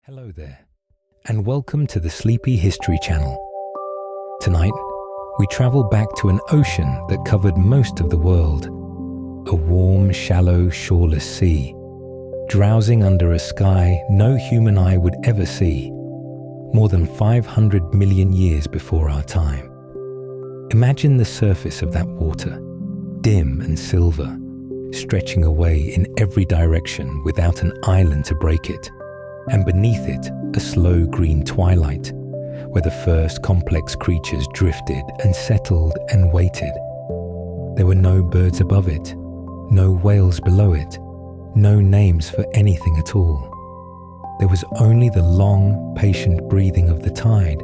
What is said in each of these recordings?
Hello there, and welcome to the Sleepy History Channel. Tonight, we travel back to an ocean that covered most of the world. A warm, shallow, shoreless sea, drowsing under a sky no human eye would ever see, more than 500 million years before our time. Imagine the surface of that water, dim and silver, stretching away in every direction without an island to break it. And beneath it, a slow green twilight, where the first complex creatures drifted and settled and waited. There were no birds above it, no whales below it, no names for anything at all. There was only the long, patient breathing of the tide,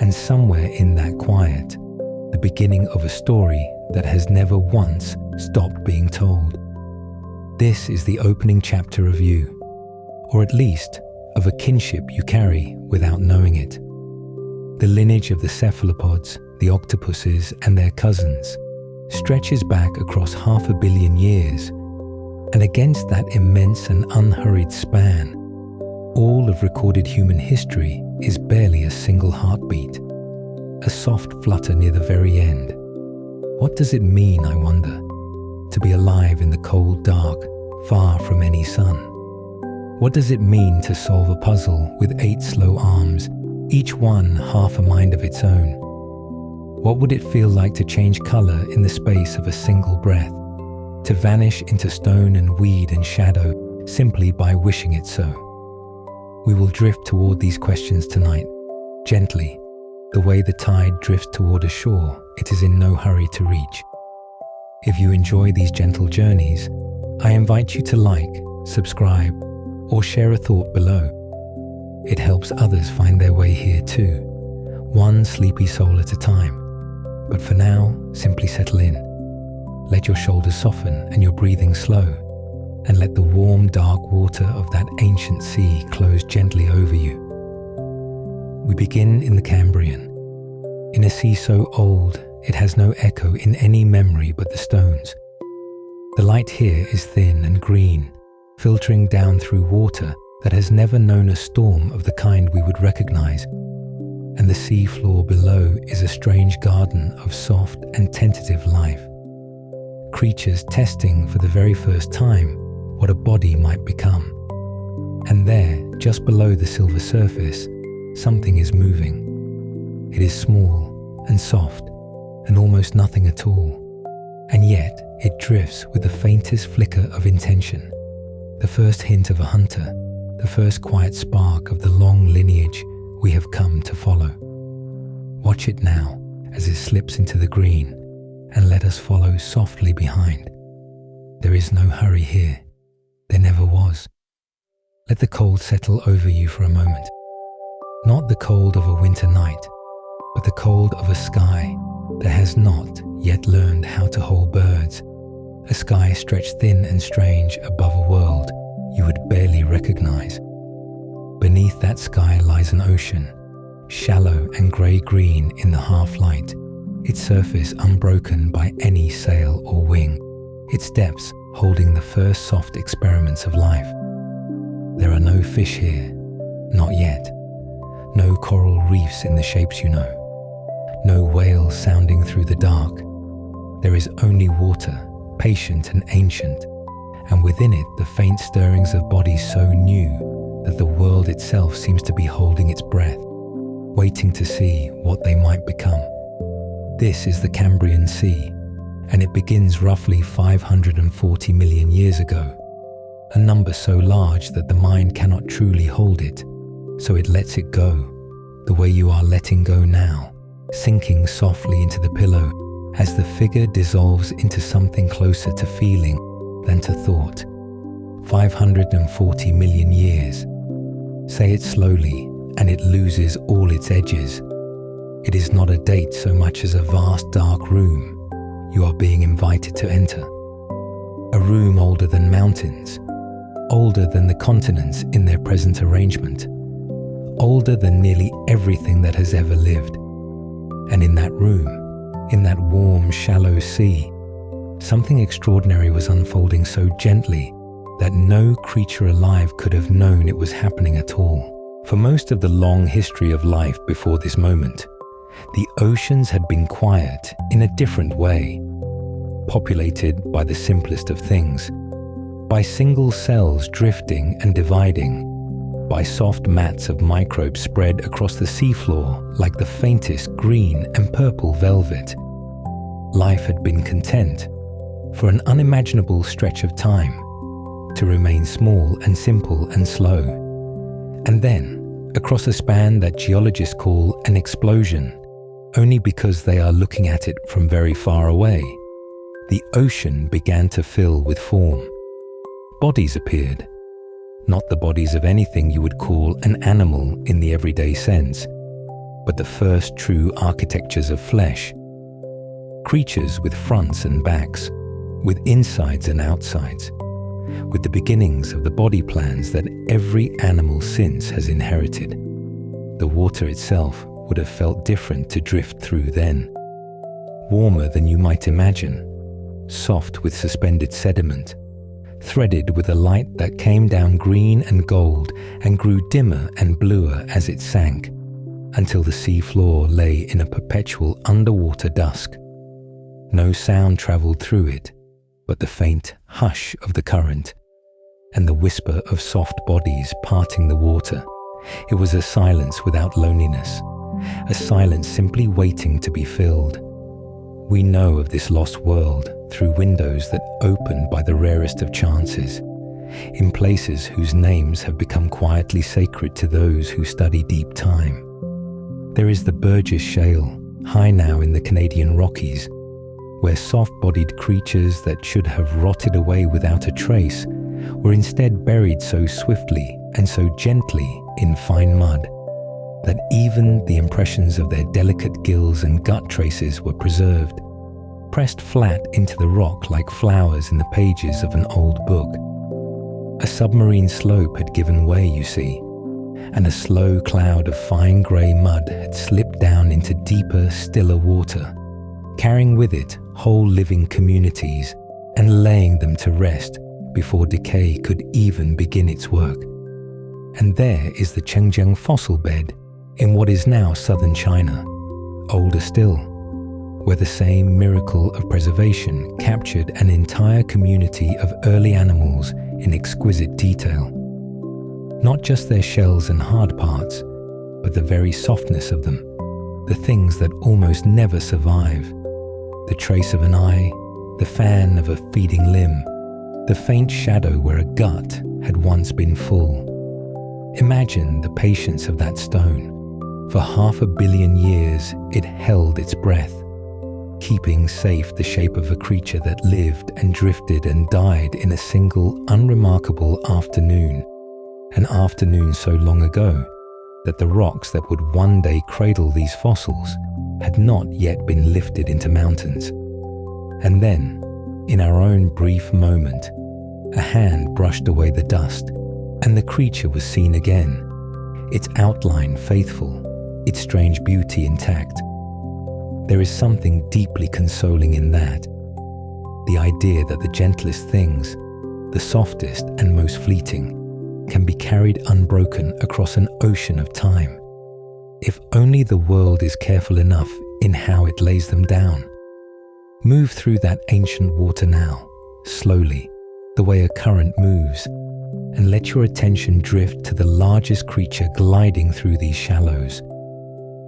and somewhere in that quiet, the beginning of a story that has never once stopped being told. This is the opening chapter of you, or at least of a kinship you carry without knowing it. The lineage of the cephalopods, the octopuses and their cousins, stretches back across 500 million years, and against that immense and unhurried span, all of recorded human history is barely a single heartbeat, a soft flutter near the very end. What does it mean, I wonder, to be alive in the cold dark, far from any sun? What does it mean to solve a puzzle with 8 slow arms, each one half a mind of its own? What would it feel like to change color in the space of a single breath, to vanish into stone and weed and shadow simply by wishing it so? We will drift toward these questions tonight, gently, the way the tide drifts toward a shore it is in no hurry to reach. If you enjoy these gentle journeys, I invite you to like, subscribe, or share a thought below. It helps others find their way here too, one sleepy soul at a time. But for now, simply settle in. Let your shoulders soften and your breathing slow, and let the warm, dark water of that ancient sea close gently over you. We begin in the Cambrian, in a sea so old it has no echo in any memory but the stones. The light here is thin and green, filtering down through water that has never known a storm of the kind we would recognize, and the sea floor below is a strange garden of soft and tentative life. Creatures testing for the very first time what a body might become. And there, just below the silver surface, something is moving. It is small and soft and almost nothing at all, and yet it drifts with the faintest flicker of intention. The first hint of a hunter, the first quiet spark of the long lineage we have come to follow. Watch it now as it slips into the green, and let us follow softly behind. There is no hurry here. There never was. Let the cold settle over you for a moment. Not the cold of a winter night, but the cold of a sky that has not yet learned how to hold birds. A sky stretched thin and strange above a world you would barely recognize. Beneath that sky lies an ocean, shallow and grey-green in the half-light, its surface unbroken by any sail or wing, its depths holding the first soft experiments of life. There are no fish here, not yet. No coral reefs in the shapes you know. No whales sounding through the dark. There is only water, patient and ancient, and within it the faint stirrings of bodies so new that the world itself seems to be holding its breath, waiting to see what they might become. This is the Cambrian Sea, and it begins roughly 540 million years ago, a number so large that the mind cannot truly hold it, so it lets it go, the way you are letting go now, sinking softly into the pillow as the figure dissolves into something closer to feeling than to thought. 540 million years. Say it slowly, and it loses all its edges. It is not a date so much as a vast dark room you are being invited to enter. A room older than mountains, older than the continents in their present arrangement, older than nearly everything that has ever lived. And in that room, in that warm, shallow sea, something extraordinary was unfolding so gently that no creature alive could have known it was happening at all. For most of the long history of life before this moment, the oceans had been quiet in a different way, populated by the simplest of things, by single cells drifting and dividing, by soft mats of microbes spread across the seafloor like the faintest green and purple velvet. Life had been content, for an unimaginable stretch of time, to remain small and simple and slow. And then, across a span that geologists call an explosion, only because they are looking at it from very far away, the ocean began to fill with form. Bodies appeared, not the bodies of anything you would call an animal in the everyday sense, but the first true architectures of flesh. Creatures with fronts and backs, with insides and outsides, with the beginnings of the body plans that every animal since has inherited. The water itself would have felt different to drift through then, warmer than you might imagine, soft with suspended sediment, threaded with a light that came down green and gold and grew dimmer and bluer as it sank, until the sea floor lay in a perpetual underwater dusk. No sound travelled through it, but the faint hush of the current and the whisper of soft bodies parting the water. It was a silence without loneliness, a silence simply waiting to be filled. We know of this lost world through windows that open by the rarest of chances, in places whose names have become quietly sacred to those who study deep time. There is the Burgess Shale, high now in the Canadian Rockies, where soft-bodied creatures that should have rotted away without a trace were instead buried so swiftly and so gently in fine mud that even the impressions of their delicate gills and gut traces were preserved, pressed flat into the rock like flowers in the pages of an old book. A submarine slope had given way, you see, and a slow cloud of fine grey mud had slipped down into deeper, stiller water, carrying with it whole living communities and laying them to rest before decay could even begin its work. And there is the Chengjiang fossil bed in what is now southern China, older still, where the same miracle of preservation captured an entire community of early animals in exquisite detail. Not just their shells and hard parts, but the very softness of them, the things that almost never survive, the trace of an eye, the fan of a feeding limb, the faint shadow where a gut had once been full. Imagine the patience of that stone. For 500 million years it held its breath, keeping safe the shape of a creature that lived and drifted and died in a single unremarkable afternoon, an afternoon so long ago that the rocks that would one day cradle these fossils had not yet been lifted into mountains. And then, in our own brief moment, a hand brushed away the dust, and the creature was seen again, its outline faithful, its strange beauty intact. There is something deeply consoling in that, the idea that the gentlest things, the softest and most fleeting, can be carried unbroken across an ocean of time, if only the world is careful enough in how it lays them down. Move through that ancient water now, slowly, the way a current moves, and let your attention drift to the largest creature gliding through these shallows.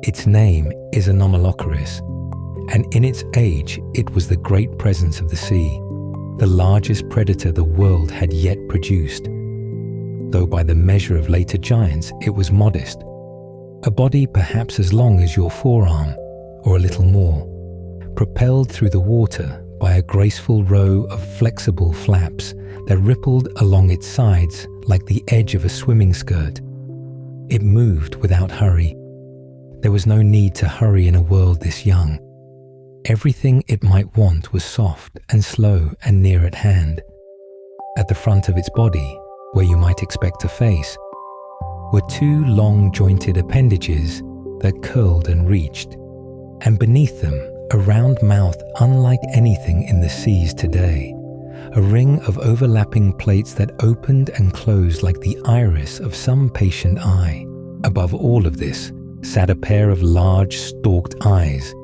Its name is Anomalocaris, and in its age it was the great presence of the sea, the largest predator the world had yet produced. Though by the measure of later giants it was modest, a body perhaps as long as your forearm, or a little more, propelled through the water by a graceful row of flexible flaps that rippled along its sides like the edge of a swimming skirt. It moved without hurry. There was no need to hurry in a world this young. Everything it might want was soft and slow and near at hand. At the front of its body, where you might expect a face, were two long jointed appendages that curled and reached, and beneath them a round mouth unlike anything in the seas today, a ring of overlapping plates that opened and closed like the iris of some patient eye. Above all of this sat a pair of large stalked eyes,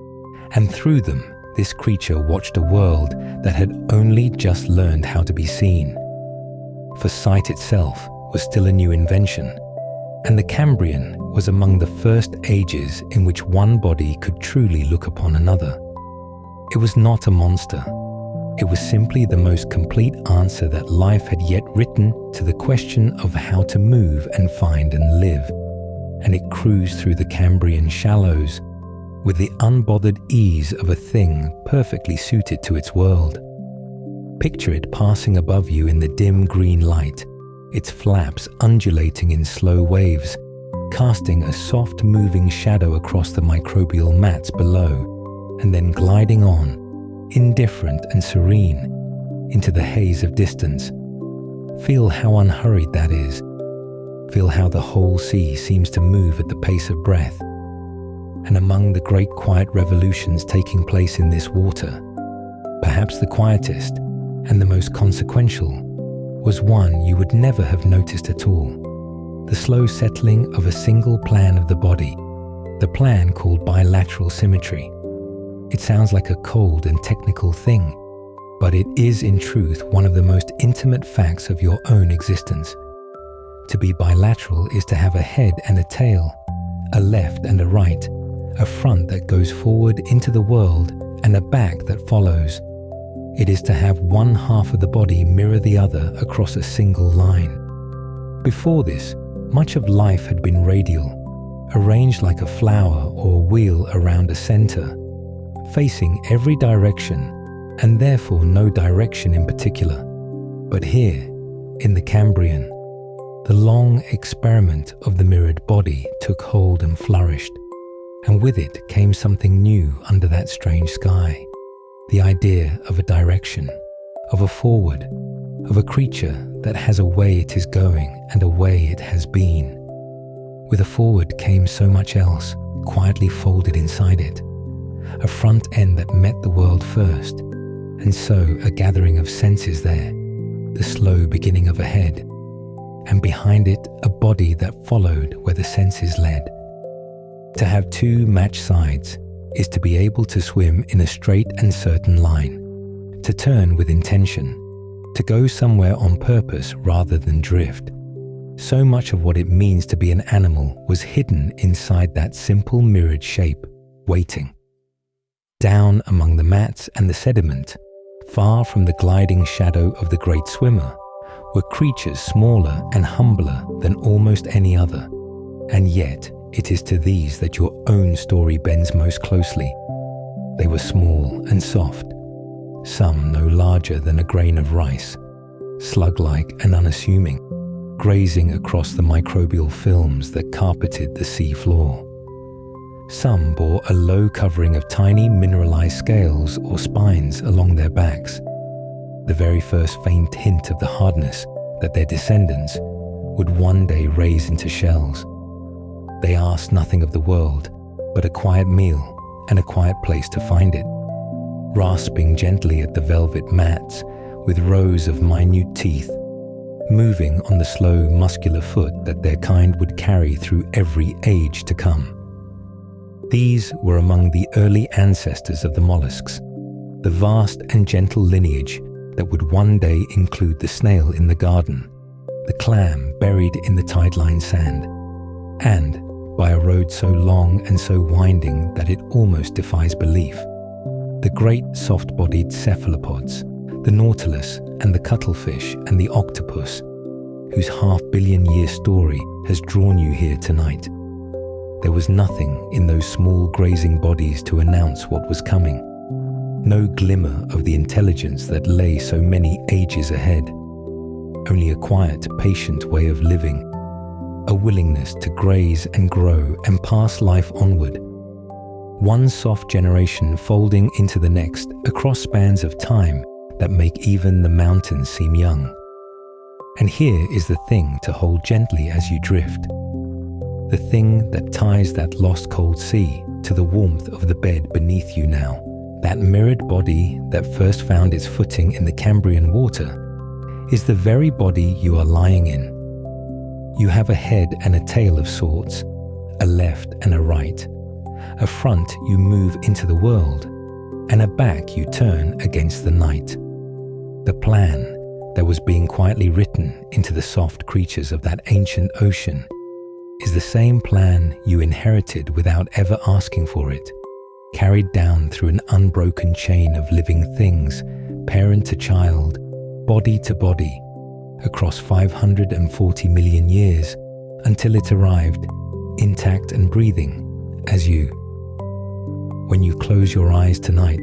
and through them this creature watched a world that had only just learned how to be seen. For sight itself was still a new invention, and the Cambrian was among the first ages in which one body could truly look upon another. It was not a monster. It was simply the most complete answer that life had yet written to the question of how to move and find and live, and it cruised through the Cambrian shallows with the unbothered ease of a thing perfectly suited to its world. Picture it passing above you in the dim green light, its flaps undulating in slow waves, casting a soft moving shadow across the microbial mats below, and then gliding on, indifferent and serene, into the haze of distance. Feel how unhurried that is. Feel how the whole sea seems to move at the pace of breath. And among the great quiet revolutions taking place in this water, perhaps the quietest and the most consequential was one you would never have noticed at all: the slow settling of a single plan of the body, the plan called bilateral symmetry. It sounds like a cold and technical thing, but it is in truth one of the most intimate facts of your own existence. To be bilateral is to have a head and a tail, a left and a right, a front that goes forward into the world and a back that follows. It is to have one half of the body mirror the other across a single line. Before this, much of life had been radial, arranged like a flower or wheel around a center, facing every direction and therefore no direction in particular. But here, in the Cambrian, the long experiment of the mirrored body took hold and flourished, and with it came something new under that strange sky. The idea of a direction, of a forward, of a creature that has a way it is going and a way it has been. With a forward came so much else, quietly folded inside it. A front end that met the world first, and so a gathering of senses there, the slow beginning of a head, and behind it a body that followed where the senses led. To have two matched sides is to be able to swim in a straight and certain line, to turn with intention, to go somewhere on purpose rather than drift. So much of what it means to be an animal was hidden inside that simple mirrored shape, waiting. Down among the mats and the sediment, far from the gliding shadow of the great swimmer, were creatures smaller and humbler than almost any other, and yet it is to these that your own story bends most closely. They were small and soft, some no larger than a grain of rice, slug-like and unassuming, grazing across the microbial films that carpeted the sea floor. Some bore a low covering of tiny mineralized scales or spines along their backs, the very first faint hint of the hardness that their descendants would one day raise into shells. They asked nothing of the world but a quiet meal and a quiet place to find it, rasping gently at the velvet mats with rows of minute teeth, moving on the slow muscular foot that their kind would carry through every age to come. These were among the early ancestors of the mollusks, the vast and gentle lineage that would one day include the snail in the garden, the clam buried in the tideline sand, and, by a road so long and so winding that it almost defies belief, the great soft-bodied cephalopods, the nautilus and the cuttlefish and the octopus, whose half-billion-year story has drawn you here tonight. There was nothing in those small grazing bodies to announce what was coming, no glimmer of the intelligence that lay so many ages ahead, only a quiet, patient way of living, a willingness to graze and grow and pass life onward. One soft generation folding into the next across spans of time that make even the mountains seem young. And here is the thing to hold gently as you drift, the thing that ties that lost cold sea to the warmth of the bed beneath you now, That mirrored body that first found its footing in the Cambrian water is the very body you are lying in. You have a head and a tail of sorts, a left and a right, a front you move into the world, and a back you turn against the night. The plan that was being quietly written into the soft creatures of that ancient ocean is the same plan you inherited without ever asking for it, carried down through an unbroken chain of living things, parent to child, body to body, across 540 million years until it arrived, intact and breathing, as you. When you close your eyes tonight,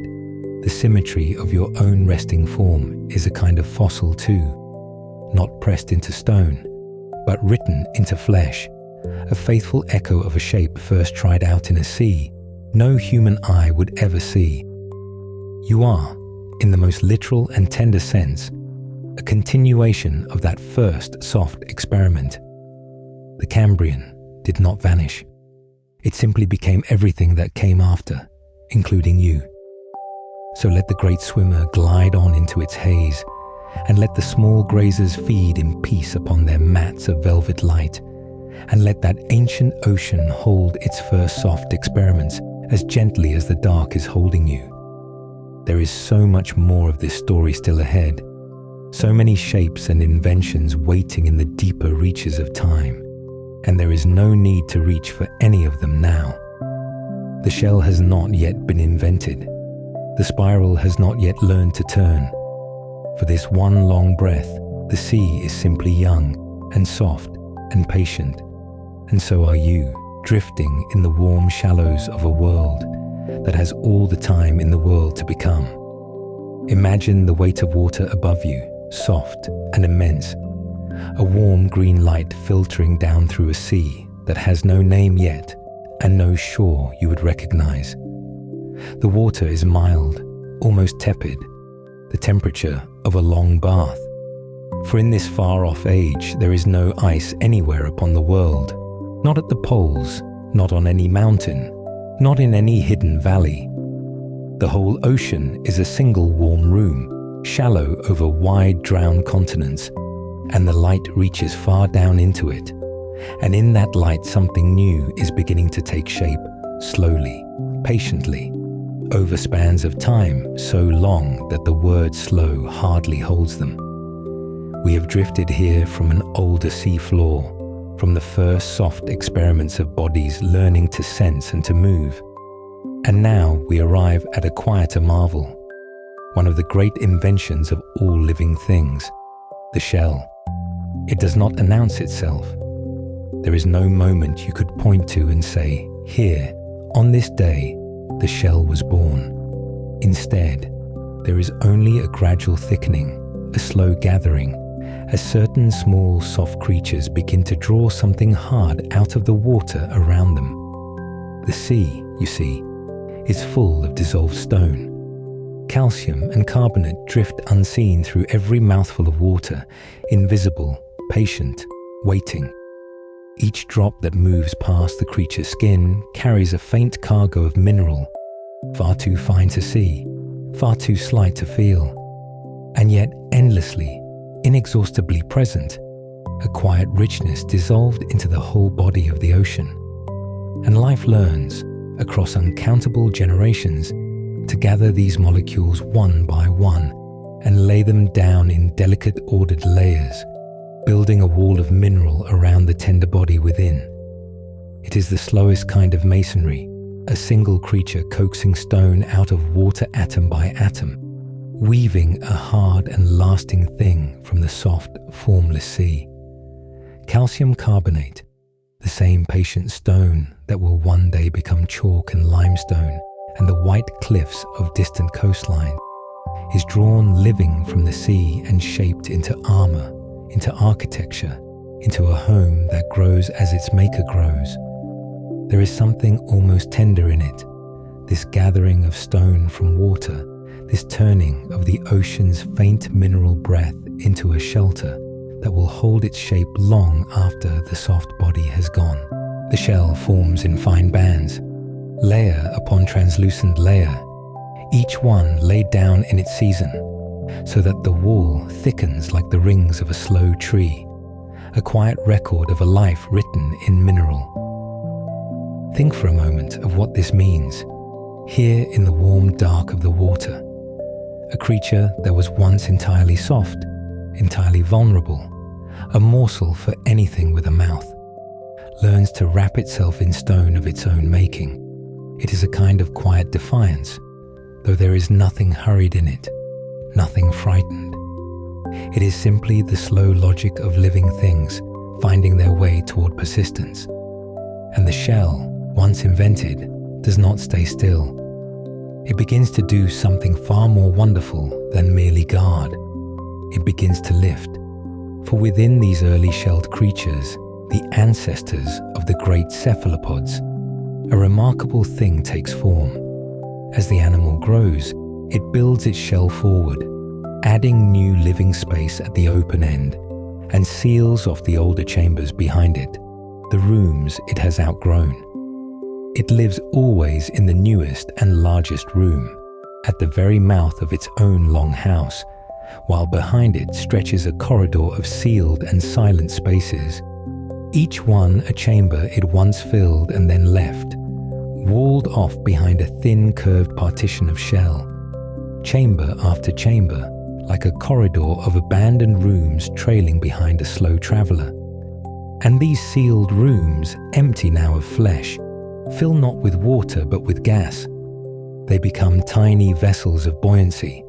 the symmetry of your own resting form is a kind of fossil too, not pressed into stone, but written into flesh, a faithful echo of a shape first tried out in a sea no human eye would ever see. You are, in the most literal and tender sense, a continuation of that first soft experiment. The Cambrian did not vanish. It simply became everything that came after, including you. So let the great swimmer glide on into its haze, and let the small grazers feed in peace upon their mats of velvet light, and let that ancient ocean hold its first soft experiments as gently as the dark is holding you. There is so much more of this story still ahead, so many shapes and inventions waiting in the deeper reaches of time, and there is no need to reach for any of them now. The shell has not yet been invented. The spiral has not yet learned to turn. For this one long breath, the sea is simply young and soft and patient, and so are you, drifting in the warm shallows of a world that has all the time in the world to become. Imagine the weight of water above you, soft and immense, a warm green light filtering down through a sea that has no name yet and no shore you would recognize. The water is mild, almost tepid, the temperature of a long bath. For in this far-off age there is no ice anywhere upon the world, not at the poles, not on any mountain, not in any hidden valley. The whole ocean is a single warm room, shallow over wide drowned continents, and the light reaches far down into it. And in that light something new is beginning to take shape, slowly, patiently, over spans of time so long that the word slow hardly holds them. We have drifted here from an older sea floor, from the first soft experiments of bodies learning to sense and to move. And now we arrive at a quieter marvel, one of the great inventions of all living things, the shell. It does not announce itself. There is no moment you could point to and say, here, on this day, the shell was born. Instead, there is only a gradual thickening, a slow gathering, as certain small soft creatures begin to draw something hard out of the water around them. The sea, you see, is full of dissolved stone. Calcium and carbonate drift unseen through every mouthful of water, invisible, patient, waiting. Each drop that moves past the creature's skin carries a faint cargo of mineral, far too fine to see, far too slight to feel, and yet endlessly, inexhaustibly present, a quiet richness dissolved into the whole body of the ocean. And life learns, across uncountable generations, to gather these molecules one by one and lay them down in delicate ordered layers, building a wall of mineral around the tender body within. It is the slowest kind of masonry, a single creature coaxing stone out of water atom by atom, weaving a hard and lasting thing from the soft, formless sea. Calcium carbonate, the same patient stone that will one day become chalk and limestone and the white cliffs of distant coastline, is drawn living from the sea and shaped into armor, into architecture, into a home that grows as its maker grows. There is something almost tender in it, this gathering of stone from water, this turning of the ocean's faint mineral breath into a shelter that will hold its shape long after the soft body has gone. The shell forms in fine bands, layer upon translucent layer, each one laid down in its season, so that the wall thickens like the rings of a slow tree, a quiet record of a life written in mineral. Think for a moment of what this means. Here in the warm dark of the water, a creature that was once entirely soft, entirely vulnerable, a morsel for anything with a mouth, learns to wrap itself in stone of its own making. It is a kind of quiet defiance, though there is nothing hurried in it, nothing frightened. It is simply the slow logic of living things finding their way toward persistence. And the shell, once invented, does not stay still. It begins to do something far more wonderful than merely guard. It begins to lift. For within these early shelled creatures, the ancestors of the great cephalopods, a remarkable thing takes form. As the animal grows, it builds its shell forward, adding new living space at the open end, and seals off the older chambers behind it, the rooms it has outgrown. It lives always in the newest and largest room, at the very mouth of its own long house, while behind it stretches a corridor of sealed and silent spaces, each one a chamber it once filled and then left, walled off behind a thin curved partition of shell, chamber after chamber, like a corridor of abandoned rooms trailing behind a slow traveller. And these sealed rooms, empty now of flesh, fill not with water but with gas. They become tiny vessels of buoyancy,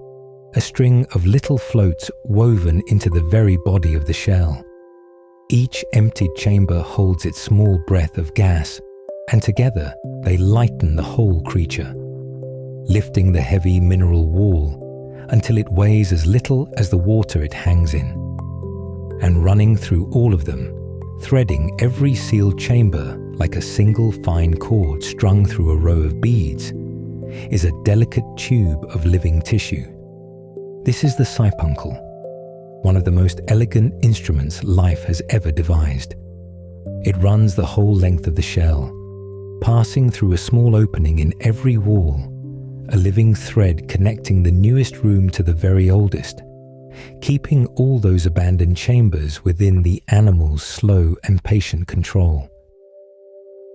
a string of little floats woven into the very body of the shell. Each emptied chamber holds its small breath of gas, and together they lighten the whole creature, lifting the heavy mineral wall until it weighs as little as the water it hangs in. And running through all of them, threading every sealed chamber like a single fine cord strung through a row of beads, is a delicate tube of living tissue. This is the siphuncle, one of the most elegant instruments life has ever devised. It runs the whole length of the shell, passing through a small opening in every wall, a living thread connecting the newest room to the very oldest, keeping all those abandoned chambers within the animal's slow and patient control.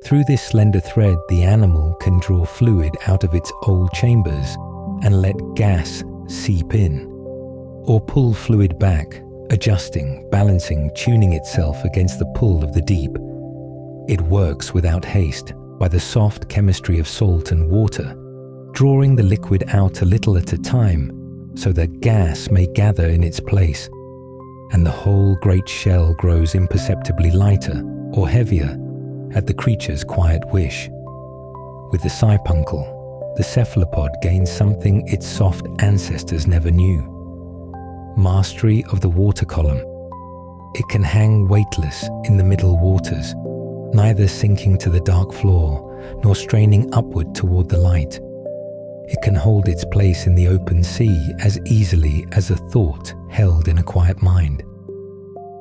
Through this slender thread, the animal can draw fluid out of its old chambers and let gas seep in, or pull fluid back, adjusting, balancing, tuning itself against the pull of the deep. It works without haste, by the soft chemistry of salt and water, drawing the liquid out a little at a time so that gas may gather in its place, and the whole great shell grows imperceptibly lighter or heavier at the creature's quiet wish. With the siphuncle, the cephalopod gains something its soft ancestors never knew: mastery of the water column. It can hang weightless in the middle waters, neither sinking to the dark floor nor straining upward toward the light. It can hold its place in the open sea as easily as a thought held in a quiet mind.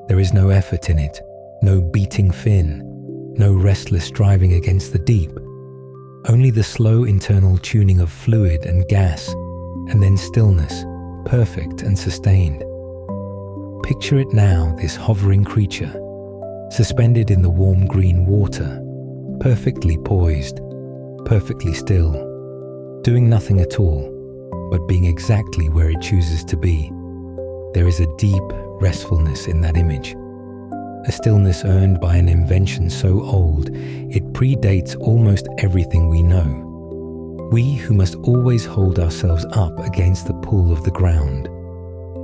There is no effort in it, no beating fin, no restless striving against the deep, only the slow internal tuning of fluid and gas, and then stillness, perfect and sustained. Picture it now, this hovering creature, suspended in the warm green water, perfectly poised, perfectly still, doing nothing at all, but being exactly where it chooses to be. There is a deep restfulness in that image, a stillness earned by an invention so old it predates almost everything we know. We who must always hold ourselves up against the pull of the ground,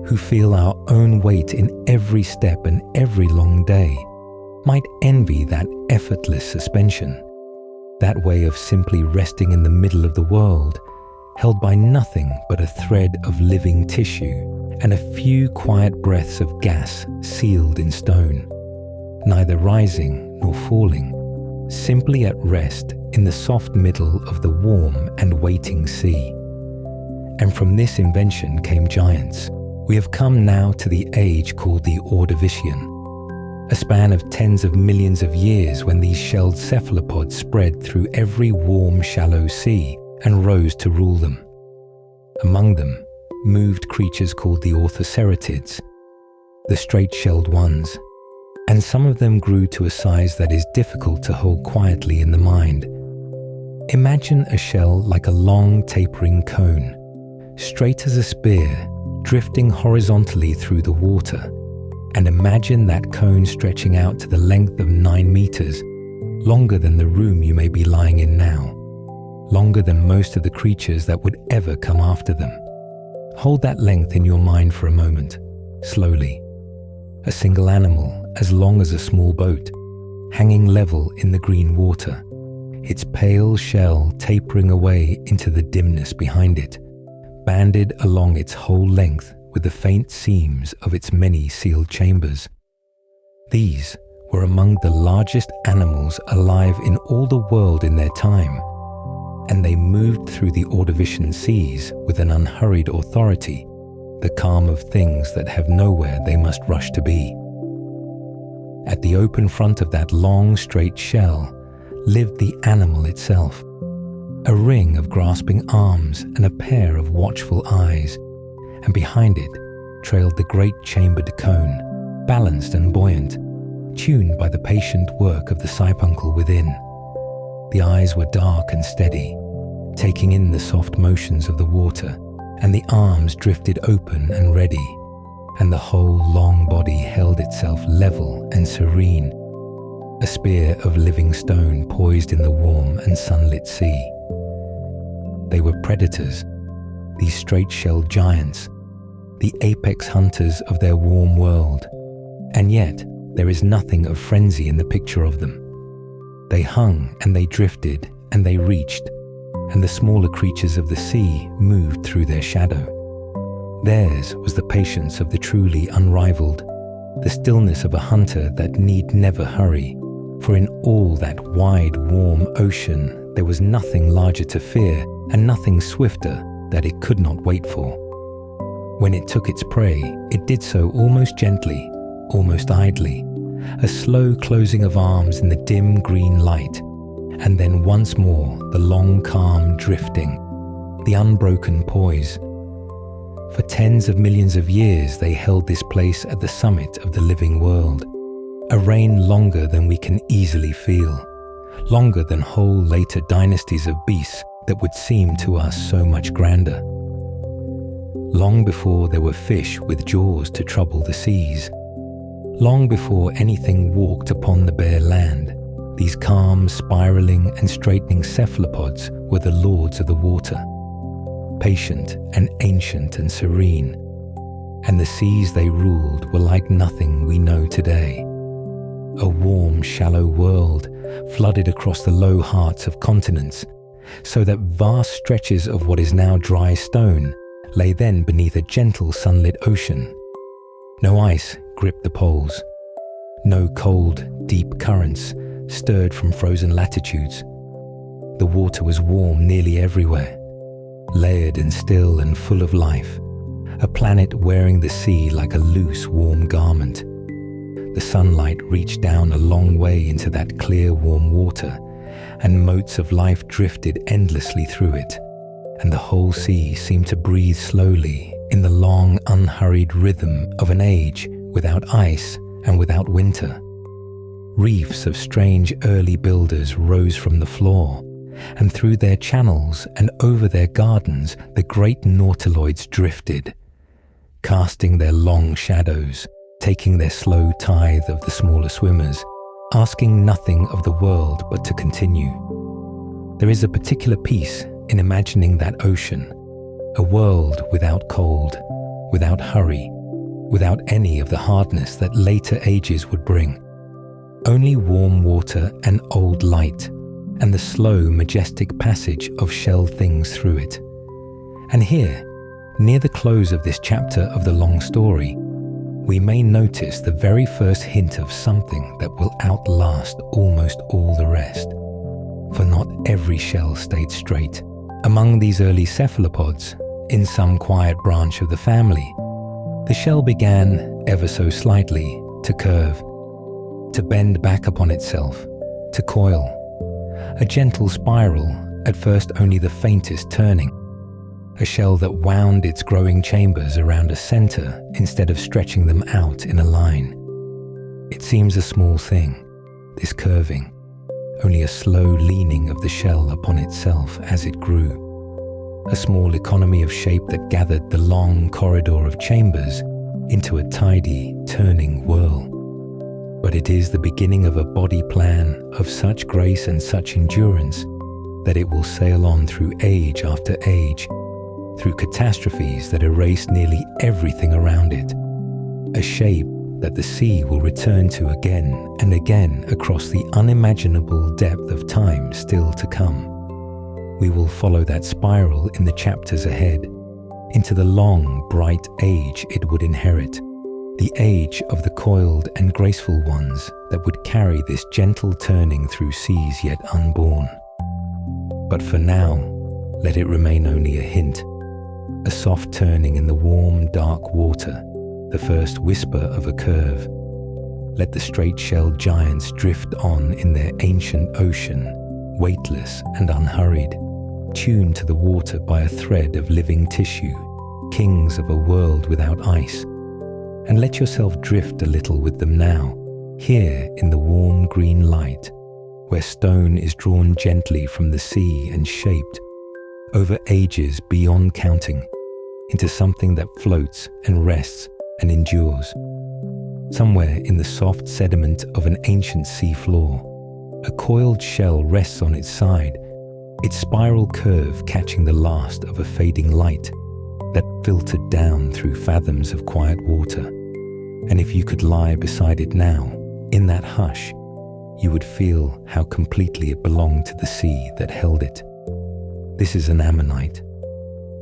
who feel our own weight in every step and every long day, might envy that effortless suspension, that way of simply resting in the middle of the world, held by nothing but a thread of living tissue and a few quiet breaths of gas sealed in stone, neither rising nor falling, simply at rest in the soft middle of the warm and waiting sea. And from this invention came giants. We have come now to the age called the Ordovician, a span of tens of millions of years when these shelled cephalopods spread through every warm, shallow sea and rose to rule them. Among them, moved creatures called the orthoceratids, the straight-shelled ones, and some of them grew to a size that is difficult to hold quietly in the mind. Imagine a shell like a long, tapering cone, straight as a spear, drifting horizontally through the water, and imagine that cone stretching out to the length of 9 meters, longer than the room you may be lying in now, longer than most of the creatures that would ever come after them. Hold that length in your mind for a moment, slowly. A single animal as long as a small boat, hanging level in the green water, its pale shell tapering away into the dimness behind it, banded along its whole length with the faint seams of its many sealed chambers. These were among the largest animals alive in all the world in their time, and they moved through the Ordovician seas with an unhurried authority, the calm of things that have nowhere they must rush to be. At the open front of that long, straight shell lived the animal itself, a ring of grasping arms and a pair of watchful eyes, and behind it trailed the great chambered cone, balanced and buoyant, tuned by the patient work of the sipuncle within. The eyes were dark and steady, taking in the soft motions of the water, and the arms drifted open and ready, and the whole long body held itself level and serene, a spear of living stone poised in the warm and sunlit sea. They were predators, these straight-shelled giants, the apex hunters of their warm world, and yet there is nothing of frenzy in the picture of them. They hung and they drifted and they reached, and the smaller creatures of the sea moved through their shadow. Theirs was the patience of the truly unrivaled, the stillness of a hunter that need never hurry, for in all that wide, warm ocean there was nothing larger to fear and nothing swifter that it could not wait for. When it took its prey, it did so almost gently, almost idly, a slow closing of arms in the dim green light, and then once more the long calm drifting, the unbroken poise. For tens of millions of years they held this place at the summit of the living world, a reign longer than we can easily feel, longer than whole later dynasties of beasts that would seem to us so much grander. Long before there were fish with jaws to trouble the seas, long before anything walked upon the bare land, these calm, spiraling and straightening cephalopods were the lords of the water, patient and ancient and serene, and the seas they ruled were like nothing we know today. A warm, shallow world flooded across the low hearts of continents, so that vast stretches of what is now dry stone lay then beneath a gentle sunlit ocean. No ice gripped the poles. No cold, deep currents stirred from frozen latitudes. The water was warm nearly everywhere, layered and still and full of life, a planet wearing the sea like a loose, warm garment. The sunlight reached down a long way into that clear, warm water, and motes of life drifted endlessly through it, and the whole sea seemed to breathe slowly in the long, unhurried rhythm of an age without ice and without winter. Reefs of strange early builders rose from the floor, and through their channels and over their gardens the great nautiloids drifted, casting their long shadows, taking their slow tithe of the smaller swimmers, asking nothing of the world but to continue. There is a particular peace in imagining that ocean, a world without cold, without hurry, without any of the hardness that later ages would bring. Only warm water and old light, and the slow, majestic passage of shell things through it. And here, near the close of this chapter of the long story, we may notice the very first hint of something that will outlast almost all the rest. For not every shell stayed straight. Among these early cephalopods, in some quiet branch of the family, the shell began, ever so slightly, to curve, to bend back upon itself, to coil. A gentle spiral, at first only the faintest turning. a shell that wound its growing chambers around a center instead of stretching them out in a line. It seems a small thing, this curving, only a slow leaning of the shell upon itself as it grew. A small economy of shape that gathered the long corridor of chambers into a tidy, turning whirl. But it is the beginning of a body plan of such grace and such endurance that it will sail on through age after age, through catastrophes that erase nearly everything around it. A shape that the sea will return to again and again across the unimaginable depth of time still to come. We will follow that spiral in the chapters ahead, into the long, bright age it would inherit, the age of the coiled and graceful ones that would carry this gentle turning through seas yet unborn. But for now, let it remain only a hint, a soft turning in the warm, dark water, the first whisper of a curve. Let the straight-shelled giants drift on in their ancient ocean, weightless and unhurried, tuned to the water by a thread of living tissue, kings of a world without ice. And let yourself drift a little with them now, here in the warm green light, where stone is drawn gently from the sea and shaped, over ages beyond counting, into something that floats and rests and endures. Somewhere in the soft sediment of an ancient sea floor, a coiled shell rests on its side, its spiral curve catching the last of a fading light that filtered down through fathoms of quiet water. And if you could lie beside it now, in that hush, you would feel how completely it belonged to the sea that held it. This is an ammonite,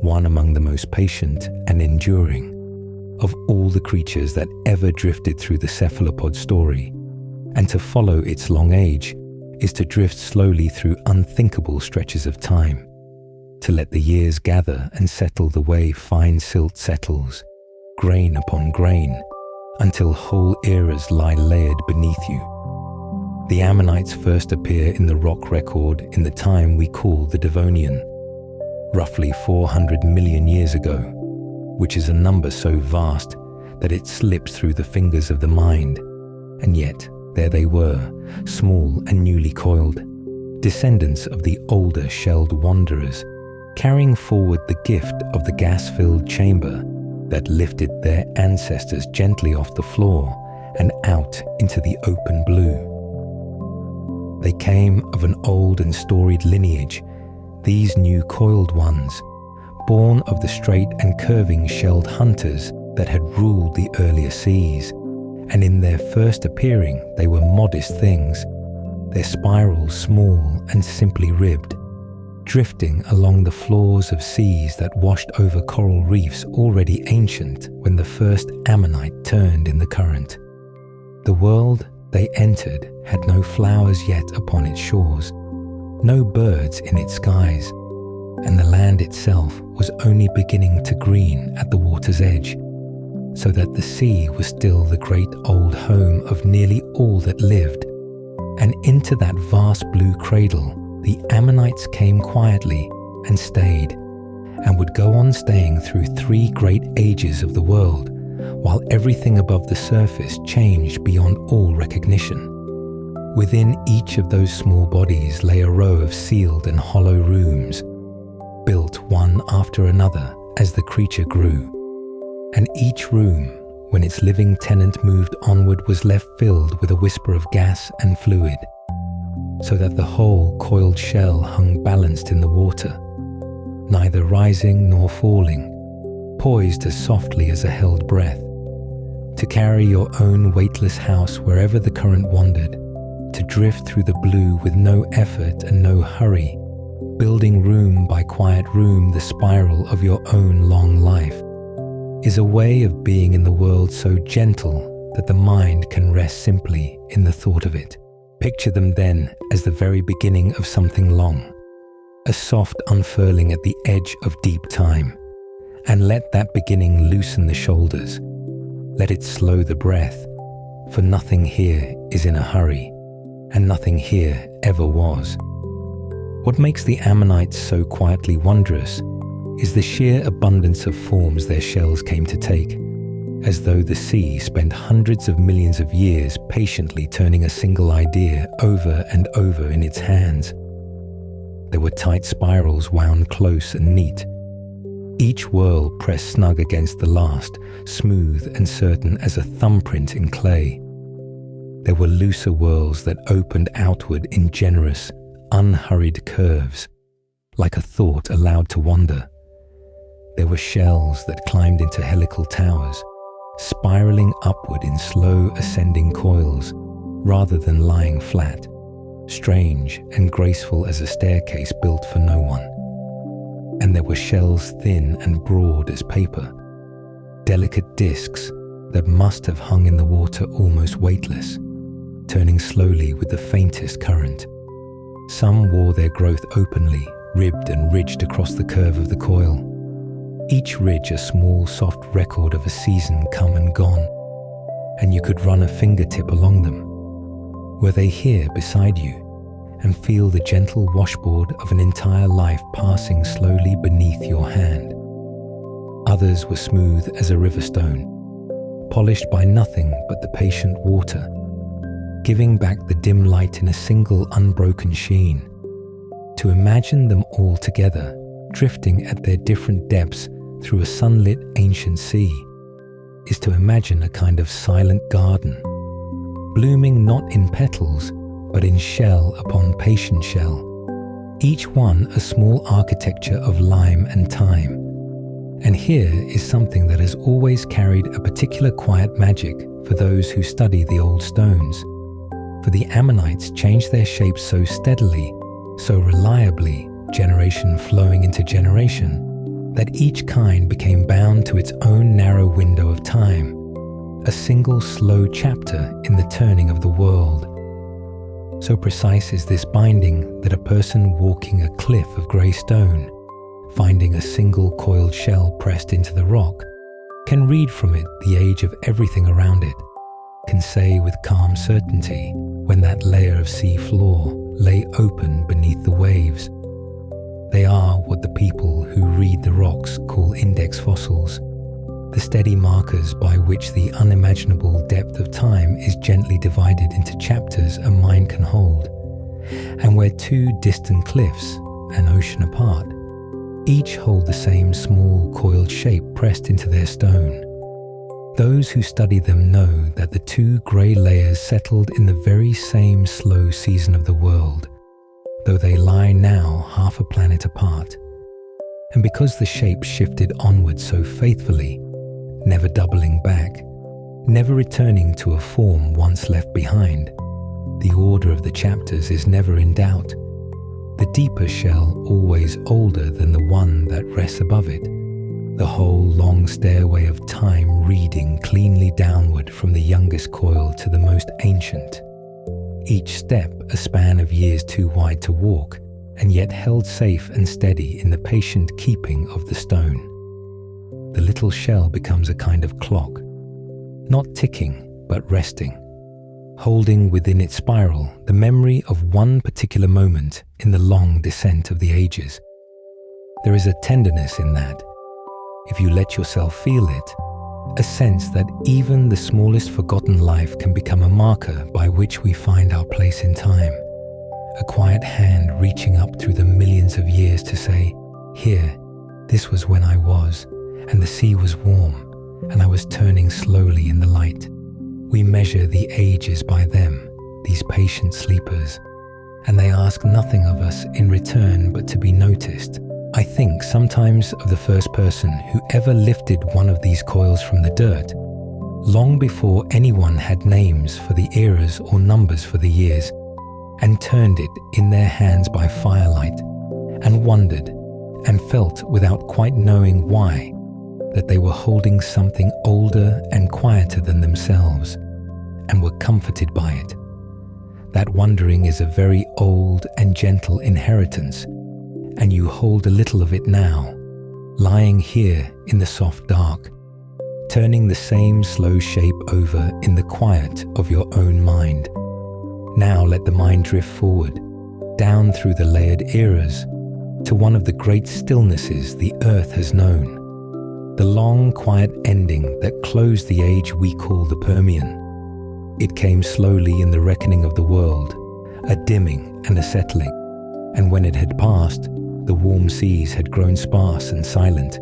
one among the most patient and enduring of all the creatures that ever drifted through the cephalopod story, and to follow its long age is to drift slowly through unthinkable stretches of time, to let the years gather and settle the way fine silt settles, grain upon grain, until whole eras lie layered beneath you. The ammonites first appear in the rock record in the time we call the Devonian, roughly 400 million years ago, which is a number so vast that it slips through the fingers of the mind, and yet there they were, small and newly coiled, descendants of the older shelled wanderers, carrying forward the gift of the gas-filled chamber that lifted their ancestors gently off the floor and out into the open blue. They came of an old and storied lineage, these new coiled ones, born of the straight and curving shelled hunters that had ruled the earlier seas, and in their first appearing they were modest things, their spirals small and simply ribbed, drifting along the floors of seas that washed over coral reefs already ancient when the first ammonite turned in the current. The world they entered had no flowers yet upon its shores, no birds in its skies, and the land itself was only beginning to green at the water's edge, so that the sea was still the great old home of nearly all that lived. And into that vast blue cradle, the ammonites came quietly and stayed, and would go on staying through 3 great ages of the world, while everything above the surface changed beyond all recognition. Within each of those small bodies lay a row of sealed and hollow rooms, built one after another as the creature grew. And each room, when its living tenant moved onward, was left filled with a whisper of gas and fluid, so that the whole coiled shell hung balanced in the water, neither rising nor falling, poised as softly as a held breath, to carry your own weightless house wherever the current wandered, to drift through the blue with no effort and no hurry, building room by quiet room the spiral of your own long life, is a way of being in the world so gentle that the mind can rest simply in the thought of it. Picture them then as the very beginning of something long, a soft unfurling at the edge of deep time, and let that beginning loosen the shoulders. Let it slow the breath, for nothing here is in a hurry, and nothing here ever was. What makes the ammonites so quietly wondrous is the sheer abundance of forms their shells came to take, as though the sea spent hundreds of millions of years patiently turning a single idea over and over in its hands. There were tight spirals wound close and neat, each whirl pressed snug against the last, smooth and certain as a thumbprint in clay. There were looser whirls that opened outward in generous, unhurried curves, like a thought allowed to wander. There were shells that climbed into helical towers, spiraling upward in slow ascending coils, rather than lying flat, strange and graceful as a staircase built for no one. And there were shells thin and broad as paper, delicate discs that must have hung in the water almost weightless, turning slowly with the faintest current. Some wore their growth openly, ribbed and ridged across the curve of the coil, each ridge a small soft record of a season come and gone, and you could run a fingertip along them. Were they here beside you, and feel the gentle washboard of an entire life passing slowly beneath your hand? Others were smooth as a river stone, polished by nothing but the patient water, giving back the dim light in a single unbroken sheen. To imagine them all together, drifting at their different depths through a sunlit ancient sea, is to imagine a kind of silent garden, blooming not in petals, but in shell upon patient shell, each one a small architecture of lime and time. And here is something that has always carried a particular quiet magic for those who study the old stones. For the ammonites changed their shapes so steadily, so reliably, generation flowing into generation, that each kind became bound to its own narrow window of time, a single slow chapter in the turning of the world. So precise is this binding that a person walking a cliff of grey stone, finding a single coiled shell pressed into the rock, can read from it the age of everything around it, can say with calm certainty when that layer of sea floor lay open beneath the waves. They are what the people who read the rocks call index fossils, the steady markers by which the unimaginable depth of time is gently divided into chapters a mind can hold, and where two distant cliffs, an ocean apart, each hold the same small coiled shape pressed into their stone. Those who study them know that the two grey layers settled in the very same slow season of the world, though they lie now half a planet apart. And because the shape shifted onward so faithfully, never doubling back, never returning to a form once left behind, the order of the chapters is never in doubt. The deeper shell always older than the one that rests above it, the whole long stairway of time reading cleanly downward from the youngest coil to the most ancient. Each step a span of years too wide to walk, and yet held safe and steady in the patient keeping of the stone. The little shell becomes a kind of clock, not ticking, but resting, holding within its spiral the memory of one particular moment in the long descent of the ages. There is a tenderness in that, if you let yourself feel it, a sense that even the smallest forgotten life can become a marker by which we find our place in time, a quiet hand reaching up through the millions of years to say, here, this was when I was, and the sea was warm, and I was turning slowly in the light. We measure the ages by them, these patient sleepers, and they ask nothing of us in return but to be noticed. I think sometimes of the first person who ever lifted one of these coils from the dirt, long before anyone had names for the eras or numbers for the years, and turned it in their hands by firelight, and wondered, and felt without quite knowing why, that they were holding something older and quieter than themselves, and were comforted by it. That wondering is a very old and gentle inheritance, and you hold a little of it now, lying here in the soft dark, turning the same slow shape over in the quiet of your own mind. Now let the mind drift forward, down through the layered eras, to one of the great stillnesses the Earth has known, the long, quiet ending that closed the age we call the Permian. It came slowly in the reckoning of the world, a dimming and a settling, and when it had passed, the warm seas had grown sparse and silent,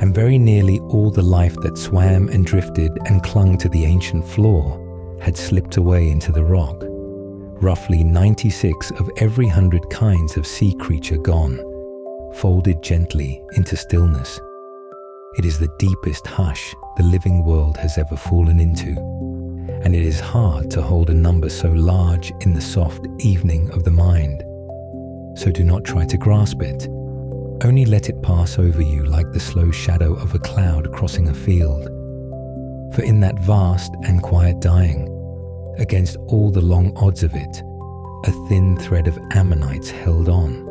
and very nearly all the life that swam and drifted and clung to the ancient floor had slipped away into the rock. Roughly 96 of every 100 kinds of sea creature gone, folded gently into stillness. It is the deepest hush the living world has ever fallen into, and it is hard to hold a number so large in the soft evening of the mind. So do not try to grasp it. Only let it pass over you like the slow shadow of a cloud crossing a field. For in that vast and quiet dying, against all the long odds of it, a thin thread of ammonites held on.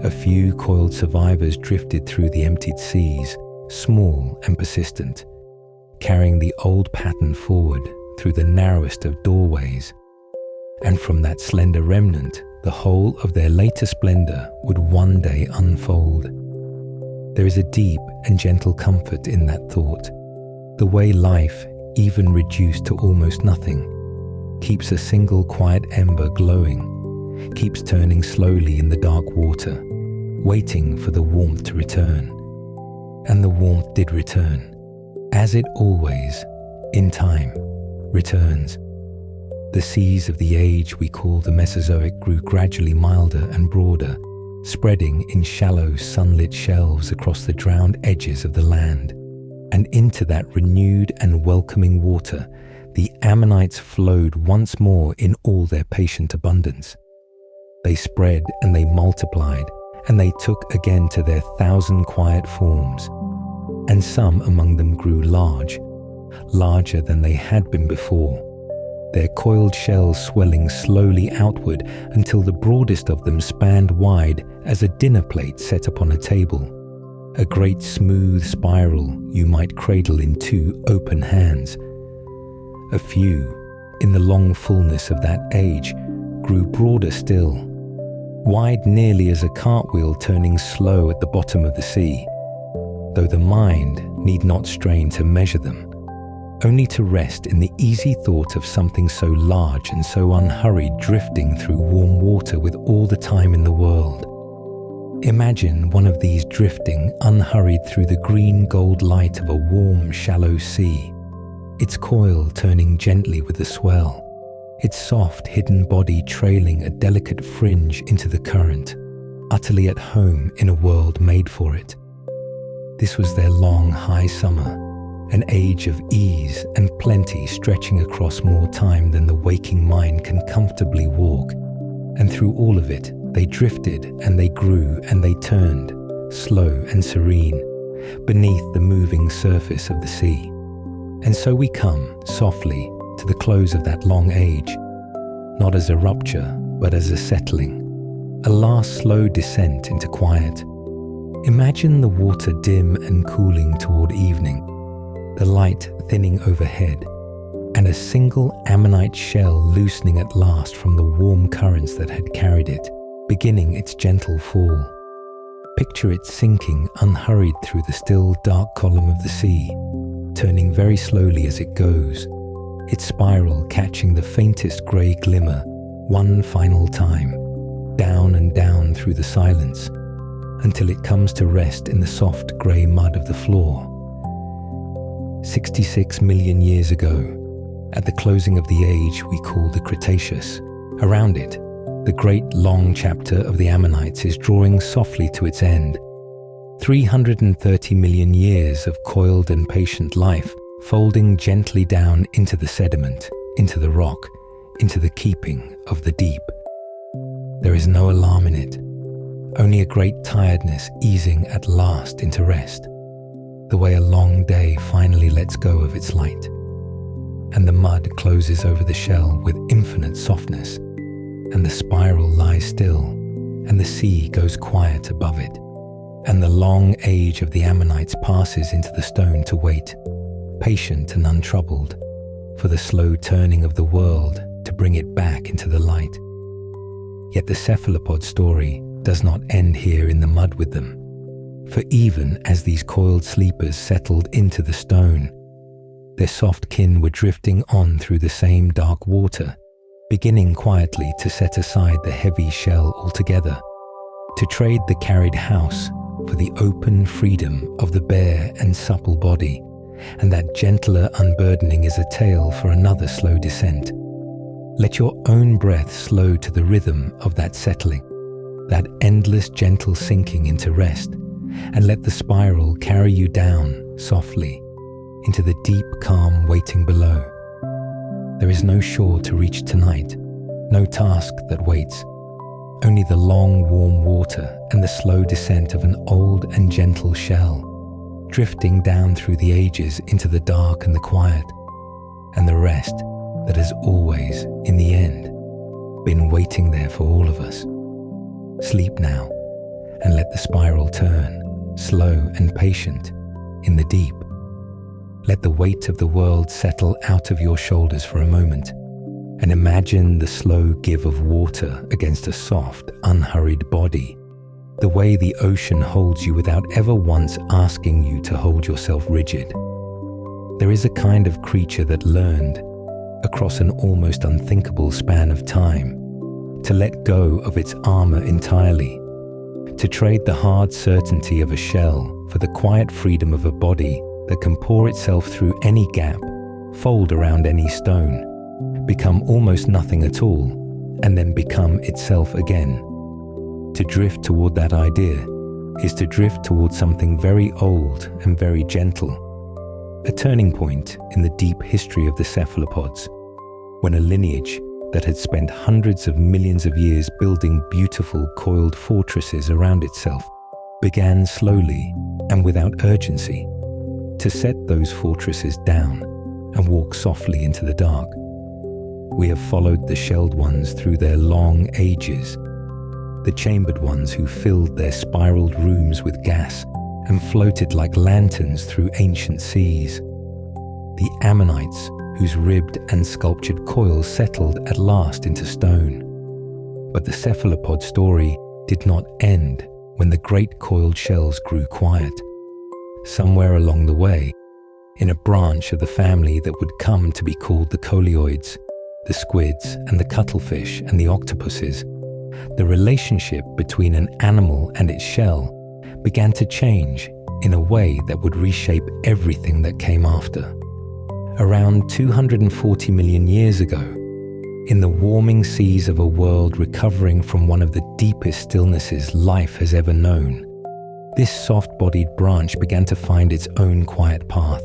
A few coiled survivors drifted through the emptied seas, small and persistent, carrying the old pattern forward through the narrowest of doorways. And from that slender remnant, the whole of their later splendor would one day unfold. There is a deep and gentle comfort in that thought. The way life, even reduced to almost nothing, keeps a single quiet ember glowing, keeps turning slowly in the dark water, waiting for the warmth to return. And the warmth did return, as it always, in time, returns. The seas of the age we call the Mesozoic grew gradually milder and broader, spreading in shallow sunlit shelves across the drowned edges of the land. And into that renewed and welcoming water, the ammonites flowed once more in all their patient abundance. They spread and they multiplied, and they took again to their 1,000 quiet forms. And some among them grew large, larger than they had been before, their coiled shells swelling slowly outward until the broadest of them spanned wide as a dinner plate set upon a table, a great smooth spiral you might cradle in 2 open hands. A few, in the long fullness of that age, grew broader still, wide nearly as a cartwheel turning slow at the bottom of the sea, though the mind need not strain to measure them, only to rest in the easy thought of something so large and so unhurried drifting through warm water with all the time in the world. Imagine one of these drifting unhurried through the green gold light of a warm, shallow sea, its coil turning gently with the swell, its soft, hidden body trailing a delicate fringe into the current, utterly at home in a world made for it. This was their long, high summer, an age of ease and plenty stretching across more time than the waking mind can comfortably walk. And through all of it, they drifted and they grew and they turned, slow and serene, beneath the moving surface of the sea. And so we come, softly, to the close of that long age, not as a rupture, but as a settling, a last slow descent into quiet. Imagine the water dim and cooling toward evening, the light thinning overhead, and a single ammonite shell loosening at last from the warm currents that had carried it, beginning its gentle fall. Picture it sinking unhurried through the still dark column of the sea, turning very slowly as it goes, its spiral catching the faintest grey glimmer one final time, down and down through the silence, until it comes to rest in the soft grey mud of the floor. 66 million years ago, at the closing of the age we call the Cretaceous, around it, the great long chapter of the ammonites is drawing softly to its end. 330 million years of coiled and patient life folding gently down into the sediment, into the rock, into the keeping of the deep. There is no alarm in it, only a great tiredness easing at last into rest, the way a long day finally lets go of its light. And the mud closes over the shell with infinite softness, and the spiral lies still, and the sea goes quiet above it, and the long age of the ammonites passes into the stone to wait, patient and untroubled, for the slow turning of the world to bring it back into the light. Yet the cephalopod story does not end here in the mud with them, for even as these coiled sleepers settled into the stone, their soft kin were drifting on through the same dark water, beginning quietly to set aside the heavy shell altogether, to trade the carried house for the open freedom of the bare and supple body, and that gentler unburdening is a tale for another slow descent. Let your own breath slow to the rhythm of that settling, that endless gentle sinking into rest, and let the spiral carry you down softly into the deep calm waiting below. There is no shore to reach tonight, no task that waits, only the long warm water and the slow descent of an old and gentle shell, drifting down through the ages into the dark and the quiet, and the rest that has always, in the end, been waiting there for all of us. Sleep now, and let the spiral turn, slow and patient, in the deep. Let the weight of the world settle out of your shoulders for a moment, and imagine the slow give of water against a soft, unhurried body, the way the ocean holds you without ever once asking you to hold yourself rigid. There is a kind of creature that learned, across an almost unthinkable span of time, to let go of its armor entirely, to trade the hard certainty of a shell for the quiet freedom of a body that can pour itself through any gap, fold around any stone, become almost nothing at all, and then become itself again. To drift toward that idea is to drift toward something very old and very gentle, a turning point in the deep history of the cephalopods, when a lineage that had spent hundreds of millions of years building beautiful coiled fortresses around itself began slowly and without urgency to set those fortresses down and walk softly into the dark. We have followed the shelled ones through their long ages, the chambered ones who filled their spiraled rooms with gas and floated like lanterns through ancient seas, the ammonites whose ribbed and sculptured coils settled at last into stone. But the cephalopod story did not end when the great coiled shells grew quiet. Somewhere along the way, in a branch of the family that would come to be called the coleoids, the squids and the cuttlefish and the octopuses, the relationship between an animal and its shell began to change in a way that would reshape everything that came after. Around 240 million years ago, in the warming seas of a world recovering from one of the deepest stillnesses life has ever known, this soft-bodied branch began to find its own quiet path,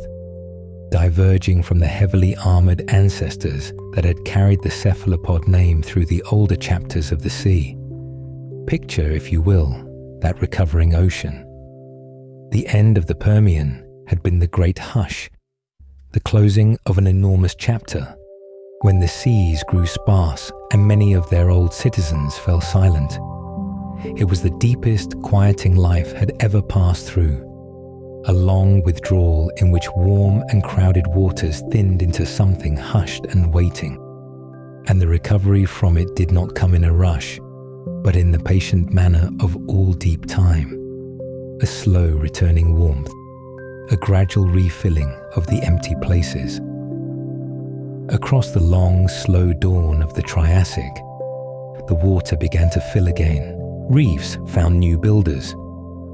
diverging from the heavily armored ancestors that had carried the cephalopod name through the older chapters of the sea. Picture, if you will, that recovering ocean. The end of the Permian had been the great hush, the closing of an enormous chapter, when the seas grew sparse and many of their old citizens fell silent. It was the deepest quieting life had ever passed through, a long withdrawal in which warm and crowded waters thinned into something hushed and waiting, and the recovery from it did not come in a rush, but in the patient manner of all deep time, a slow returning warmth, a gradual refilling of the empty places. Across the long, slow dawn of the Triassic, the water began to fill again. Reefs found new builders.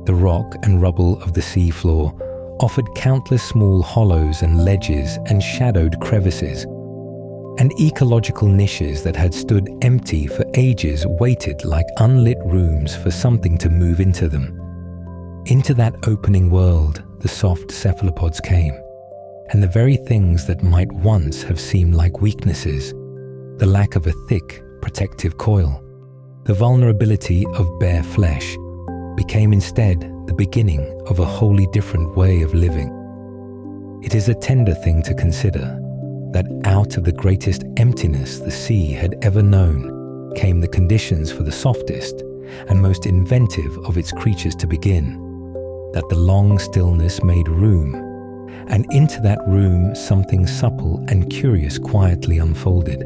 The rock and rubble of the seafloor offered countless small hollows and ledges and shadowed crevices, and ecological niches that had stood empty for ages waited like unlit rooms for something to move into them. Into that opening world, the soft cephalopods came, and the very things that might once have seemed like weaknesses, the lack of a thick, protective coil, the vulnerability of bare flesh, became instead the beginning of a wholly different way of living. It is a tender thing to consider that out of the greatest emptiness the sea had ever known came the conditions for the softest and most inventive of its creatures to begin, that the long stillness made room, and into that room something supple and curious quietly unfolded.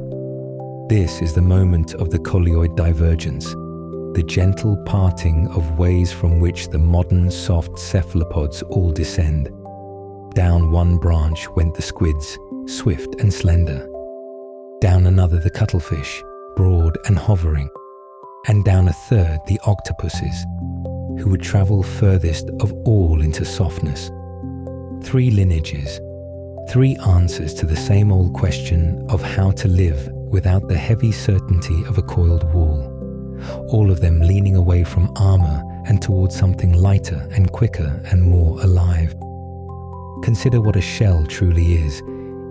This is the moment of the coleoid divergence, the gentle parting of ways from which the modern soft cephalopods all descend. Down one branch went the squids, swift and slender. Down another the cuttlefish, broad and hovering. And down a third the octopuses, who would travel furthest of all into softness. 3 lineages, 3 answers to the same old question of how to live without the heavy certainty of a coiled wall, all of them leaning away from armor and towards something lighter and quicker and more alive. Consider what a shell truly is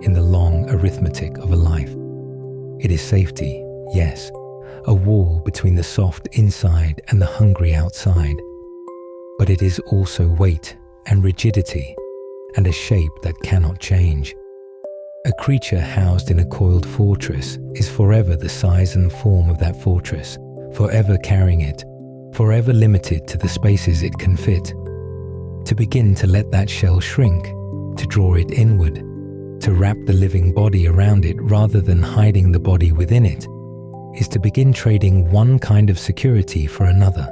in the long arithmetic of a life. It is safety, yes, a wall between the soft inside and the hungry outside. But it is also weight and rigidity and a shape that cannot change. A creature housed in a coiled fortress is forever the size and form of that fortress, forever carrying it, forever limited to the spaces it can fit. To begin to let that shell shrink, to draw it inward, to wrap the living body around it rather than hiding the body within it, is to begin trading one kind of security for another.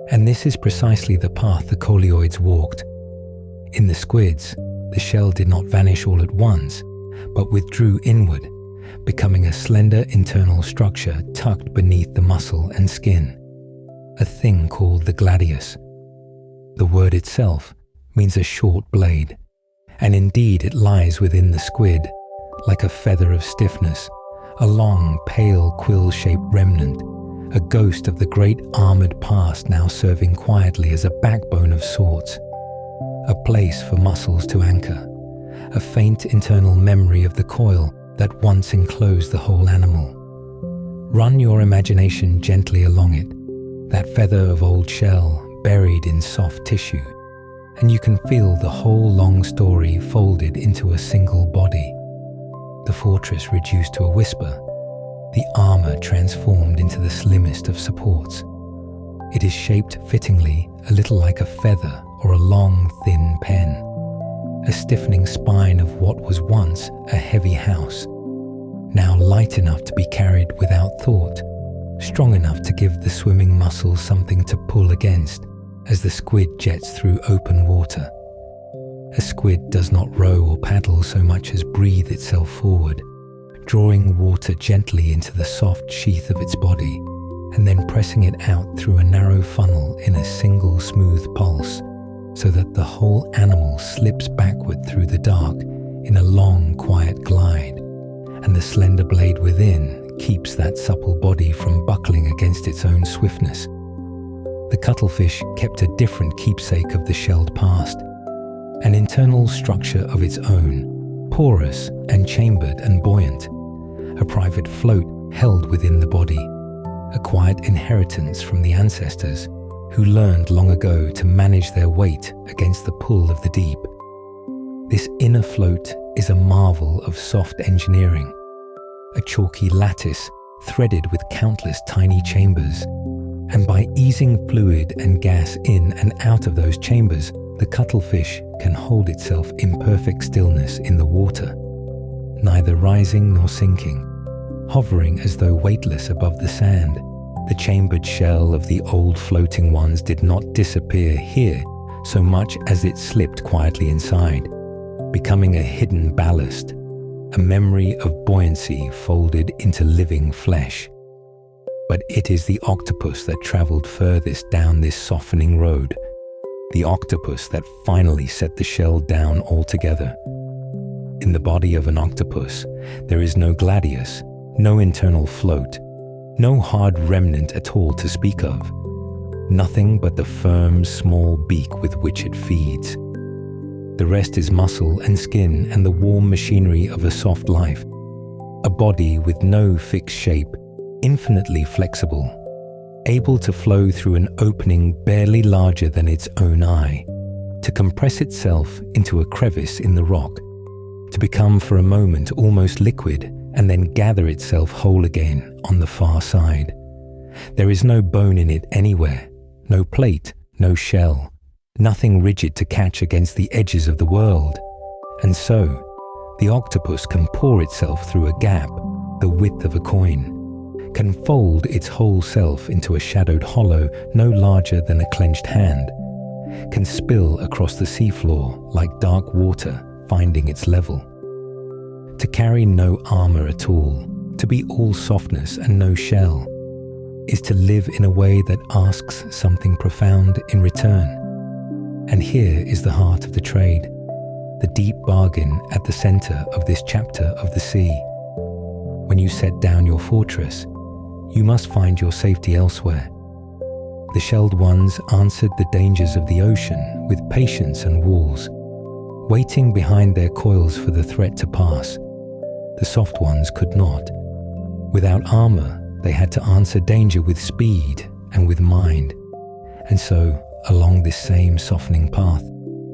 And this is precisely the path the coleoids walked. In the squids, the shell did not vanish all at once, but withdrew inward, becoming a slender internal structure tucked beneath the muscle and skin, a thing called the gladius. The word itself means a short blade, and indeed it lies within the squid, like a feather of stiffness, a long, pale, quill-shaped remnant, a ghost of the great armored past now serving quietly as a backbone of sorts, a place for muscles to anchor, a faint internal memory of the coil that once enclosed the whole animal. Run your imagination gently along it, that feather of old shell buried in soft tissue, and you can feel the whole long story folded into a single body. The fortress reduced to a whisper, the armor transformed into the slimmest of supports. It is shaped fittingly, a little like a feather or a long, thin pen, a stiffening spine of what was once a heavy house, now light enough to be carried without thought, strong enough to give the swimming muscles something to pull against as the squid jets through open water. A squid does not row or paddle so much as breathe itself forward, drawing water gently into the soft sheath of its body, and then pressing it out through a narrow funnel in a single smooth pulse, so that the whole animal slips backward through the dark in a long, quiet glide, and the slender blade within keeps that supple body from buckling against its own swiftness. The cuttlefish kept a different keepsake of the shelled past, an internal structure of its own, porous and chambered and buoyant, a private float held within the body, a quiet inheritance from the ancestors who learned long ago to manage their weight against the pull of the deep. This inner float is a marvel of soft engineering, a chalky lattice threaded with countless tiny chambers, and by easing fluid and gas in and out of those chambers, the cuttlefish can hold itself in perfect stillness in the water, neither rising nor sinking, hovering as though weightless above the sand. The chambered shell of the old floating ones did not disappear here so much as it slipped quietly inside, becoming a hidden ballast, a memory of buoyancy folded into living flesh. But it is the octopus that traveled furthest down this softening road, the octopus that finally set the shell down altogether. In the body of an octopus, there is no gladius, no internal float, no hard remnant at all to speak of, nothing but the firm, small beak with which it feeds. The rest is muscle and skin and the warm machinery of a soft life, a body with no fixed shape, infinitely flexible, able to flow through an opening barely larger than its own eye, to compress itself into a crevice in the rock, to become for a moment almost liquid and then gather itself whole again on the far side. There is no bone in it anywhere, no plate, no shell, nothing rigid to catch against the edges of the world. And so, the octopus can pour itself through a gap the width of a coin, can fold its whole self into a shadowed hollow no larger than a clenched hand, can spill across the seafloor like dark water finding its level. To carry no armor at all, to be all softness and no shell, is to live in a way that asks something profound in return. And here is the heart of the trade, the deep bargain at the center of this chapter of the sea. When you set down your fortress, you must find your safety elsewhere. The shelled ones answered the dangers of the ocean with patience and walls, waiting behind their coils for the threat to pass. The soft ones could not. Without armor, they had to answer danger with speed and with mind. And so, along this same softening path,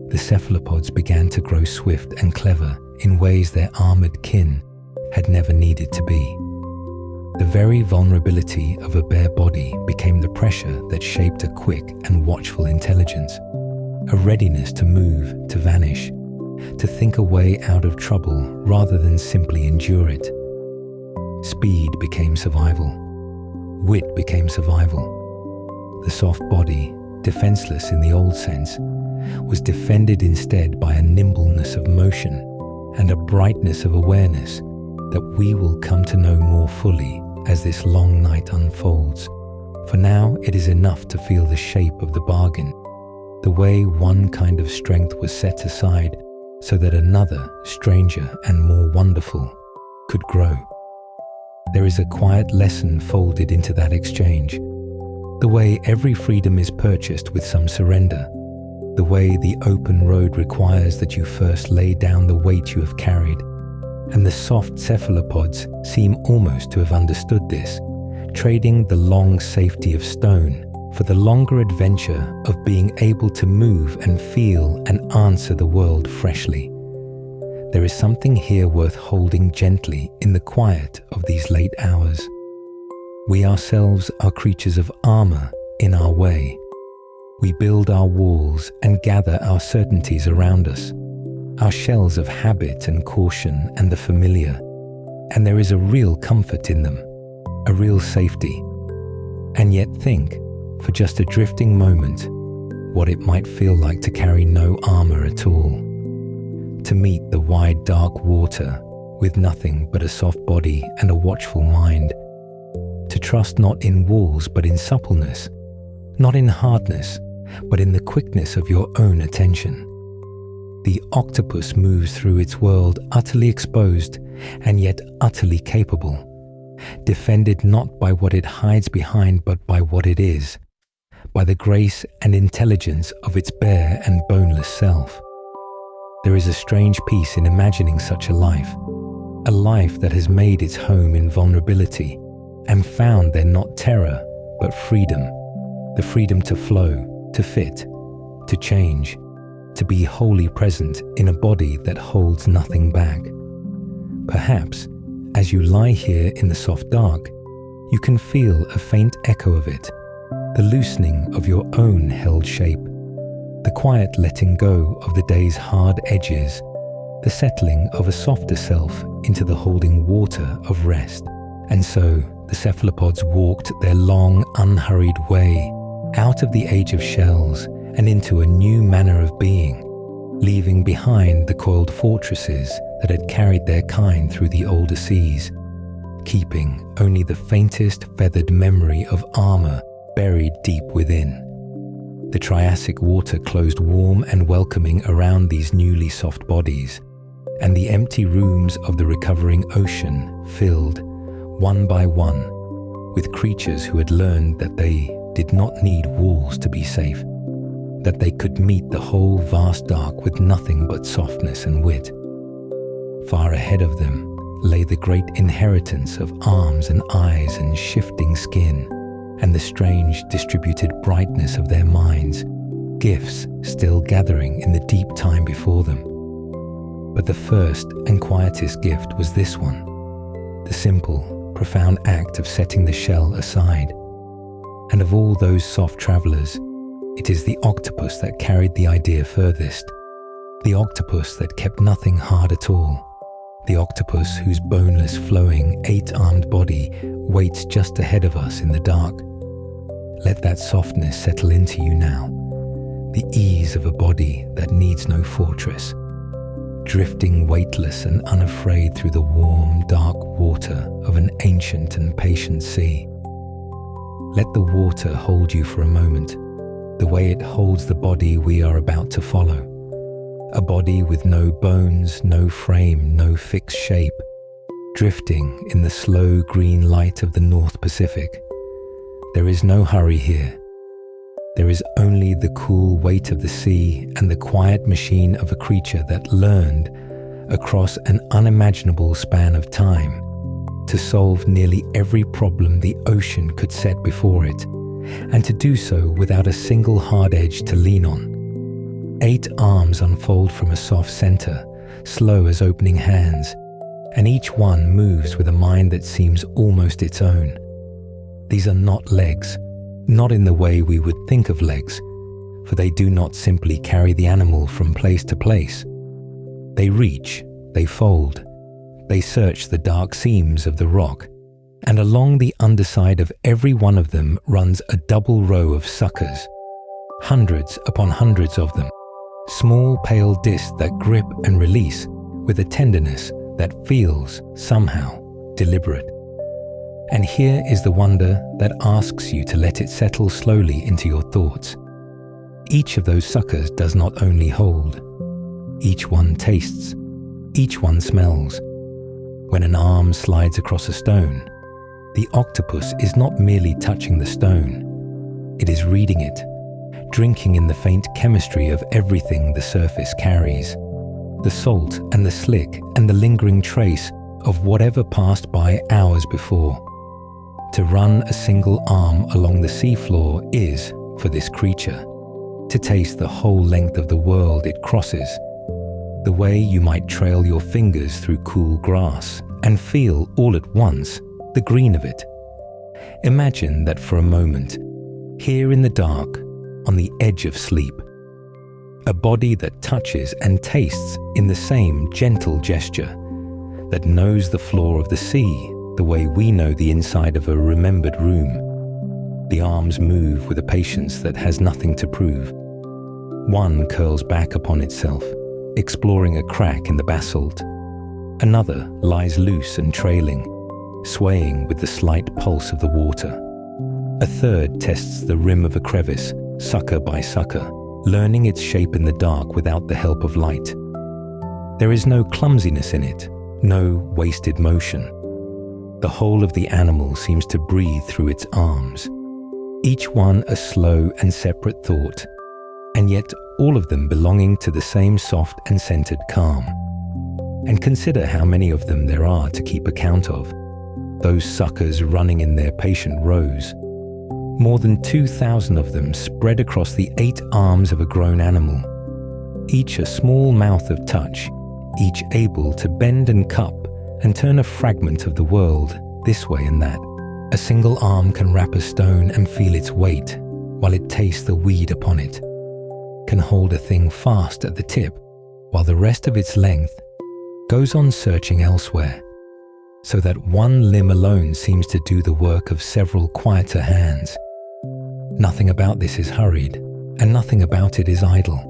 the cephalopods began to grow swift and clever in ways their armored kin had never needed to be. The very vulnerability of a bare body became the pressure that shaped a quick and watchful intelligence, a readiness to move, to vanish, to think a way out of trouble rather than simply endure it. Speed became survival. Wit became survival. The soft body, defenseless in the old sense, was defended instead by a nimbleness of motion and a brightness of awareness that we will come to know more fully as this long night unfolds. For now, it is enough to feel the shape of the bargain, the way one kind of strength was set aside so that another, stranger and more wonderful, could grow. There is a quiet lesson folded into that exchange, the way every freedom is purchased with some surrender, the way the open road requires that you first lay down the weight you have carried. And the soft cephalopods seem almost to have understood this, trading the long safety of stone for the longer adventure of being able to move and feel and answer the world freshly. There is something here worth holding gently in the quiet of these late hours. We ourselves are creatures of armor in our way. We build our walls and gather our certainties around us, our shells of habit and caution and the familiar, and there is a real comfort in them, a real safety. And yet think, for just a drifting moment, what it might feel like to carry no armor at all, to meet the wide dark water with nothing but a soft body and a watchful mind, to trust not in walls but in suppleness, not in hardness but in the quickness of your own attention. The octopus moves through its world utterly exposed and yet utterly capable, defended not by what it hides behind but by what it is, by the grace and intelligence of its bare and boneless self. There is a strange peace in imagining such a life that has made its home in vulnerability and found there not terror but freedom, the freedom to flow, to fit, to change, to be wholly present in a body that holds nothing back. Perhaps, as you lie here in the soft dark, you can feel a faint echo of it, the loosening of your own held shape, the quiet letting go of the day's hard edges, the settling of a softer self into the holding water of rest. And so the cephalopods walked their long, unhurried way out of the age of shells and into a new manner of being, leaving behind the coiled fortresses that had carried their kind through the older seas, keeping only the faintest feathered memory of armor buried deep within. The Triassic water closed warm and welcoming around these newly soft bodies, and the empty rooms of the recovering ocean filled, one by one, with creatures who had learned that they did not need walls to be safe, that they could meet the whole vast dark with nothing but softness and wit. Far ahead of them lay the great inheritance of arms and eyes and shifting skin, and the strange distributed brightness of their minds, gifts still gathering in the deep time before them. But the first and quietest gift was this one, the simple, profound act of setting the shell aside. And of all those soft travelers, it is the octopus that carried the idea furthest, the octopus that kept nothing hard at all, The octopus, whose boneless, flowing, 8-armed body waits just ahead of us in the dark. Let that softness settle into you now, the ease of a body that needs no fortress, drifting weightless and unafraid through the warm, dark water of an ancient and patient sea. Let the water hold you for a moment, the way it holds the body we are about to follow. A body with no bones, no frame, no fixed shape, drifting in the slow green light of the North Pacific. There is no hurry here. There is only the cool weight of the sea and the quiet machine of a creature that learned, across an unimaginable span of time, to solve nearly every problem the ocean could set before it, and to do so without a single hard edge to lean on. 8 arms unfold from a soft center, slow as opening hands, and each one moves with a mind that seems almost its own. These are not legs, not in the way we would think of legs, for they do not simply carry the animal from place to place. They reach, they fold, they search the dark seams of the rock, and along the underside of every one of them runs a double row of suckers, hundreds upon hundreds of them, small pale discs that grip and release with a tenderness that feels, somehow, deliberate. And here is the wonder that asks you to let it settle slowly into your thoughts. Each of those suckers does not only hold. Each one tastes. Each one smells. When an arm slides across a stone, the octopus is not merely touching the stone. It is reading it, drinking in the faint chemistry of everything the surface carries, the salt and the slick and the lingering trace of whatever passed by hours before. To run a single arm along the seafloor is, for this creature, to taste the whole length of the world it crosses, the way you might trail your fingers through cool grass and feel all at once the green of it. Imagine that for a moment, here in the dark, on the edge of sleep, a body that touches and tastes in the same gentle gesture, that knows the floor of the sea the way we know the inside of a remembered room. The arms move with a patience that has nothing to prove. One curls back upon itself, exploring a crack in the basalt. Another lies loose and trailing, swaying with the slight pulse of the water. A third tests the rim of a crevice, sucker by sucker, learning its shape in the dark without the help of light. There is no clumsiness in it, no wasted motion. The whole of the animal seems to breathe through its arms, each one a slow and separate thought, and yet all of them belonging to the same soft and centered calm. And consider how many of them there are to keep account of, those suckers running in their patient rows. More than 2,000 of them spread across the 8 arms of a grown animal, each a small mouth of touch, each able to bend and cup and turn a fragment of the world this way and that. A single arm can wrap a stone and feel its weight while it tastes the weed upon it, can hold a thing fast at the tip while the rest of its length goes on searching elsewhere, so that one limb alone seems to do the work of several quieter hands. Nothing about this is hurried, and nothing about it is idle.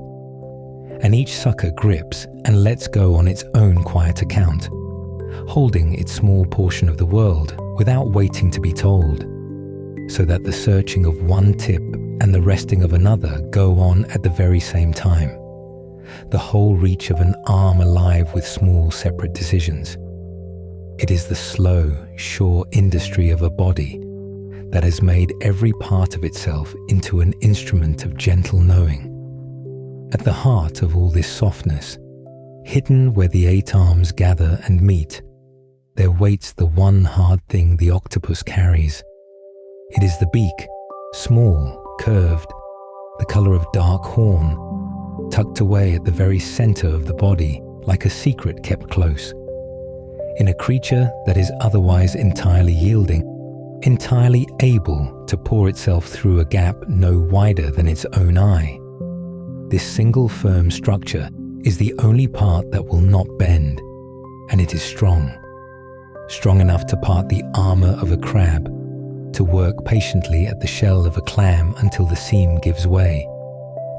And each sucker grips and lets go on its own quiet account, holding its small portion of the world without waiting to be told, so that the searching of one tip and the resting of another go on at the very same time, the whole reach of an arm alive with small separate decisions. It is the slow, sure industry of a body that has made every part of itself into an instrument of gentle knowing. At the heart of all this softness, hidden where the 8 arms gather and meet, there waits the one hard thing the octopus carries. It is the beak, small, curved, the color of dark horn, tucked away at the very center of the body like a secret kept close. In a creature that is otherwise entirely yielding, entirely able to pour itself through a gap no wider than its own eye, this single firm structure is the only part that will not bend, and it is strong. Strong enough to part the armor of a crab, to work patiently at the shell of a clam until the seam gives way,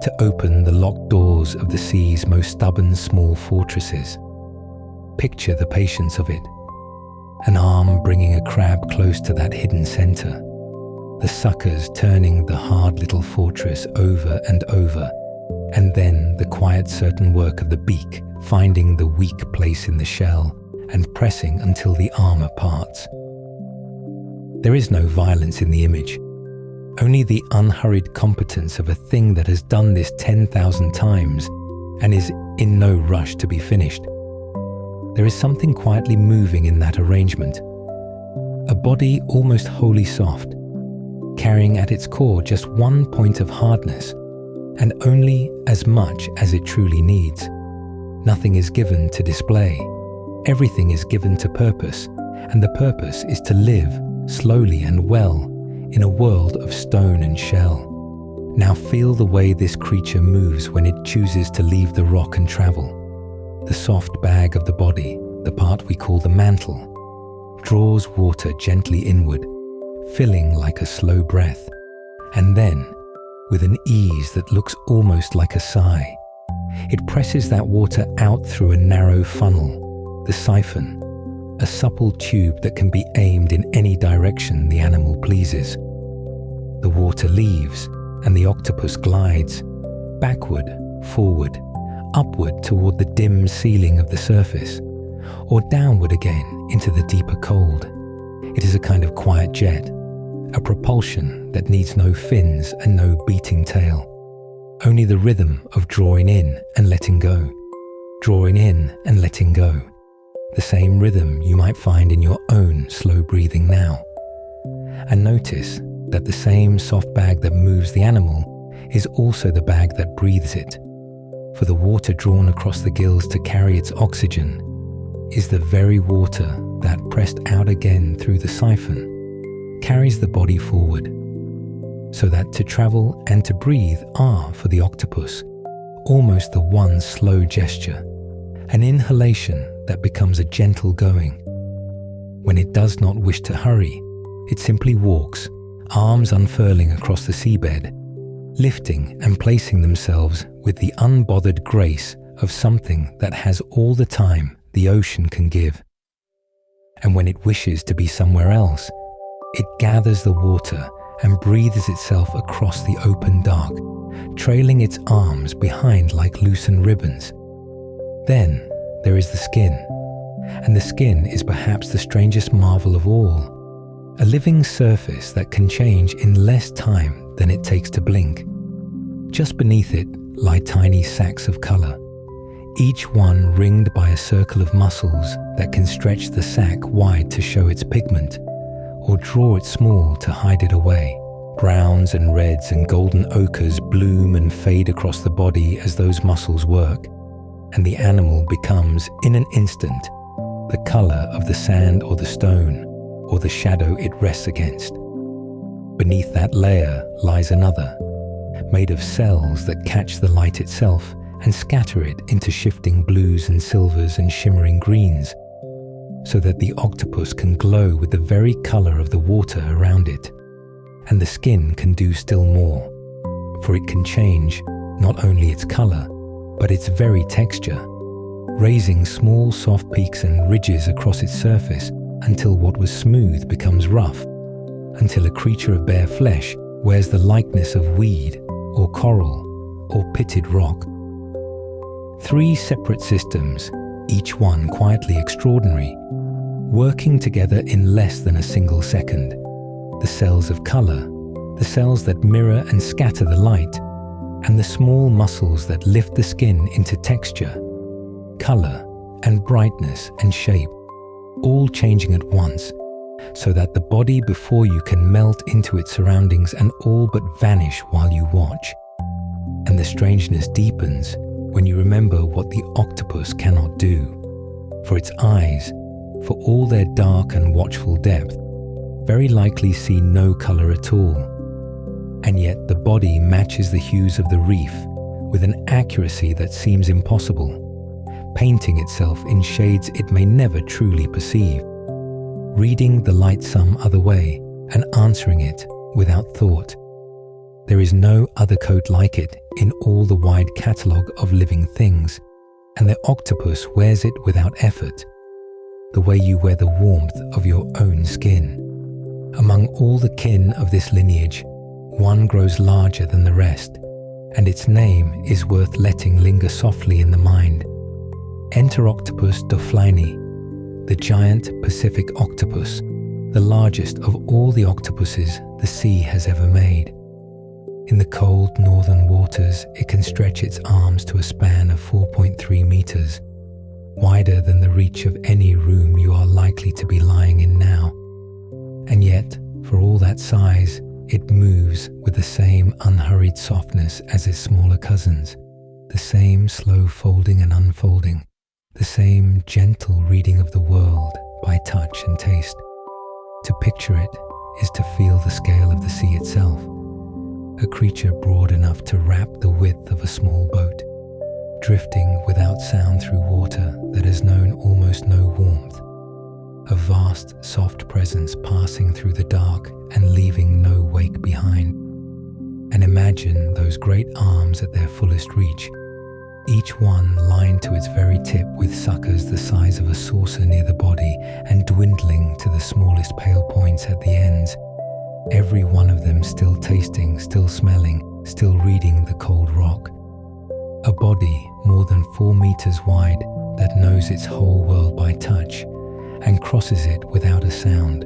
to open the locked doors of the sea's most stubborn small fortresses. Picture the patience of it. An arm bringing a crab close to that hidden center, the suckers turning the hard little fortress over and over, and then the quiet certain work of the beak finding the weak place in the shell and pressing until the armor parts. There is no violence in the image, only the unhurried competence of a thing that has done this 10,000 times and is in no rush to be finished. There is something quietly moving in that arrangement. A body almost wholly soft, carrying at its core just one point of hardness, and only as much as it truly needs. Nothing is given to display. Everything is given to purpose, and the purpose is to live slowly and well in a world of stone and shell. Now feel the way this creature moves when it chooses to leave the rock and travel. The soft bag of the body, the part we call the mantle, draws water gently inward, filling like a slow breath, and then, with an ease that looks almost like a sigh, it presses that water out through a narrow funnel, the siphon, a supple tube that can be aimed in any direction the animal pleases. The water leaves, and the octopus glides, backward, forward, upward toward the dim ceiling of the surface, or downward again into the deeper cold. It is a kind of quiet jet, a propulsion that needs no fins and no beating tail, only the rhythm of drawing in and letting go, drawing in and letting go, the same rhythm you might find in your own slow breathing now. And notice that the same soft bag that moves the animal is also the bag that breathes it, for the water drawn across the gills to carry its oxygen is the very water that, pressed out again through the siphon, carries the body forward, so that to travel and to breathe are, for the octopus, almost the one slow gesture, an inhalation that becomes a gentle going. When it does not wish to hurry, it simply walks, arms unfurling across the seabed, lifting and placing themselves with the unbothered grace of something that has all the time the ocean can give. And when it wishes to be somewhere else, it gathers the water and breathes itself across the open dark, trailing its arms behind like loosened ribbons. Then there is the skin, and the skin is perhaps the strangest marvel of all, a living surface that can change in less time than it takes to blink. Just beneath it lie tiny sacs of color, each one ringed by a circle of muscles that can stretch the sac wide to show its pigment, or draw it small to hide it away. Browns and reds and golden ochres bloom and fade across the body as those muscles work, and the animal becomes, in an instant, the color of the sand or the stone, or the shadow it rests against. Beneath that layer lies another, made of cells that catch the light itself and scatter it into shifting blues and silvers and shimmering greens, so that the octopus can glow with the very color of the water around it. And the skin can do still more, for it can change not only its color, but its very texture, raising small soft peaks and ridges across its surface until what was smooth becomes rough, until a creature of bare flesh wears the likeness of weed or coral or pitted rock. 3 separate systems, each one quietly extraordinary, working together in less than a single second. The cells of color, the cells that mirror and scatter the light, and the small muscles that lift the skin into texture, color, and brightness and shape, all changing at once, so that the body before you can melt into its surroundings and all but vanish while you watch. And the strangeness deepens when you remember what the octopus cannot do, for its eyes, for all their dark and watchful depth, very likely see no color at all, and yet the body matches the hues of the reef with an accuracy that seems impossible, painting itself in shades it may never truly perceive, reading the light some other way and answering it without thought. There is no other coat like it in all the wide catalogue of living things, and the octopus wears it without effort, the way you wear the warmth of your own skin. Among all the kin of this lineage, one grows larger than the rest, and its name is worth letting linger softly in the mind. Enteroctopus dofleini, the giant Pacific octopus, the largest of all the octopuses the sea has ever made. In the cold northern waters, it can stretch its arms to a span of 4.3 meters, wider than the reach of any room you are likely to be lying in now. And yet, for all that size, it moves with the same unhurried softness as its smaller cousins, the same slow folding and unfolding, the same gentle reading of the world by touch and taste. To picture it is to feel the scale of the sea itself, a creature broad enough to wrap the width of a small boat, drifting without sound through water that has known almost no warmth, a vast, soft presence passing through the dark and leaving no wake behind. And imagine those great arms at their fullest reach, each one lined to its very tip with suckers the size of a saucer near the body and dwindling to the smallest pale points at the ends, every one of them still tasting, still smelling, still reading the cold rock. A body more than 4 meters wide that knows its whole world by touch and crosses it without a sound.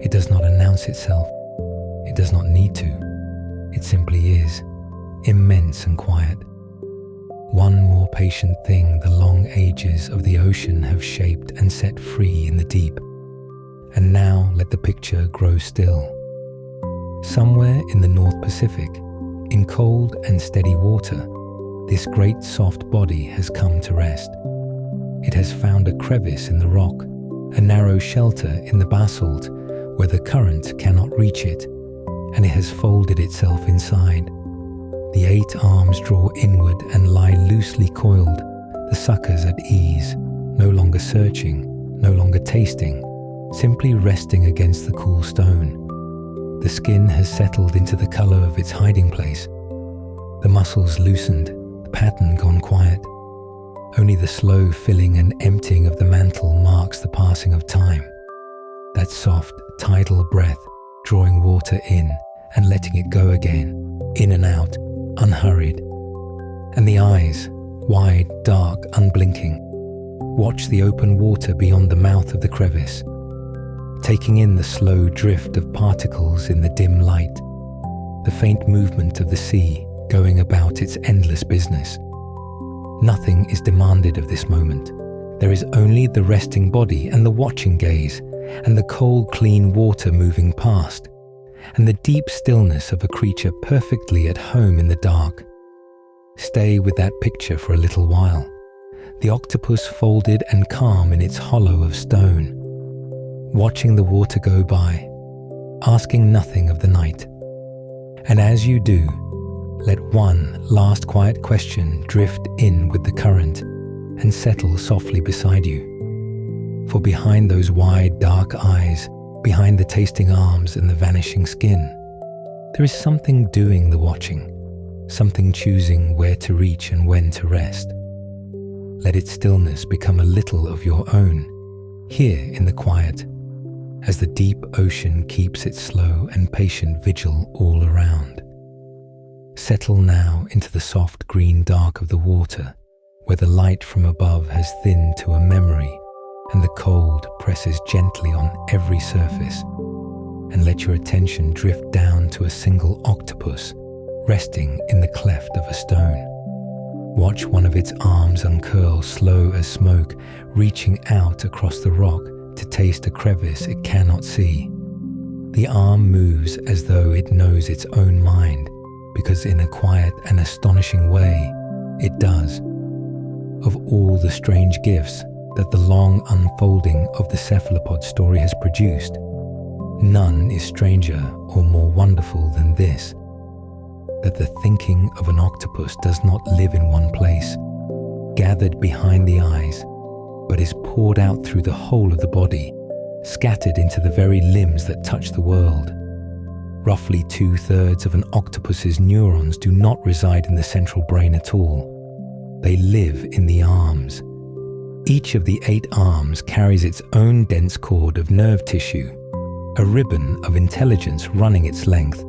It does not announce itself. It does not need to. It simply is, immense and quiet. One more patient thing the long ages of the ocean have shaped and set free in the deep. And now let the picture grow still. Somewhere in the North Pacific, in cold and steady water, this great soft body has come to rest. It has found a crevice in the rock, a narrow shelter in the basalt where the current cannot reach it, and it has folded itself inside. The 8 arms draw inward and lie loosely coiled, the suckers at ease, no longer searching, no longer tasting, simply resting against the cool stone. The skin has settled into the color of its hiding place, the muscles loosened, the pattern gone quiet. Only the slow filling and emptying of the mantle marks the passing of time. That soft, tidal breath, drawing water in and letting it go again, in and out, unhurried. And the eyes, wide, dark, unblinking, watch the open water beyond the mouth of the crevice, taking in the slow drift of particles in the dim light, the faint movement of the sea going about its endless business. Nothing is demanded of this moment. There is only the resting body and the watching gaze, and the cold, clean water moving past, and the deep stillness of a creature perfectly at home in the dark. Stay with that picture for a little while, the octopus folded and calm in its hollow of stone, watching the water go by, asking nothing of the night. And as you do, let one last quiet question drift in with the current and settle softly beside you. For behind those wide, dark eyes, behind the tasting arms and the vanishing skin, there is something doing the watching, something choosing where to reach and when to rest. Let its stillness become a little of your own, here in the quiet, as the deep ocean keeps its slow and patient vigil all around. Settle now into the soft green dark of the water, where the light from above has thinned to a memory and the cold presses gently on every surface, and let your attention drift down to a single octopus resting in the cleft of a stone. Watch one of its arms uncurl slow as smoke, reaching out across the rock to taste a crevice it cannot see. The arm moves as though it knows its own mind, because in a quiet and astonishing way, it does. Of all the strange gifts that the long unfolding of the cephalopod story has produced, none is stranger or more wonderful than this, that the thinking of an octopus does not live in one place, gathered behind the eyes, but is poured out through the whole of the body, scattered into the very limbs that touch the world. Roughly 2/3 of an octopus's neurons do not reside in the central brain at all. They live in the arms. Each of the 8 arms carries its own dense cord of nerve tissue, a ribbon of intelligence running its length,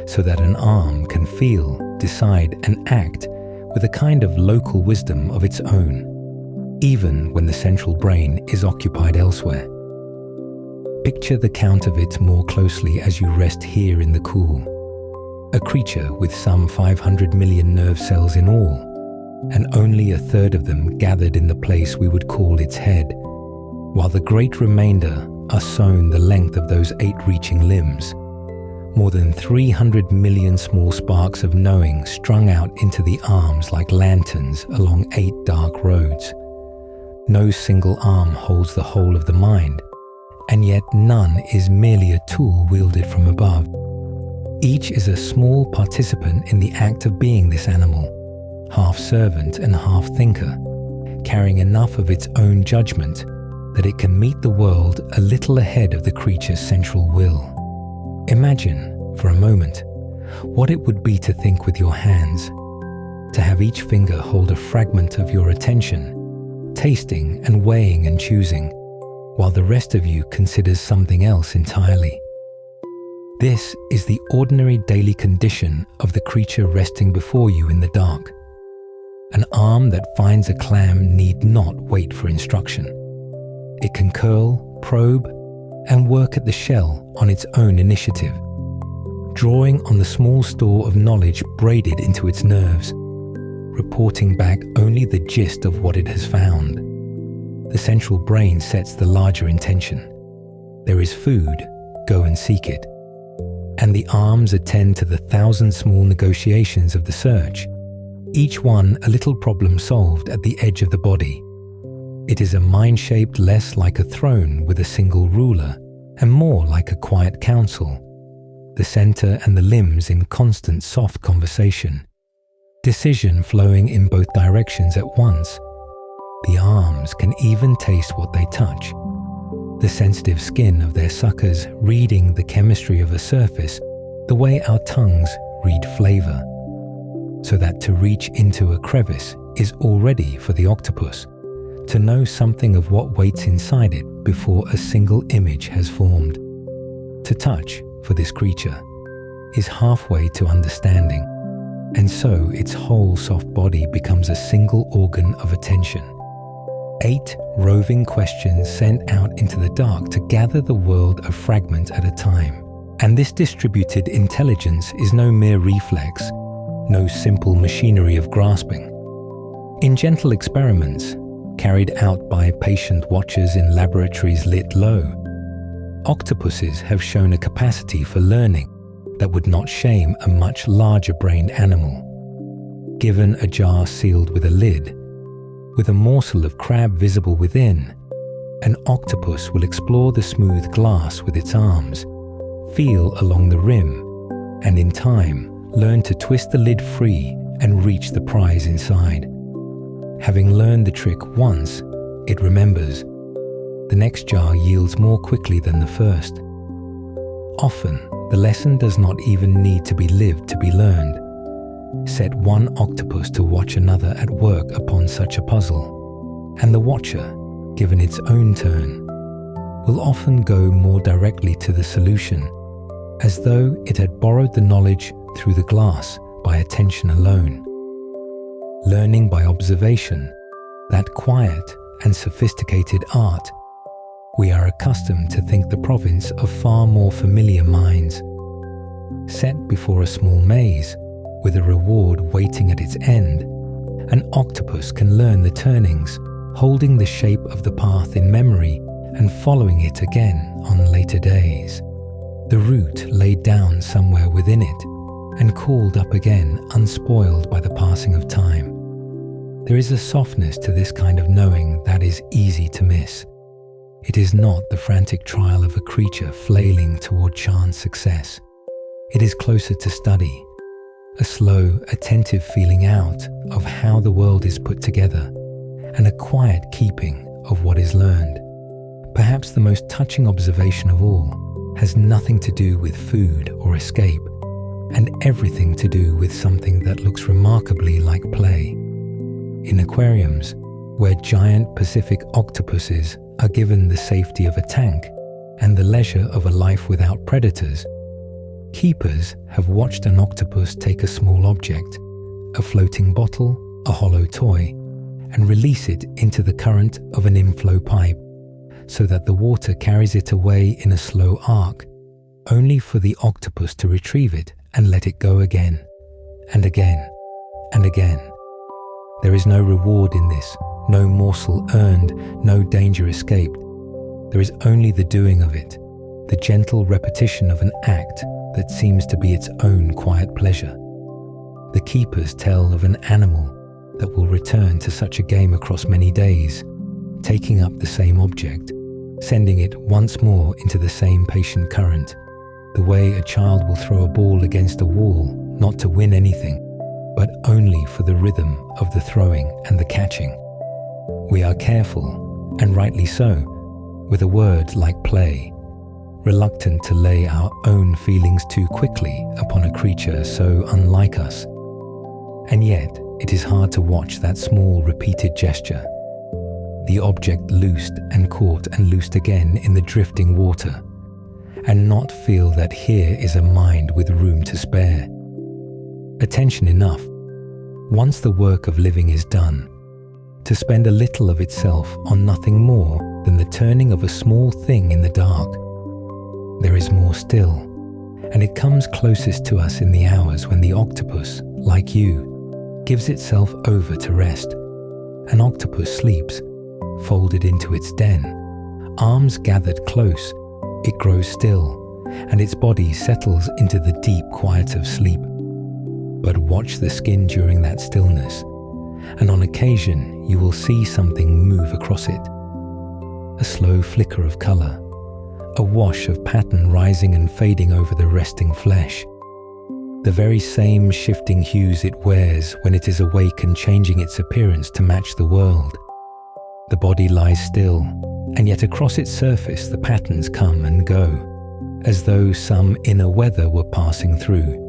so that an arm can feel, decide, and act with a kind of local wisdom of its own, even when the central brain is occupied elsewhere. Picture the count of it more closely as you rest here in the cool. A creature with some 500 million nerve cells in all, and only 1/3 of them gathered in the place we would call its head, while the great remainder are sown the length of those 8 reaching limbs. More than 300 million small sparks of knowing strung out into the arms like lanterns along 8 dark roads. No single arm holds the whole of the mind, and yet none is merely a tool wielded from above. Each is a small participant in the act of being this animal, half servant and half thinker, carrying enough of its own judgment that it can meet the world a little ahead of the creature's central will. Imagine, for a moment, what it would be to think with your hands, to have each finger hold a fragment of your attention, tasting and weighing and choosing, while the rest of you considers something else entirely. This is the ordinary daily condition of the creature resting before you in the dark. An arm that finds a clam need not wait for instruction. It can curl, probe, and work at the shell on its own initiative, drawing on the small store of knowledge braided into its nerves, reporting back only the gist of what it has found. The central brain sets the larger intention. There is food, go and seek it. And the arms attend to the 1,000 small negotiations of the search, each one a little problem solved at the edge of the body. It is a mind shaped less like a throne with a single ruler, and more like a quiet council, the center and the limbs in constant soft conversation, decision flowing in both directions at once. The arms can even taste what they touch, the sensitive skin of their suckers reading the chemistry of a surface the way our tongues read flavor, so that to reach into a crevice is already for the octopus to know something of what waits inside it before a single image has formed. To touch, for this creature, is halfway to understanding, and so its whole soft body becomes a single organ of attention. 8 roving questions sent out into the dark to gather the world a fragment at a time. And this distributed intelligence is no mere reflex, no simple machinery of grasping. In gentle experiments, carried out by patient watchers in laboratories lit low, octopuses have shown a capacity for learning that would not shame a much larger-brained animal. Given a jar sealed with a lid, with a morsel of crab visible within, an octopus will explore the smooth glass with its arms, feel along the rim, and in time learn to twist the lid free and reach the prize inside. Having learned the trick once, it remembers. The next jar yields more quickly than the first. Often, the lesson does not even need to be lived to be learned. Set one octopus to watch another at work upon such a puzzle, and the watcher, given its own turn, will often go more directly to the solution, as though it had borrowed the knowledge through the glass by attention alone. Learning by observation, that quiet and sophisticated art, we are accustomed to think the province of far more familiar minds. Set before a small maze, with a reward waiting at its end, an octopus can learn the turnings, holding the shape of the path in memory and following it again on later days. The route laid down somewhere within it and called up again unspoiled by the passing of time. There is a softness to this kind of knowing that is easy to miss. It is not the frantic trial of a creature flailing toward chance success. It is closer to study, a slow, attentive feeling out of how the world is put together, and a quiet keeping of what is learned. Perhaps the most touching observation of all has nothing to do with food or escape, and everything to do with something that looks remarkably like play. In aquariums, where giant Pacific octopuses are given the safety of a tank and the leisure of a life without predators, keepers have watched an octopus take a small object, a floating bottle, a hollow toy, and release it into the current of an inflow pipe, so that the water carries it away in a slow arc, only for the octopus to retrieve it and let it go again, and again, and again. There is no reward in this, no morsel earned, no danger escaped. There is only the doing of it, the gentle repetition of an act that seems to be its own quiet pleasure. The keepers tell of an animal that will return to such a game across many days, taking up the same object, sending it once more into the same patient current, the way a child will throw a ball against a wall, not to win anything, but only for the rhythm of the throwing and the catching. We are careful, and rightly so, with a word like play, reluctant to lay our own feelings too quickly upon a creature so unlike us. And yet, it is hard to watch that small repeated gesture, the object loosed and caught and loosed again in the drifting water, and not feel that here is a mind with room to spare. Attention enough, once the work of living is done, to spend a little of itself on nothing more than the turning of a small thing in the dark. There is more still, and it comes closest to us in the hours when the octopus, like you, gives itself over to rest. An octopus sleeps, folded into its den, arms gathered close. It grows still, and its body settles into the deep quiet of sleep. But watch the skin during that stillness, and on occasion you will see something move across it. A slow flicker of color, a wash of pattern rising and fading over the resting flesh. The very same shifting hues it wears when it is awake and changing its appearance to match the world. The body lies still, and yet across its surface the patterns come and go, as though some inner weather were passing through.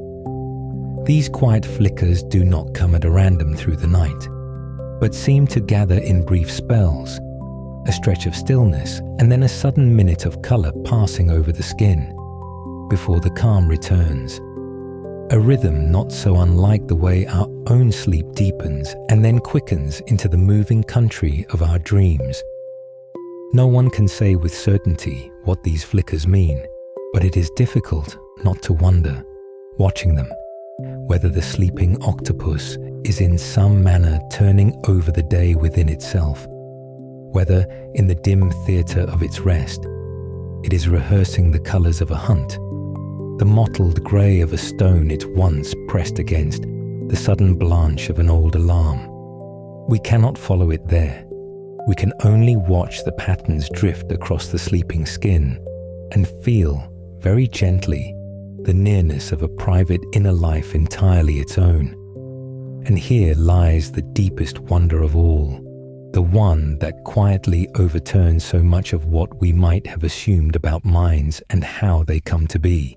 These quiet flickers do not come at a random through the night, but seem to gather in brief spells, a stretch of stillness and then a sudden minute of color passing over the skin, before the calm returns. A rhythm not so unlike the way our own sleep deepens and then quickens into the moving country of our dreams. No one can say with certainty what these flickers mean, but it is difficult not to wonder, watching them, whether the sleeping octopus is in some manner turning over the day within itself, whether in the dim theatre of its rest, it is rehearsing the colours of a hunt, the mottled grey of a stone it once pressed against, the sudden blanch of an old alarm. We cannot follow it there. We can only watch the patterns drift across the sleeping skin and feel, very gently, the nearness of a private inner life entirely its own. And here lies the deepest wonder of all, the one that quietly overturns so much of what we might have assumed about minds and how they come to be.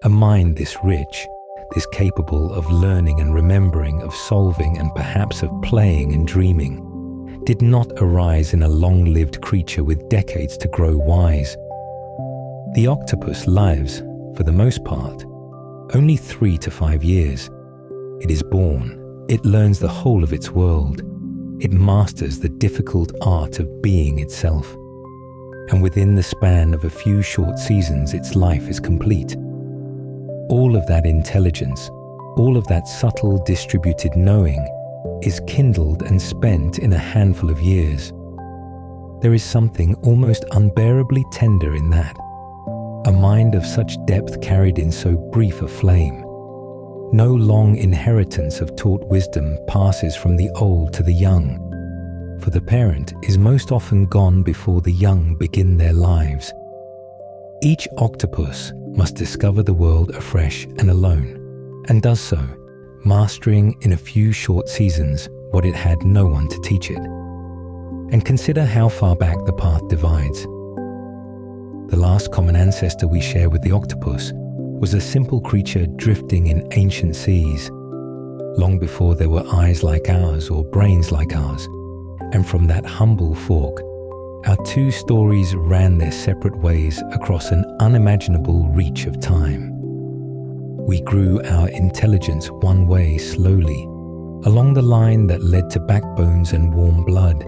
A mind this rich, this capable of learning and remembering, of solving and perhaps of playing and dreaming, did not arise in a long-lived creature with decades to grow wise. The octopus lives, for the most part, only 3 to 5 years. It is born, it learns the whole of its world, it masters the difficult art of being itself, and within the span of a few short seasons its life is complete. All of that intelligence, all of that subtle distributed knowing is kindled and spent in a handful of years. There is something almost unbearably tender in that, a mind of such depth carried in so brief a flame. No long inheritance of taught wisdom passes from the old to the young, for the parent is most often gone before the young begin their lives. Each octopus must discover the world afresh and alone, and does so, mastering in a few short seasons what it had no one to teach it. and consider how far back the path divides. The last common ancestor we share with the octopus was a simple creature drifting in ancient seas, long before there were eyes like ours or brains like ours. And from that humble fork, our two stories ran their separate ways across an unimaginable reach of time. We grew our intelligence one way slowly, along the line that led to backbones and warm blood,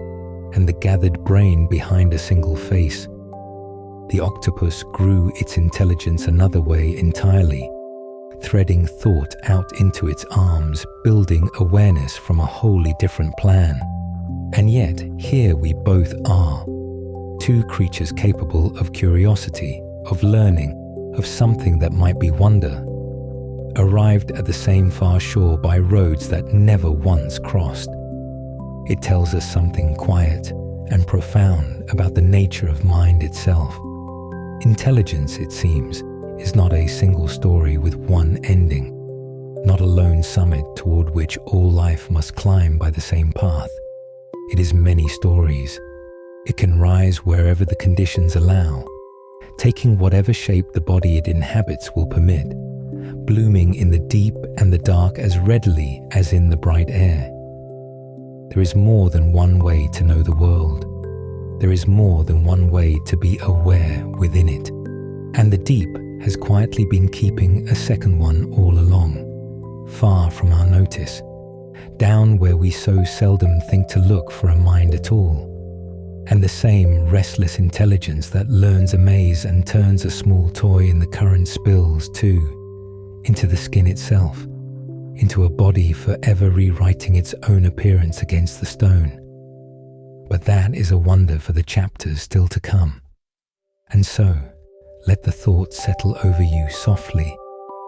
and the gathered brain behind a single face. The octopus grew its intelligence another way entirely, threading thought out into its arms, building awareness from a wholly different plan. And yet, here we both are, two creatures capable of curiosity, of learning, of something that might be wonder, arrived at the same far shore by roads that never once crossed. It tells us something quiet and profound about the nature of mind itself. Intelligence, it seems, is not a single story with one ending, not a lone summit toward which all life must climb by the same path. It is many stories. It can rise wherever the conditions allow, taking whatever shape the body it inhabits will permit, blooming in the deep and the dark as readily as in the bright air. There is more than one way to know the world. There is more than one way to be aware within it. And the deep has quietly been keeping a second one all along, far from our notice, down where we so seldom think to look for a mind at all. And the same restless intelligence that learns a maze and turns a small toy in the current spills too, into the skin itself, into a body forever rewriting its own appearance against the stone. But that is a wonder for the chapters still to come. And so, let the thought settle over you softly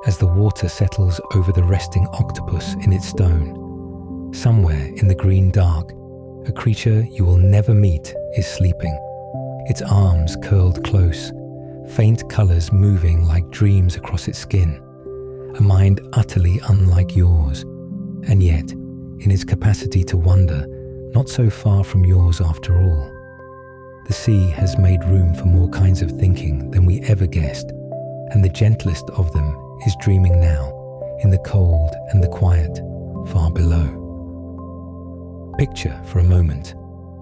as the water settles over the resting octopus in its stone. Somewhere in the green dark, a creature you will never meet is sleeping, its arms curled close, faint colors moving like dreams across its skin, a mind utterly unlike yours, and yet, in its capacity to wonder, not so far from yours after all. The sea has made room for more kinds of thinking than we ever guessed, and the gentlest of them is dreaming now, in the cold and the quiet, far below. Picture, for a moment,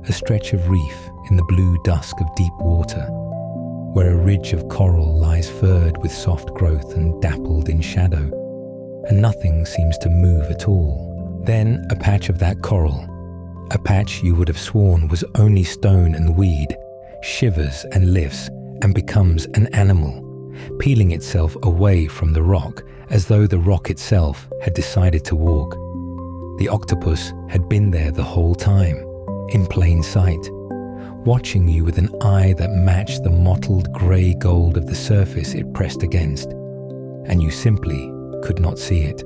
a stretch of reef in the blue dusk of deep water, where a ridge of coral lies furred with soft growth and dappled in shadow, and nothing seems to move at all. Then a patch of that coral, a patch you would have sworn was only stone and weed, shivers and lifts and becomes an animal, peeling itself away from the rock as though the rock itself had decided to walk. The octopus had been there the whole time, in plain sight, watching you with an eye that matched the mottled grey gold of the surface it pressed against, and you simply could not see it.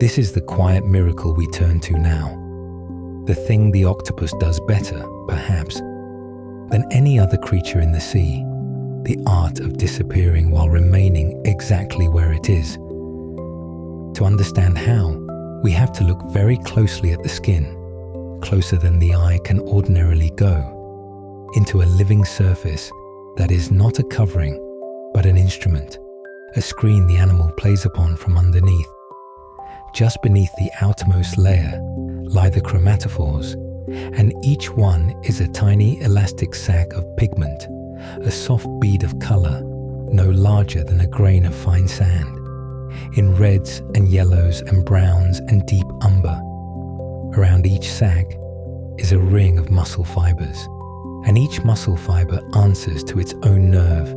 This is the quiet miracle we turn to now. The thing the octopus does better, perhaps, than any other creature in the sea, the art of disappearing while remaining exactly where it is. To understand how, we have to look very closely at the skin, closer than the eye can ordinarily go, into a living surface that is not a covering, but an instrument, a screen the animal plays upon from underneath. Just beneath the outermost layer lie the chromatophores, and each one is a tiny elastic sac of pigment, a soft bead of color, no larger than a grain of fine sand, in reds and yellows and browns and deep umber. Around each sac is a ring of muscle fibers, and each muscle fiber answers to its own nerve,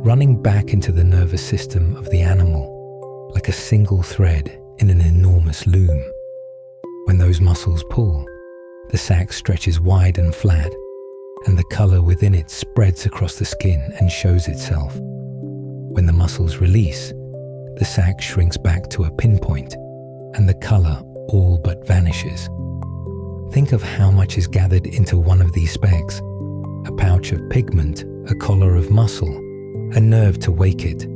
running back into the nervous system of the animal, like a single thread in an enormous loom. When those muscles pull, the sac stretches wide and flat, and the color within it spreads across the skin and shows itself. When the muscles release, the sac shrinks back to a pinpoint, and the color all but vanishes. Think of how much is gathered into one of these specks: a pouch of pigment, a collar of muscle, a nerve to wake it,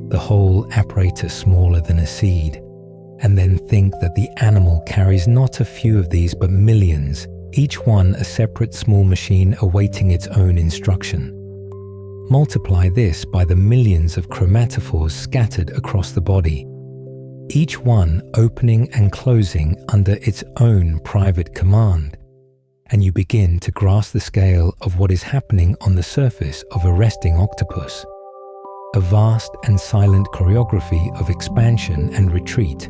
the whole apparatus smaller than a seed. And then think that the animal carries not a few of these but millions, each one a separate small machine awaiting its own instruction. Multiply this by the millions of chromatophores scattered across the body, each one opening and closing under its own private command, and you begin to grasp the scale of what is happening on the surface of a resting octopus. A vast and silent choreography of expansion and retreat,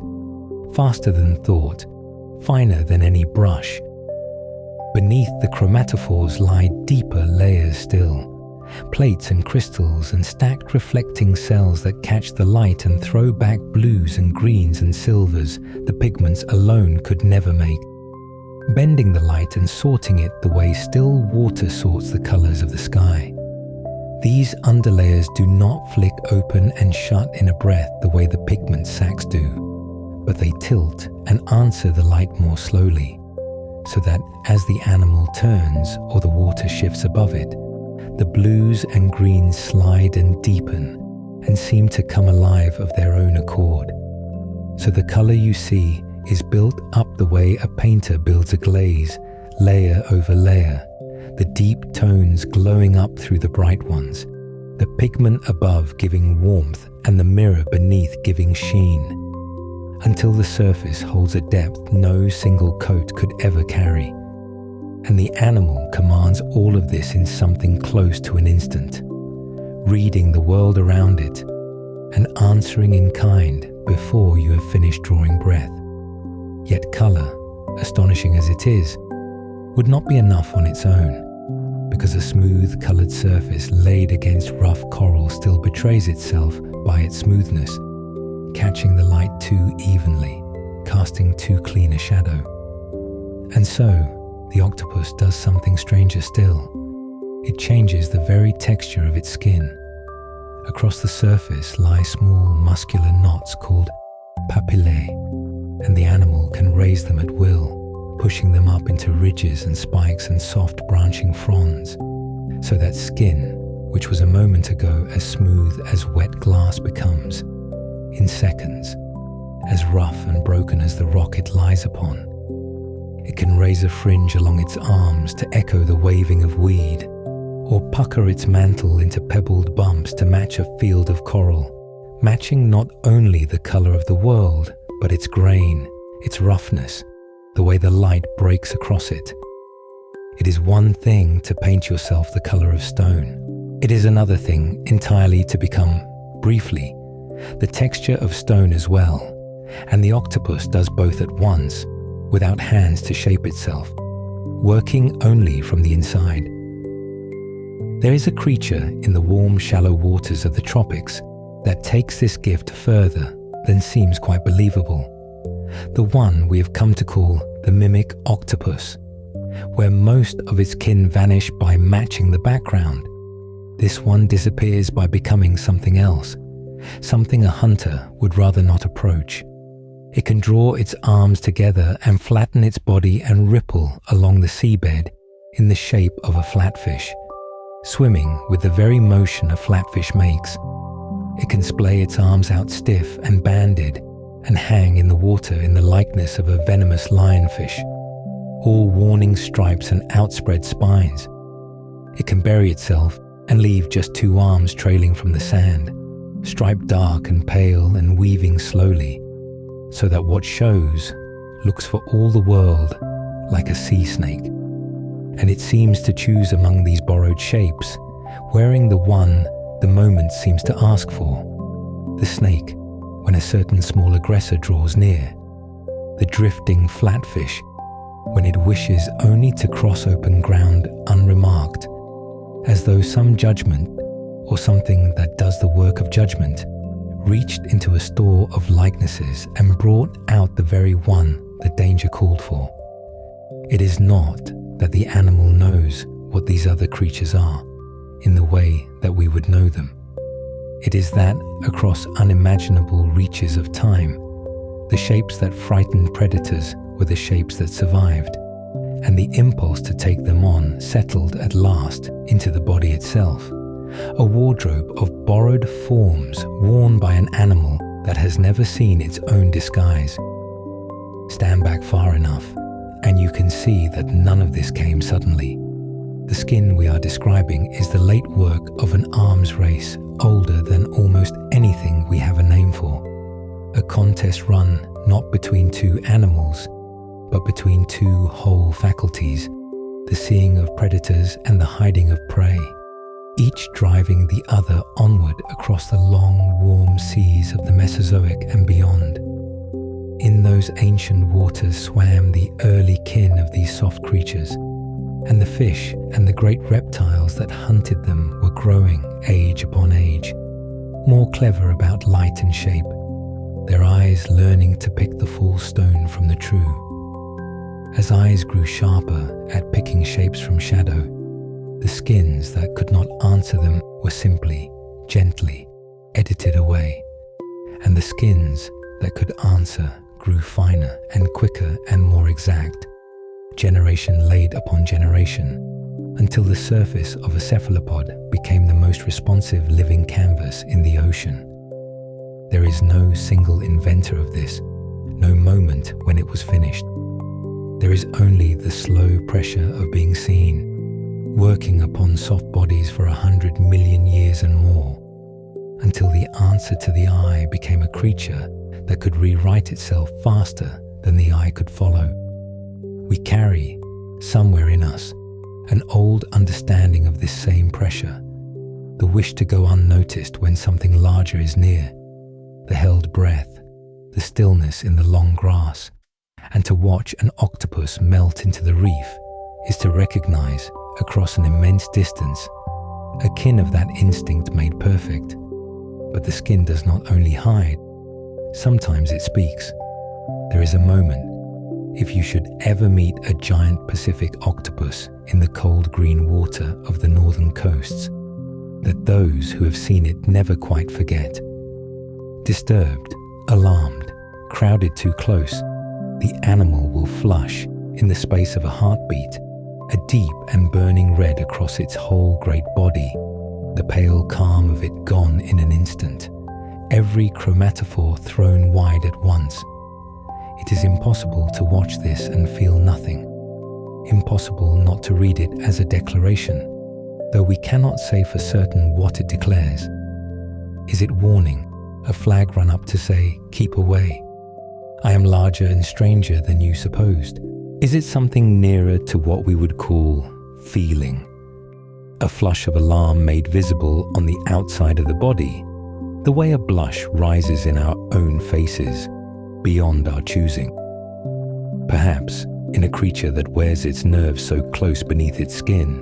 faster than thought, finer than any brush. Beneath the chromatophores lie deeper layers still, plates and crystals and stacked reflecting cells that catch the light and throw back blues and greens and silvers the pigments alone could never make, bending the light and sorting it the way still water sorts the colors of the sky. These underlayers do not flick open and shut in a breath the way the pigment sacs do, but they tilt and answer the light more slowly, so that as the animal turns or the water shifts above it, the blues and greens slide and deepen and seem to come alive of their own accord. So the color you see is built up the way a painter builds a glaze, layer over layer, the deep tones glowing up through the bright ones, the pigment above giving warmth and the mirror beneath giving sheen, until the surface holds a depth no single coat could ever carry. And the animal commands all of this in something close to an instant, reading the world around it and answering in kind before you have finished drawing breath. Yet color, astonishing as it is, would not be enough on its own, because a smooth colored surface laid against rough coral still betrays itself by its smoothness, catching the light too evenly, casting too clean a shadow. And so, the octopus does something stranger still. It changes the very texture of its skin. Across the surface lie small muscular knots called papillae, and the animal can raise them at will, pushing them up into ridges and spikes and soft branching fronds, so that skin, which was a moment ago as smooth as wet glass becomes, in seconds, as rough and broken as the rock it lies upon. It can raise a fringe along its arms to echo the waving of weed, or pucker its mantle into pebbled bumps to match a field of coral, matching not only the color of the world, but its grain, its roughness, the way the light breaks across it. It is one thing to paint yourself the color of stone. It is another thing entirely to become, briefly, the texture of stone as well, and the octopus does both at once, without hands to shape itself, working only from the inside. There is a creature in the warm, shallow waters of the tropics that takes this gift further than seems quite believable. The one we have come to call the mimic octopus, where most of its kin vanish by matching the background. This one disappears by becoming something else, something a hunter would rather not approach. It can draw its arms together and flatten its body and ripple along the seabed in the shape of a flatfish, swimming with the very motion a flatfish makes. It can splay its arms out stiff and banded and hang in the water in the likeness of a venomous lionfish, all warning stripes and outspread spines. It can bury itself and leave just two arms trailing from the sand, striped dark and pale and weaving slowly, so that what shows looks for all the world like a sea snake. And it seems to choose among these borrowed shapes, wearing the one the moment seems to ask for, the snake when a certain small aggressor draws near, the drifting flatfish when it wishes only to cross open ground unremarked, as though some judgment, or something that does the work of judgment, reached into a store of likenesses and brought out the very one the danger called for. It is not that the animal knows what these other creatures are in the way that we would know them. It is that across unimaginable reaches of time, the shapes that frightened predators were the shapes that survived, and the impulse to take them on settled at last into the body itself, a wardrobe of borrowed forms worn by an animal that has never seen its own disguise. Stand back far enough, And you can see that none of this came suddenly. The skin we are describing is the late work of an arms race older than almost anything we have a name for. A contest run not between two animals, but between two whole faculties, the seeing of predators and the hiding of prey, each driving the other onward across the long, warm seas of the Mesozoic and beyond. In those ancient waters swam the early kin of these soft creatures, and the fish and the great reptiles that hunted them were growing age upon age, more clever about light and shape, their eyes learning to pick the false stone from the true. As eyes grew sharper at picking shapes from shadow, the skins that could not answer them were simply, gently edited away, and the skins that could answer grew finer and quicker and more exact, generation laid upon generation, until the surface of a cephalopod became the most responsive living canvas in the ocean. There is no single inventor of this, no moment when it was finished. There is only the slow pressure of being seen, working upon soft bodies for 100 million years and more, until the answer to the eye became a creature that could rewrite itself faster than the eye could follow. We carry, somewhere in us, an old understanding of this same pressure, the wish to go unnoticed when something larger is near, the held breath, the stillness in the long grass, and to watch an octopus melt into the reef is to recognize, across an immense distance, a kin of that instinct made perfect. But the skin does not only hide, sometimes it speaks. There is a moment, if you should ever meet a giant Pacific octopus in the cold green water of the northern coasts, that those who have seen it never quite forget. Disturbed, alarmed, crowded too close, the animal will flush, in the space of a heartbeat, a deep and burning red across its whole great body, the pale calm of it gone in an instant, every chromatophore thrown wide at once. It is impossible to watch this and feel nothing, impossible not to read it as a declaration, though we cannot say for certain what it declares. Is it warning, a flag run up to say, keep away? I am larger and stranger than you supposed. Is it something nearer to what we would call feeling? A flush of alarm made visible on the outside of the body, the way a blush rises in our own faces, beyond our choosing. Perhaps, in a creature that wears its nerves so close beneath its skin,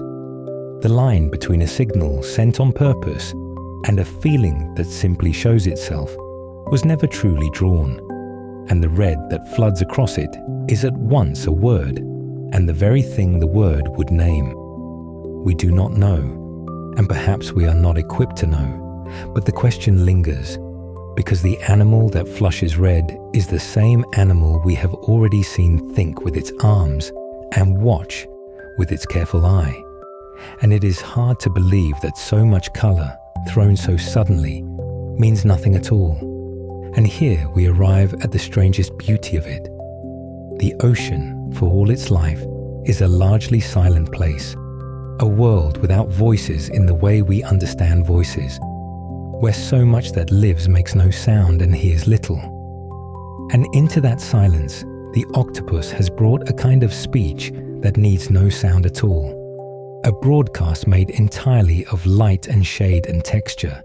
the line between a signal sent on purpose and a feeling that simply shows itself was never truly drawn, and the red that floods across it is at once a word, and the very thing the word would name. We do not know, and perhaps we are not equipped to know, but the question lingers, because the animal that flushes red is the same animal we have already seen think with its arms and watch with its careful eye. And it is hard to believe that so much color, thrown so suddenly, means nothing at all. And here we arrive at the strangest beauty of it. The ocean, for all its life, is a largely silent place, a world without voices in the way we understand voices, where so much that lives makes no sound and hears little. And into that silence, the octopus has brought a kind of speech that needs no sound at all, a broadcast made entirely of light and shade and texture,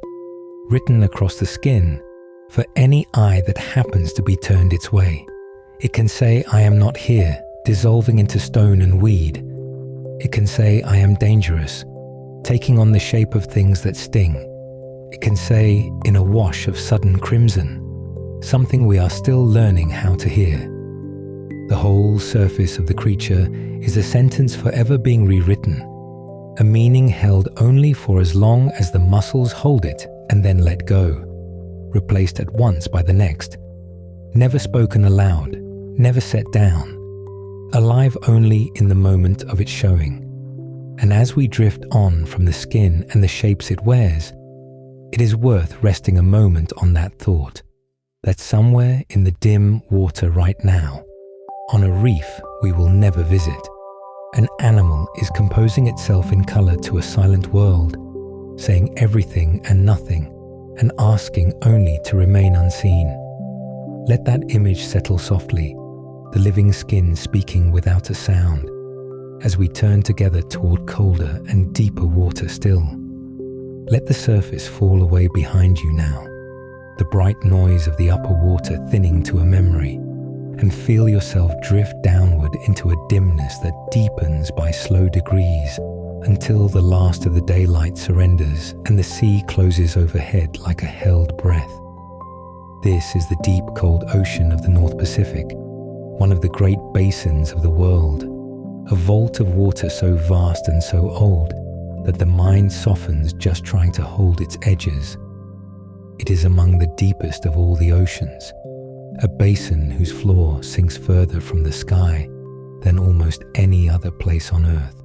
written across the skin for any eye that happens to be turned its way. It can say, I am not here, dissolving into stone and weed. It can say, I am dangerous, taking on the shape of things that sting. It can say, in a wash of sudden crimson, something we are still learning how to hear. The whole surface of the creature is a sentence forever being rewritten, a meaning held only for as long as the muscles hold it and then let go, replaced at once by the next, never spoken aloud, never set down, alive only in the moment of its showing. And as we drift on from the skin and the shapes it wears, it is worth resting a moment on that thought, that somewhere in the dim water right now, on a reef we will never visit. An animal is composing itself in color to a silent world, saying everything and nothing, and asking only to remain unseen. Let that image settle softly, the living skin speaking without a sound, as we turn together toward colder and deeper water still. Let the surface fall away behind you now, the bright noise of the upper water thinning to a memory, and feel yourself drift downward into a dimness that deepens by slow degrees until the last of the daylight surrenders and the sea closes overhead like a held breath. This is the deep, cold ocean of the North Pacific, one of the great basins of the world, a vault of water so vast and so old that the mind softens just trying to hold its edges. It is among the deepest of all the oceans, a basin whose floor sinks further from the sky than almost any other place on Earth.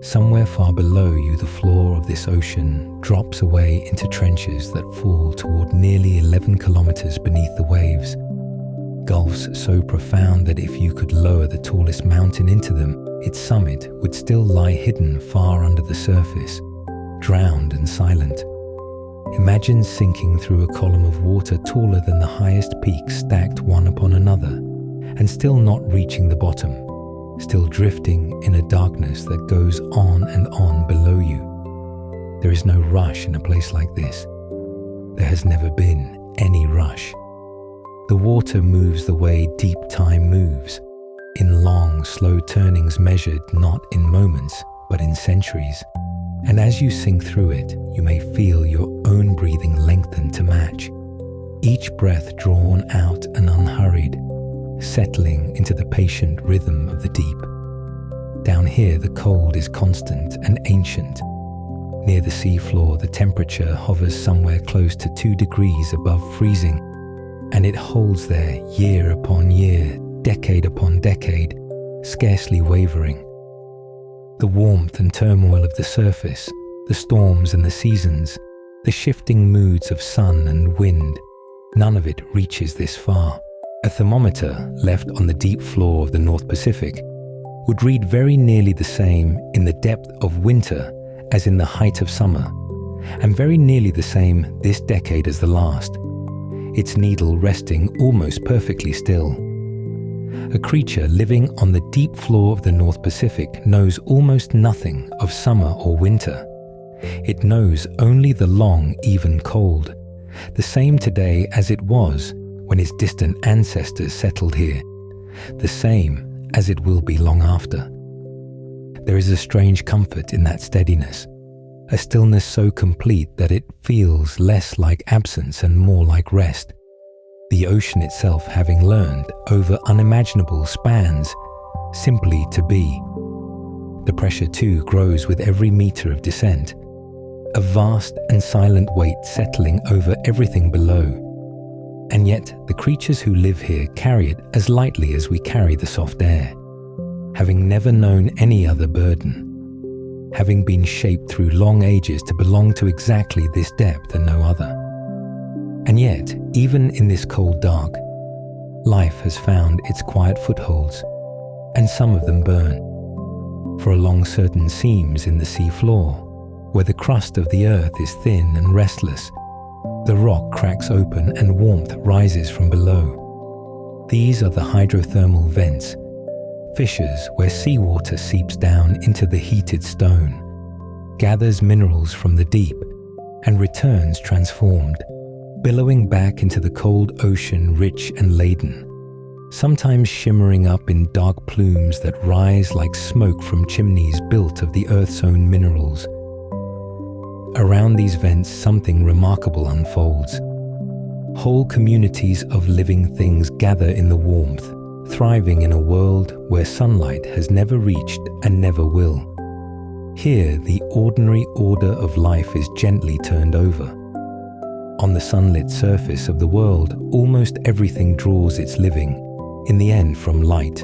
Somewhere far below you, the floor of this ocean drops away into trenches that fall toward nearly 11 kilometers beneath the waves. Gulfs so profound that if you could lower the tallest mountain into them, its summit would still lie hidden far under the surface, drowned and silent. Imagine sinking through a column of water taller than the highest peaks stacked one upon another, and still not reaching the bottom, still drifting in a darkness that goes on and on below you. There is no rush in a place like this. There has never been any rush. The water moves the way deep time moves, in long, slow turnings measured not in moments, but in centuries. And as you sink through it, you may feel your own breathing lengthen to match, each breath drawn out and unhurried, settling into the patient rhythm of the deep. Down here, the cold is constant and ancient. Near the seafloor, the temperature hovers somewhere close to 2 degrees above freezing, and it holds there year upon year, decade upon decade, scarcely wavering. The warmth and turmoil of the surface, the storms and the seasons, the shifting moods of sun and wind, none of it reaches this far. A thermometer left on the deep floor of the North Pacific would read very nearly the same in the depth of winter as in the height of summer, and very nearly the same this decade as the last, its needle resting almost perfectly still. A creature living on the deep floor of the North Pacific knows almost nothing of summer or winter. It knows only the long, even cold, the same today as it was when its distant ancestors settled here, the same as it will be long after. There is a strange comfort in that steadiness, a stillness so complete that it feels less like absence and more like rest. The ocean itself having learned over unimaginable spans simply to be. The pressure too grows with every meter of descent, a vast and silent weight settling over everything below. And yet the creatures who live here carry it as lightly as we carry the soft air, having never known any other burden, having been shaped through long ages to belong to exactly this depth and no other. And yet, even in this cold dark, life has found its quiet footholds, and some of them burn. For along certain seams in the sea floor, where the crust of the earth is thin and restless, the rock cracks open and warmth rises from below. These are the hydrothermal vents, fissures where seawater seeps down into the heated stone, gathers minerals from the deep, and returns transformed, billowing back into the cold ocean rich and laden, sometimes shimmering up in dark plumes that rise like smoke from chimneys built of the earth's own minerals. Around these vents, something remarkable unfolds. Whole communities of living things gather in the warmth, thriving in a world where sunlight has never reached and never will. Here, the ordinary order of life is gently turned over. On the sunlit surface of the world, almost everything draws its living, in the end from light,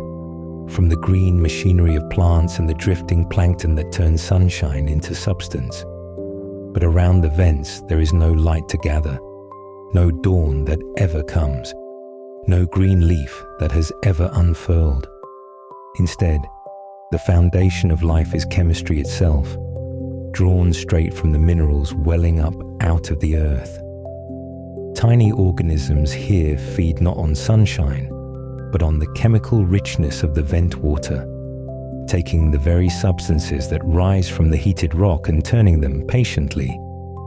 from the green machinery of plants and the drifting plankton that turns sunshine into substance. But around the vents there is no light to gather, no dawn that ever comes. no green leaf that has ever unfurled. Instead, the foundation of life is chemistry itself, drawn straight from the minerals welling up out of the earth. Tiny organisms here feed not on sunshine, but on the chemical richness of the vent water, taking the very substances that rise from the heated rock and turning them patiently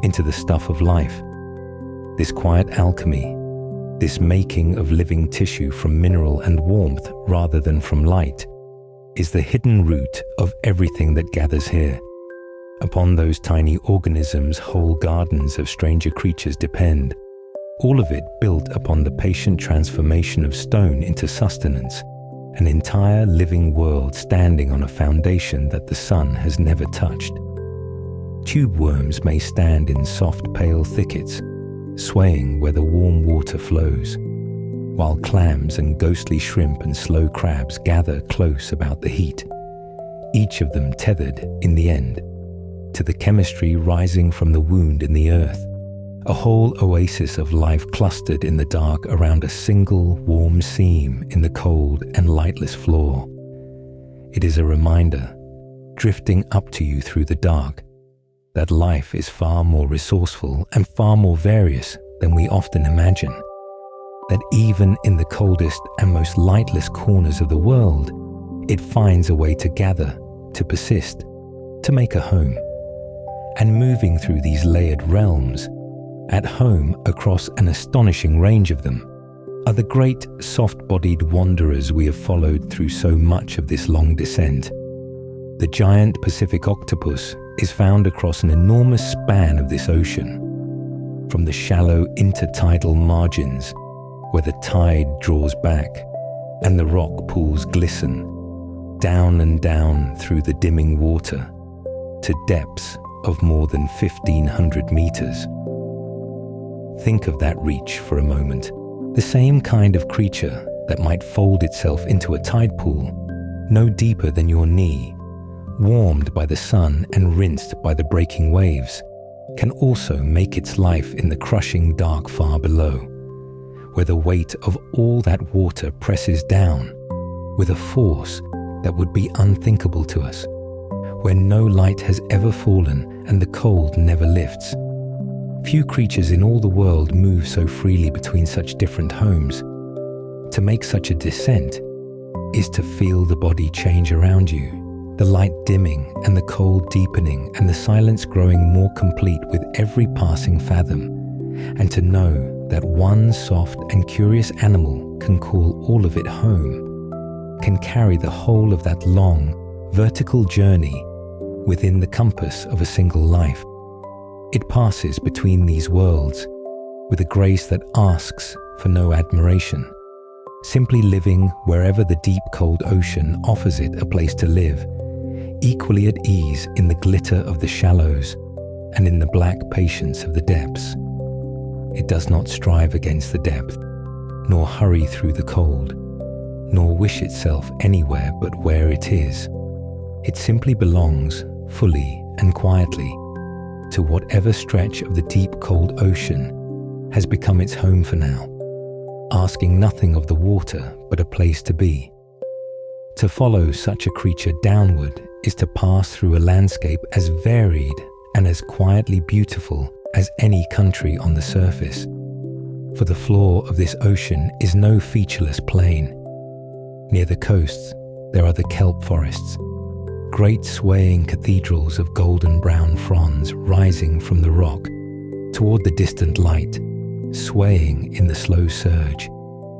into the stuff of life. This quiet alchemy, this making of living tissue from mineral and warmth rather than from light, is the hidden root of everything that gathers here. Upon those tiny organisms, whole gardens of stranger creatures depend, all of it built upon the patient transformation of stone into sustenance, an entire living world standing on a foundation that the sun has never touched. Tube worms may stand in soft, pale thickets, swaying where the warm water flows, while clams and ghostly shrimp and slow crabs gather close about the heat, each of them tethered, in the end, to the chemistry rising from the wound in the earth, a whole oasis of life clustered in the dark around a single warm seam in the cold and lightless floor. It is a reminder, drifting up to you through the dark, that life is far more resourceful and far more various than we often imagine, that even in the coldest and most lightless corners of the world, it finds a way to gather, to persist, to make a home. And moving through these layered realms, at home across an astonishing range of them, are the great soft-bodied wanderers we have followed through so much of this long descent. The giant Pacific octopus is found across an enormous span of this ocean, from the shallow intertidal margins, where the tide draws back and the rock pools glisten, down and down through the dimming water, to depths of more than 1,500 meters. Think of that reach for a moment. The same kind of creature that might fold itself into a tide pool, no deeper than your knee, warmed by the sun and rinsed by the breaking waves, can also make its life in the crushing dark far below, where the weight of all that water presses down with a force that would be unthinkable to us, where no light has ever fallen and the cold never lifts. Few creatures in all the world move so freely between such different homes. To make such a descent is to feel the body change around you, the light dimming and the cold deepening and the silence growing more complete with every passing fathom, and to know that one soft and curious animal can call all of it home, can carry the whole of that long, vertical journey within the compass of a single life. It passes between these worlds with a grace that asks for no admiration, simply living wherever the deep cold ocean offers it a place to live, equally at ease in the glitter of the shallows and in the black patience of the depths. It does not strive against the depth, nor hurry through the cold, nor wish itself anywhere but where it is. It simply belongs fully and quietly to whatever stretch of the deep cold ocean has become its home for now, asking nothing of the water but a place to be. To follow such a creature downward is to pass through a landscape as varied and as quietly beautiful as any country on the surface. For the floor of this ocean is no featureless plain. Near the coasts, there are the kelp forests, great swaying cathedrals of golden brown fronds rising from the rock toward the distant light, swaying in the slow surge,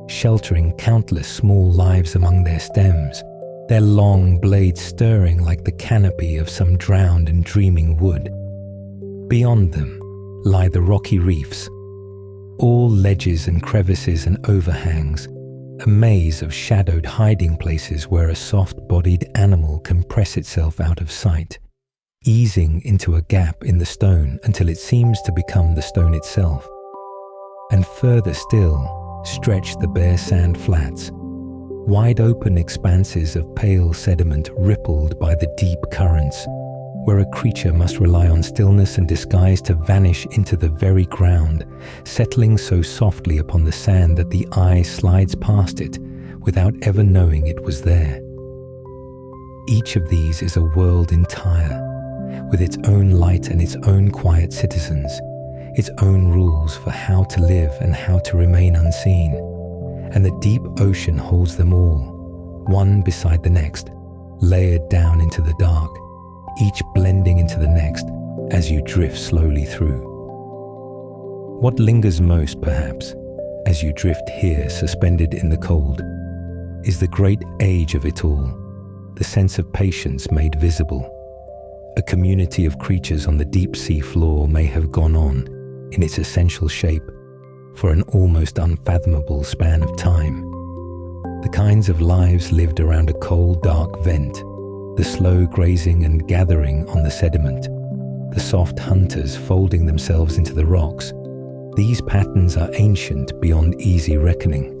sheltering countless small lives among their stems, their long blades stirring like the canopy of some drowned and dreaming wood. Beyond them lie the rocky reefs, all ledges and crevices and overhangs, a maze of shadowed hiding places where a soft-bodied animal can press itself out of sight, easing into a gap in the stone until it seems to become the stone itself. And further still stretch the bare sand flats, wide open expanses of pale sediment rippled by the deep currents, where a creature must rely on stillness and disguise to vanish into the very ground, settling so softly upon the sand that the eye slides past it without ever knowing it was there. Each of these is a world entire, with its own light and its own quiet citizens, its own rules for how to live and how to remain unseen. And the deep ocean holds them all, one beside the next, layered down into the dark, each blending into the next as you drift slowly through. What lingers most, perhaps, as you drift here suspended in the cold, is the great age of it all, the sense of patience made visible. A community of creatures on the deep sea floor may have gone on, in its essential shape, for an almost unfathomable span of time. The kinds of lives lived around a cold, dark vent, the slow grazing and gathering on the sediment, the soft hunters folding themselves into the rocks. These patterns are ancient beyond easy reckoning,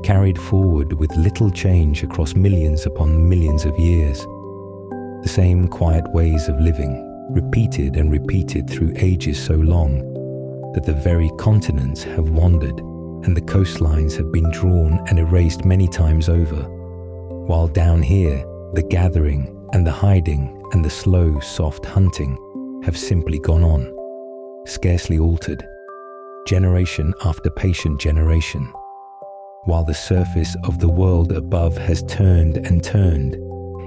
carried forward with little change across millions upon millions of years. The same quiet ways of living, repeated and repeated through ages so long that the very continents have wandered and the coastlines have been drawn and erased many times over, while down here, the gathering and the hiding and the slow, soft hunting have simply gone on, scarcely altered, generation after patient generation, while the surface of the world above has turned and turned,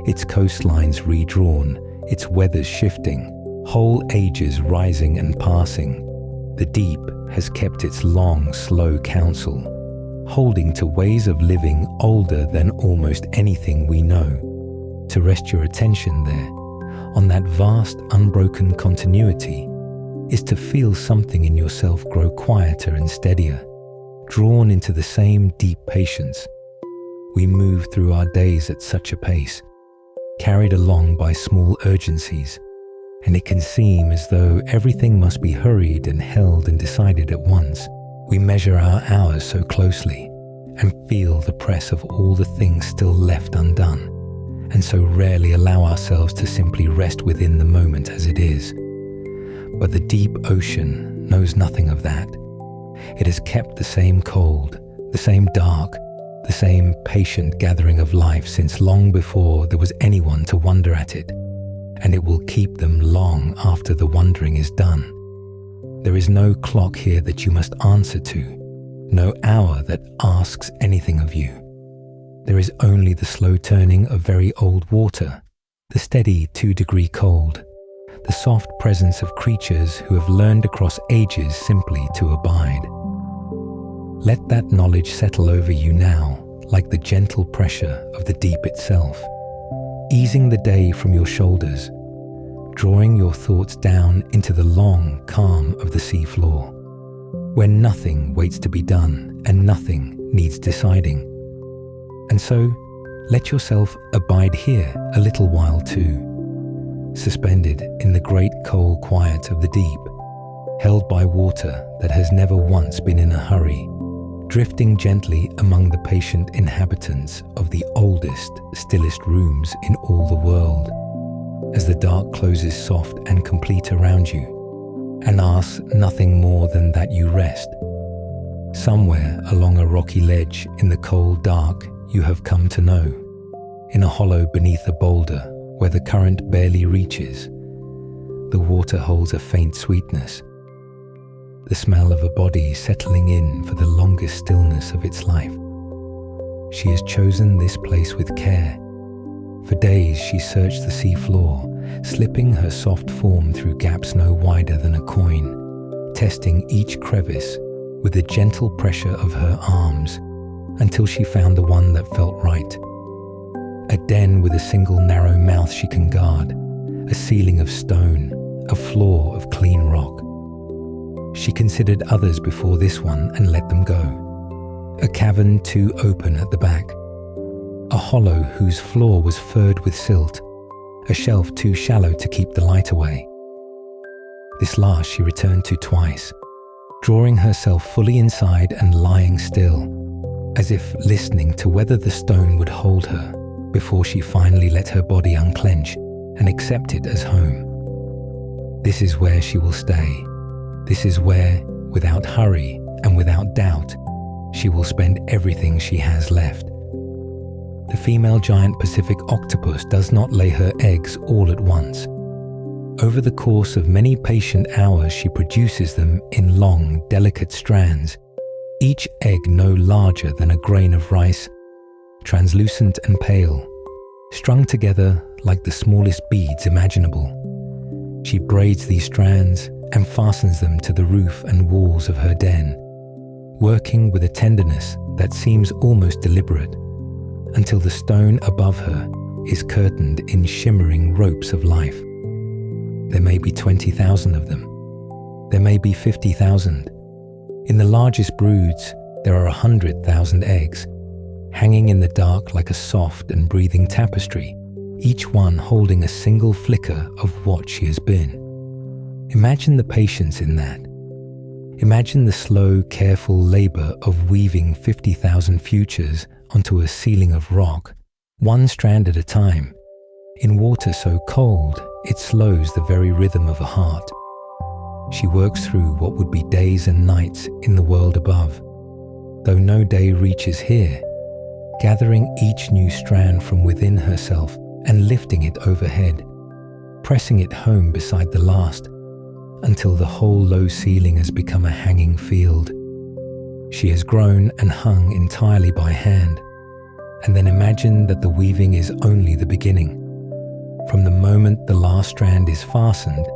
its coastlines redrawn, its weathers shifting, whole ages rising and passing. The deep has kept its long, slow counsel, holding to ways of living older than almost anything we know. To rest your attention there, on that vast, unbroken continuity, is to feel something in yourself grow quieter and steadier, drawn into the same deep patience. We move through our days at such a pace, carried along by small urgencies, and it can seem as though everything must be hurried and held and decided at once. We measure our hours so closely and feel the press of all the things still left undone, and so rarely allow ourselves to simply rest within the moment as it is. But the deep ocean knows nothing of that. It has kept the same cold, the same dark, the same patient gathering of life since long before there was anyone to wonder at it, and it will keep them long after the wondering is done. There is no clock here that you must answer to, no hour that asks anything of you. There is only the slow turning of very old water, the steady 2-degree cold, the soft presence of creatures who have learned across ages simply to abide. Let that knowledge settle over you now, like the gentle pressure of the deep itself, easing the day from your shoulders, drawing your thoughts down into the long calm of the sea floor, where nothing waits to be done and nothing needs deciding. And so, let yourself abide here a little while too, suspended in the great cold quiet of the deep, held by water that has never once been in a hurry, drifting gently among the patient inhabitants of the oldest, stillest rooms in all the world, as the dark closes soft and complete around you, and asks nothing more than that you rest. Somewhere along a rocky ledge in the cold dark you have come to know, in a hollow beneath a boulder where the current barely reaches, the water holds a faint sweetness, the smell of a body settling in for the longest stillness of its life. She has chosen this place with care. For days she searched the sea floor, slipping her soft form through gaps no wider than a coin, testing each crevice with the gentle pressure of her arms, until she found the one that felt right. A den with a single narrow mouth she can guard, a ceiling of stone, a floor of clean rock. She considered others before this one and let them go. A cavern too open at the back, a hollow whose floor was furred with silt, a shelf too shallow to keep the light away. This last she returned to twice, drawing herself fully inside and lying still, as if listening to whether the stone would hold her, before she finally let her body unclench and accept it as home. This is where she will stay. This is where, without hurry and without doubt, she will spend everything she has left. The female giant Pacific octopus does not lay her eggs all at once. Over the course of many patient hours, she produces them in long, delicate strands, each egg no larger than a grain of rice, translucent and pale, strung together like the smallest beads imaginable. She braids these strands and fastens them to the roof and walls of her den, working with a tenderness that seems almost deliberate, until the stone above her is curtained in shimmering ropes of life. There may be 20,000 of them. There may be 50,000. In the largest broods, there are 100,000 eggs, hanging in the dark like a soft and breathing tapestry, each one holding a single flicker of what she has been. Imagine the patience in that. Imagine the slow, careful labor of weaving 50,000 futures onto a ceiling of rock, one strand at a time, in water so cold it slows the very rhythm of a heart. She works through what would be days and nights in the world above, though no day reaches here, gathering each new strand from within herself and lifting it overhead, pressing it home beside the last, until the whole low ceiling has become a hanging field. She has grown and hung entirely by hand, and then imagine that the weaving is only the beginning. From the moment the last strand is fastened,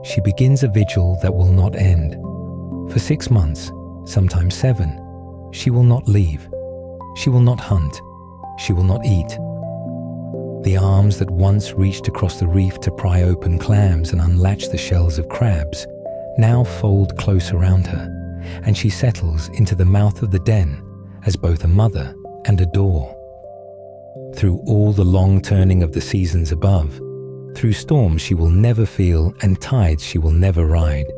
she begins a vigil that will not end. For 6 months, sometimes 7, she will not leave. She will not hunt. She will not eat. The arms that once reached across the reef to pry open clams and unlatch the shells of crabs now fold close around her, and she settles into the mouth of the den as both a mother and a door. Through all the long turning of the seasons above, through storms she will never feel and tides she will never ride,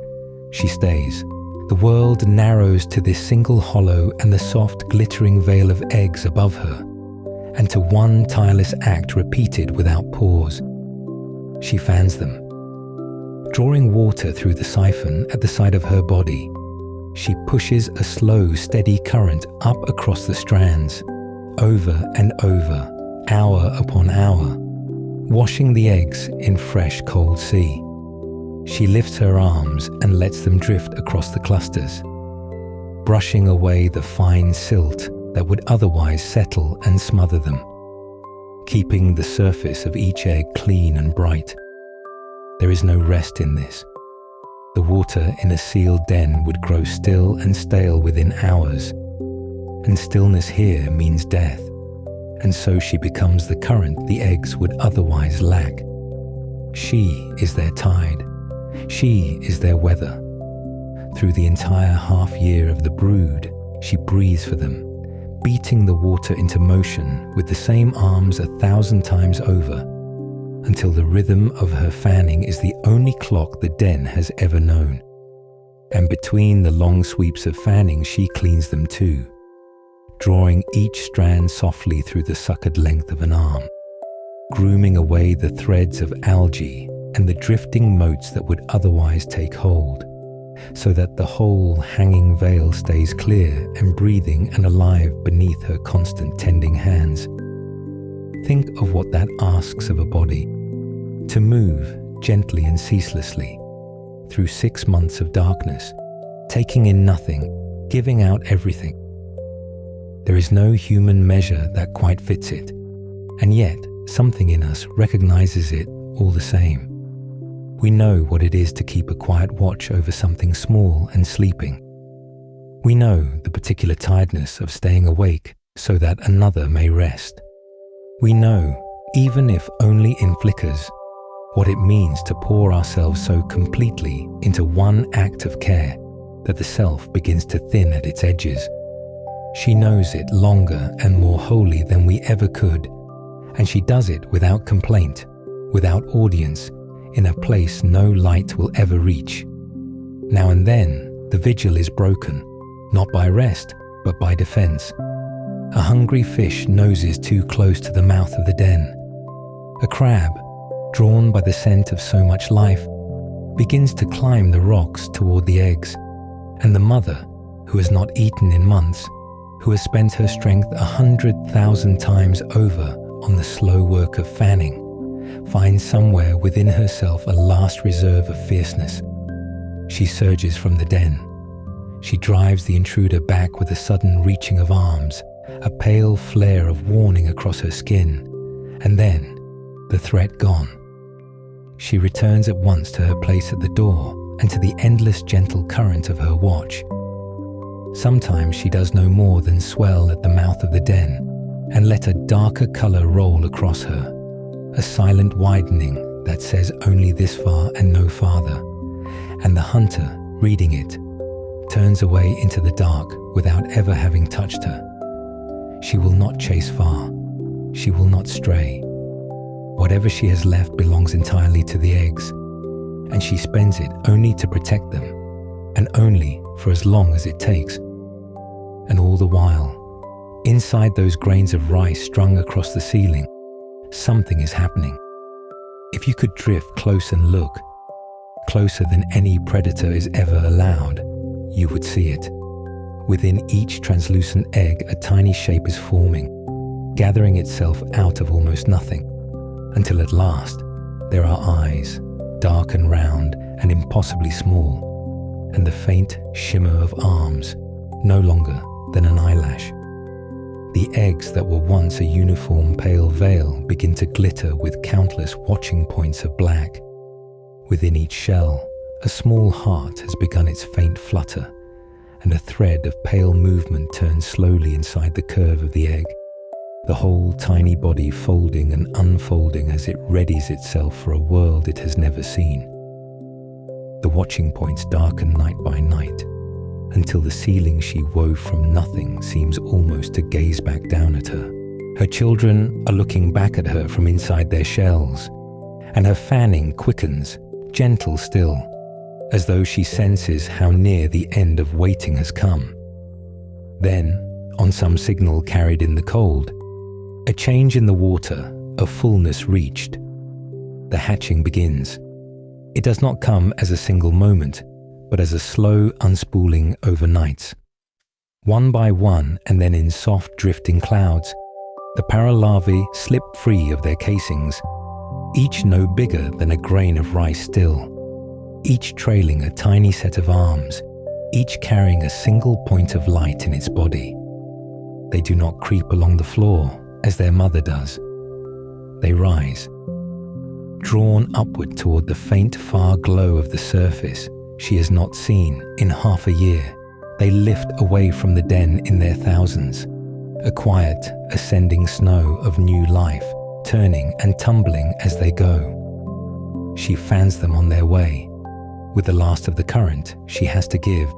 she stays. The world narrows to this single hollow and the soft glittering veil of eggs above her, and to one tireless act repeated without pause. She fans them. Drawing water through the siphon at the side of her body, she pushes a slow, steady current up across the strands, over and over, hour upon hour, washing the eggs in fresh, cold sea. She lifts her arms and lets them drift across the clusters, brushing away the fine silt that would otherwise settle and smother them, keeping the surface of each egg clean and bright. There is no rest in this. The water in a sealed den would grow still and stale within hours, and stillness here means death, and so she becomes the current the eggs would otherwise lack. She is their tide. She is their weather. Through the entire half year of the brood, she breathes for them, beating the water into motion with the same arms 1,000 times over, until the rhythm of her fanning is the only clock the den has ever known. And between the long sweeps of fanning, she cleans them too, drawing each strand softly through the suckered length of an arm, grooming away the threads of algae and the drifting motes that would otherwise take hold, so that the whole hanging veil stays clear and breathing and alive beneath her constant tending hands. Think of what that asks of a body, to move gently and ceaselessly through 6 months of darkness, taking in nothing, giving out everything. There is no human measure that quite fits it, and yet something in us recognizes it all the same. We know what it is to keep a quiet watch over something small and sleeping. We know the particular tiredness of staying awake so that another may rest. We know, even if only in flickers, what it means to pour ourselves so completely into one act of care that the self begins to thin at its edges. She knows it longer and more wholly than we ever could, and she does it without complaint, without audience, in a place no light will ever reach. Now and then, the vigil is broken, not by rest, but by defense. A hungry fish noses too close to the mouth of the den. A crab, drawn by the scent of so much life, begins to climb the rocks toward the eggs, and the mother, who has not eaten in months, who has spent her strength 100,000 times over on the slow work of fanning, finds somewhere within herself a last reserve of fierceness. She surges from the den. She drives the intruder back with a sudden reaching of arms, a pale flare of warning across her skin, and then, the threat gone. She returns at once to her place at the door and to the endless gentle current of her watch. Sometimes she does no more than swell at the mouth of the den and let a darker color roll across her, a silent widening that says only this far and no farther, and the hunter, reading it, turns away into the dark without ever having touched her. She will not chase far. She will not stray. Whatever she has left belongs entirely to the eggs, and she spends it only to protect them, and only for as long as it takes. And all the while, inside those grains of rice strung across the ceiling, something is happening. If you could drift close and look, closer than any predator is ever allowed, you would see it. Within each translucent egg, a tiny shape is forming, gathering itself out of almost nothing, until at last there are eyes, dark and round and impossibly small, and the faint shimmer of arms, no longer than an eyelash. The eggs that were once a uniform pale veil begin to glitter with countless watching points of black. Within each shell, a small heart has begun its faint flutter, and a thread of pale movement turns slowly inside the curve of the egg, the whole tiny body folding and unfolding as it readies itself for a world it has never seen. The watching points darken night by night, until the ceiling she wove from nothing seems almost to gaze back down at her. Her children are looking back at her from inside their shells, and her fanning quickens, gentle still, as though she senses how near the end of waiting has come. Then, on some signal carried in the cold, a change in the water, a fullness reached. The hatching begins. It does not come as a single moment, but as a slow unspooling over nights. One by one, and then in soft drifting clouds, the paralarvae slip free of their casings, each no bigger than a grain of rice still, each trailing a tiny set of arms, each carrying a single point of light in its body. They do not creep along the floor as their mother does. They rise. Drawn upward toward the faint far glow of the surface she has not seen in half a year, they lift away from the den in their thousands, a quiet, ascending snow of new life, turning and tumbling as they go. She fans them on their way. With the last of the current she has to give,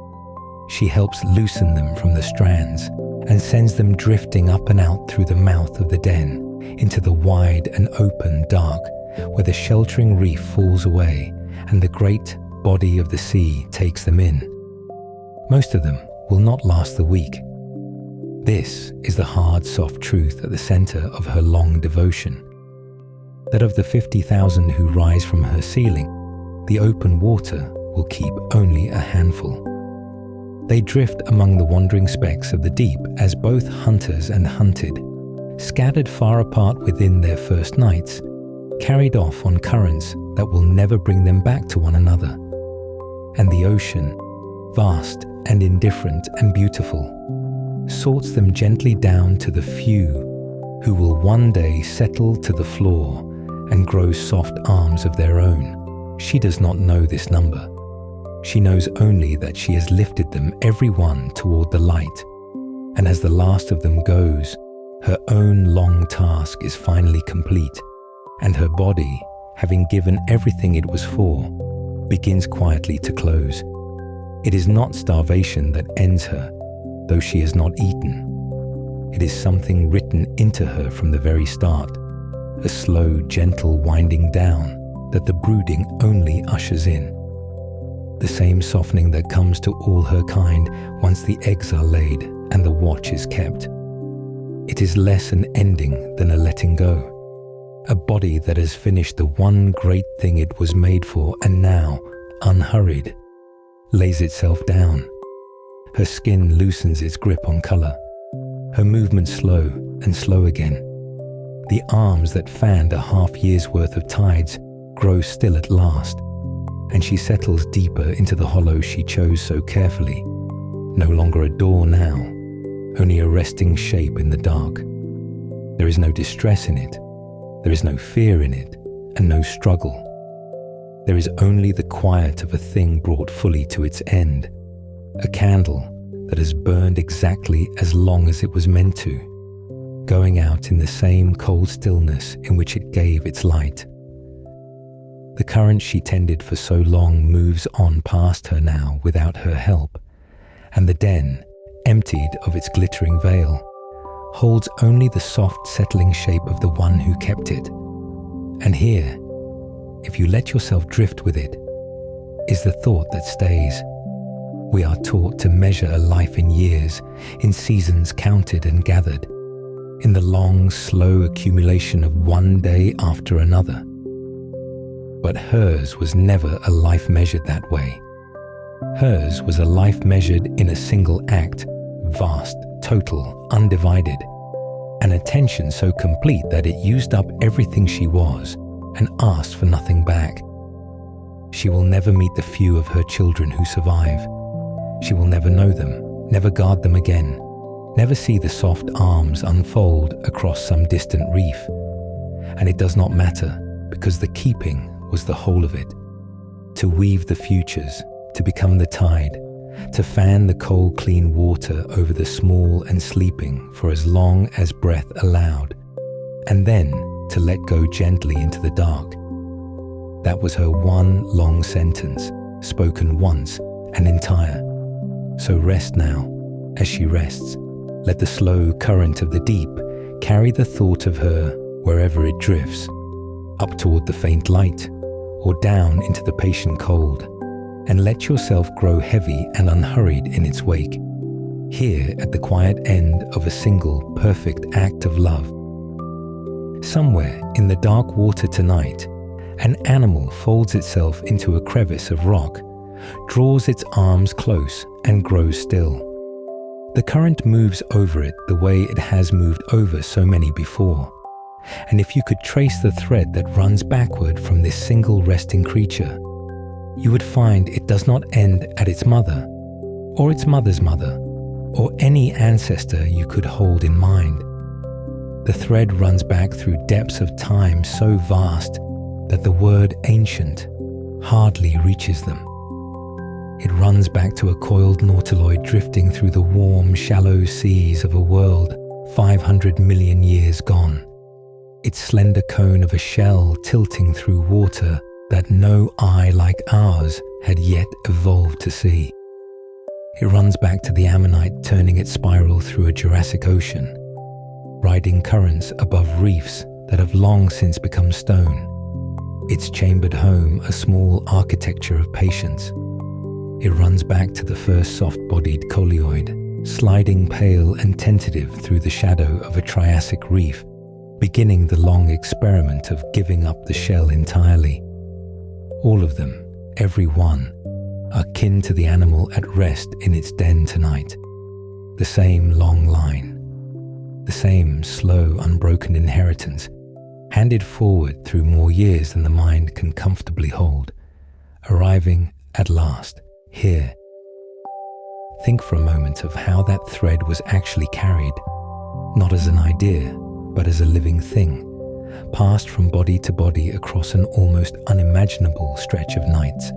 she helps loosen them from the strands and sends them drifting up and out through the mouth of the den into the wide and open dark where the sheltering reef falls away and the great body of the sea takes them in. Most of them will not last the week. This is the hard, soft truth at the center of her long devotion. That of the 50,000 who rise from her ceiling, the open water will keep only a handful. They drift among the wandering specks of the deep as both hunters and hunted, scattered far apart within their first nights, carried off on currents that will never bring them back to one another. And the ocean, vast and indifferent and beautiful, sorts them gently down to the few who will one day settle to the floor and grow soft arms of their own. She does not know this number. She knows only that she has lifted them every one toward the light, and as the last of them goes, her own long task is finally complete, and her body, having given everything it was for, begins quietly to close. It is not starvation that ends her, though she has not eaten. It is something written into her from the very start, a slow, gentle winding down that the brooding only ushers in. The same softening that comes to all her kind once the eggs are laid and the watch is kept. It is less an ending than a letting go. A body that has finished the one great thing it was made for and now, unhurried, lays itself down. Her skin loosens its grip on color. Her movements slow and slow again. The arms that fanned a half year's worth of tides grow still at last, and she settles deeper into the hollow she chose so carefully. No longer a door now, only a resting shape in the dark. There is no distress in it, there is no fear in it, and no struggle. There is only the quiet of a thing brought fully to its end, a candle that has burned exactly as long as it was meant to, going out in the same cold stillness in which it gave its light. The current she tended for so long moves on past her now without her help, and the den, emptied of its glittering veil, holds only the soft settling shape of the one who kept it. And here, if you let yourself drift with it, is the thought that stays. We are taught to measure a life in years, in seasons counted and gathered, in the long, slow accumulation of one day after another. But hers was never a life measured that way. Hers was a life measured in a single act, vast, total, undivided, an attention so complete that it used up everything she was and asked for nothing back. She will never meet the few of her children who survive. She will never know them, never guard them again, never see the soft arms unfold across some distant reef. And it does not matter, because the keeping was the whole of it. To weave the futures, to become the tide, to fan the cold, clean water over the small and sleeping for as long as breath allowed, and then to let go gently into the dark. That was her one long sentence, spoken once and entire. So rest now, as she rests. Let the slow current of the deep carry the thought of her wherever it drifts, up toward the faint light, or down into the patient cold, and let yourself grow heavy and unhurried in its wake, here at the quiet end of a single perfect act of love. Somewhere in the dark water tonight, an animal folds itself into a crevice of rock, draws its arms close and grows still. The current moves over it the way it has moved over so many before. And if you could trace the thread that runs backward from this single resting creature, you would find it does not end at its mother, or its mother's mother, or any ancestor you could hold in mind. The thread runs back through depths of time so vast that the word ancient hardly reaches them. It runs back to a coiled nautiloid drifting through the warm, shallow seas of a world 500 million years gone, its slender cone of a shell tilting through water that no eye like ours had yet evolved to see. It runs back to the ammonite turning its spiral through a Jurassic ocean, riding currents above reefs that have long since become stone, its chambered home a small architecture of patience. It runs back to the first soft-bodied coleoid, sliding pale and tentative through the shadow of a Triassic reef, beginning the long experiment of giving up the shell entirely. All of them, every one, are kin to the animal at rest in its den tonight. The same long line, the same slow, unbroken inheritance, handed forward through more years than the mind can comfortably hold, arriving at last here. Think for a moment of how that thread was actually carried, not as an idea, but as a living thing, passed from body to body across an almost unimaginable stretch of nights.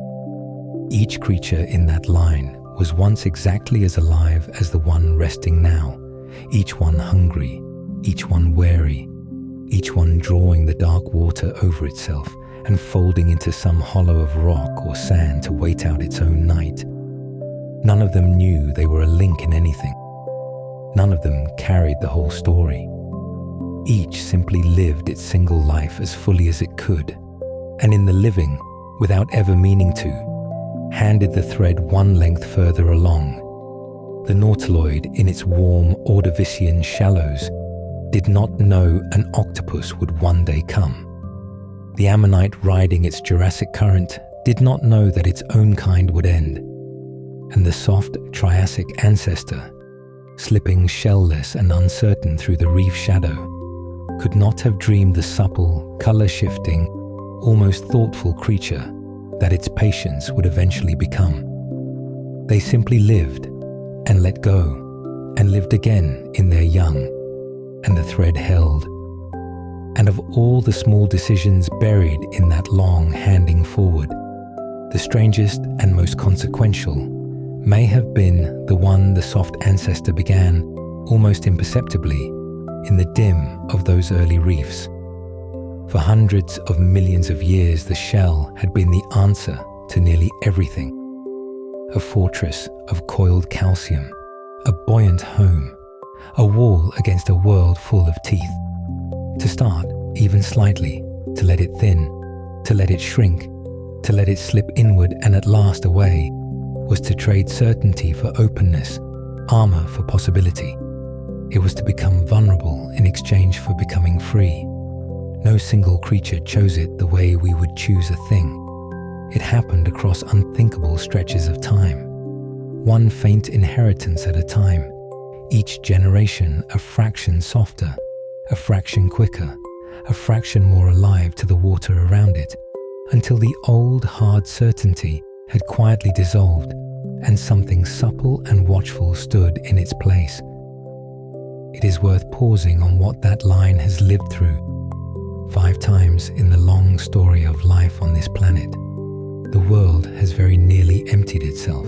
Each creature in that line was once exactly as alive as the one resting now, each one hungry, each one wary, each one drawing the dark water over itself and folding into some hollow of rock or sand to wait out its own night. None of them knew they were a link in anything. None of them carried the whole story. Each simply lived its single life as fully as it could, and in the living, without ever meaning to, handed the thread one length further along. The nautiloid in its warm Ordovician shallows did not know an octopus would one day come. The ammonite riding its Jurassic current did not know that its own kind would end, and the soft Triassic ancestor, slipping shell-less and uncertain through the reef shadow, could not have dreamed the supple, color-shifting, almost thoughtful creature that its patience would eventually become. They simply lived and let go and lived again in their young, and the thread held. And of all the small decisions buried in that long handing forward, the strangest and most consequential may have been the one the soft ancestor began almost imperceptibly in the dim of those early reefs. For hundreds of millions of years, the shell had been the answer to nearly everything. A fortress of coiled calcium, a buoyant home, a wall against a world full of teeth. To start, even slightly, to let it thin, to let it shrink, to let it slip inward and at last away, was to trade certainty for openness, armor for possibility. It was to become vulnerable in exchange for becoming free. No single creature chose it the way we would choose a thing. It happened across unthinkable stretches of time, one faint inheritance at a time, each generation a fraction softer, a fraction quicker, a fraction more alive to the water around it, until the old hard certainty had quietly dissolved and something supple and watchful stood in its place. It is worth pausing on what that line has lived through. 5 times in the long story of life on this planet, the world has very nearly emptied itself.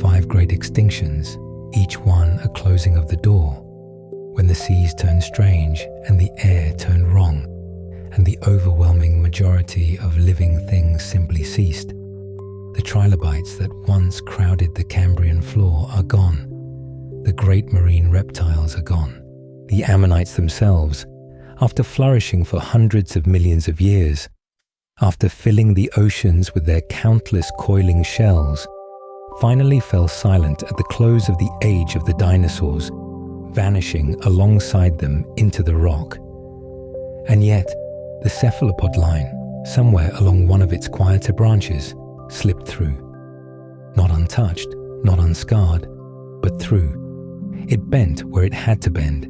5 great extinctions, each one a closing of the door, when the seas turned strange and the air turned wrong, and the overwhelming majority of living things simply ceased. The trilobites that once crowded the Cambrian floor are gone. The great marine reptiles are gone. The ammonites themselves, after flourishing for hundreds of millions of years, after filling the oceans with their countless coiling shells, finally fell silent at the close of the age of the dinosaurs, vanishing alongside them into the rock. And yet, the cephalopod line, somewhere along one of its quieter branches, slipped through. Not untouched, not unscarred, but through. It bent where it had to bend.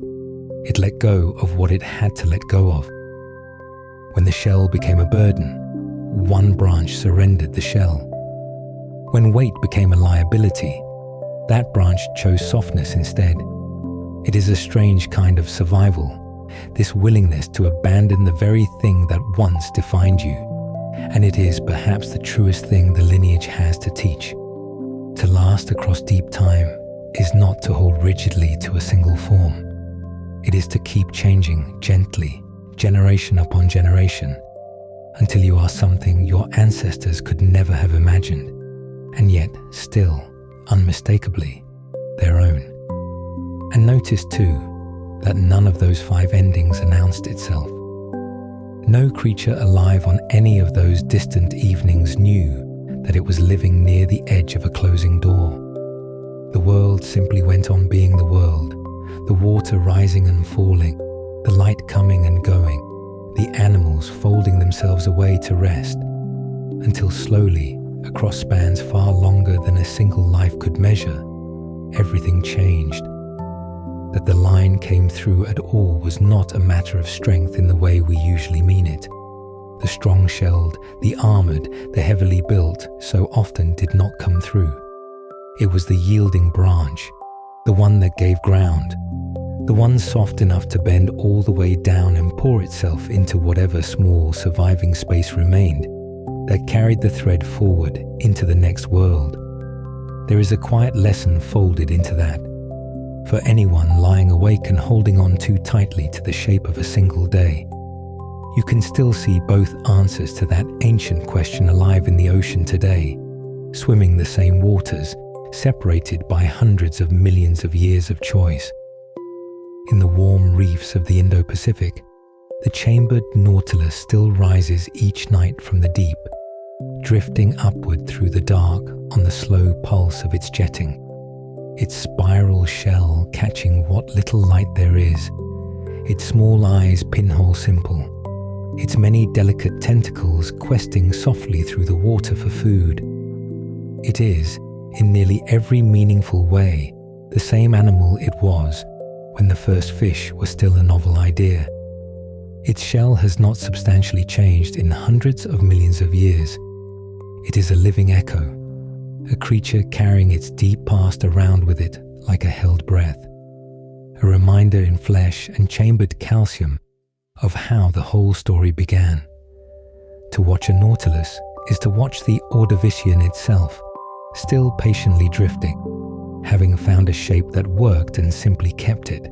It let go of what it had to let go of. When the shell became a burden, one branch surrendered the shell. When weight became a liability, that branch chose softness instead. It is a strange kind of survival, this willingness to abandon the very thing that once defined you. And it is perhaps the truest thing the lineage has to teach. To last across deep time is not to hold rigidly to a single form. It is to keep changing gently, generation upon generation, until you are something your ancestors could never have imagined, and yet still, unmistakably, their own. And notice too, that none of those 5 endings announced itself. No creature alive on any of those distant evenings knew that it was living near the edge of a closing door. The world simply went on being the world, the water rising and falling, the light coming and going, the animals folding themselves away to rest, until slowly, across spans far longer than a single life could measure, everything changed. That the line came through at all was not a matter of strength in the way we usually mean it. The strong-shelled, the armored, the heavily built so often did not come through. It was the yielding branch, the one that gave ground, the one soft enough to bend all the way down and pour itself into whatever small surviving space remained, that carried the thread forward into the next world. There is a quiet lesson folded into that. For anyone lying awake and holding on too tightly to the shape of a single day, you can still see both answers to that ancient question alive in the ocean today, swimming the same waters, separated by hundreds of millions of years of choice. In the warm reefs of the Indo-Pacific, the chambered nautilus still rises each night from the deep, drifting upward through the dark on the slow pulse of its jetting, its spiral shell catching what little light there is, its small eyes pinhole simple, its many delicate tentacles questing softly through the water for food. It is, in nearly every meaningful way, the same animal it was when the first fish was still a novel idea. Its shell has not substantially changed in hundreds of millions of years. It is a living echo, a creature carrying its deep past around with it like a held breath, a reminder in flesh and chambered calcium of how the whole story began. To watch a nautilus is to watch the Ordovician itself, still patiently drifting, having found a shape that worked and simply kept it.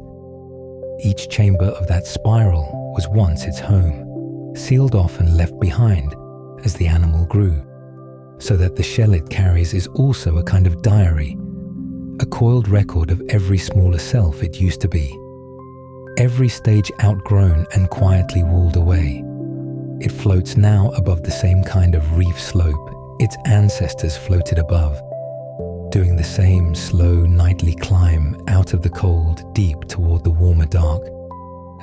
Each chamber of that spiral was once its home, sealed off and left behind as the animal grew, so that the shell it carries is also a kind of diary, a coiled record of every smaller self it used to be, every stage outgrown and quietly walled away. It floats now above the same kind of reef slope its ancestors floated above, doing the same slow nightly climb out of the cold deep toward the warmer dark,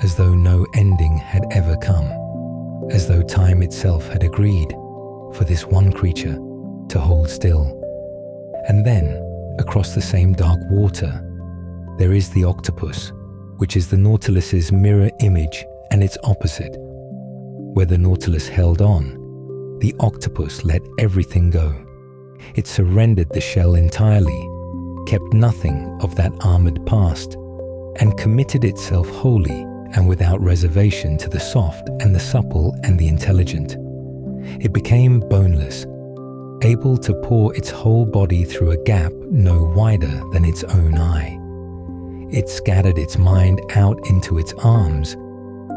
as though no ending had ever come, as though time itself had agreed for this one creature to hold still. And then, across the same dark water, there is the octopus, which is the Nautilus's mirror image and its opposite. Where the Nautilus held on, the octopus let everything go. It surrendered the shell entirely, kept nothing of that armored past, and committed itself wholly and without reservation to the soft and the supple and the intelligent. It became boneless, able to pour its whole body through a gap no wider than its own eye. It scattered its mind out into its arms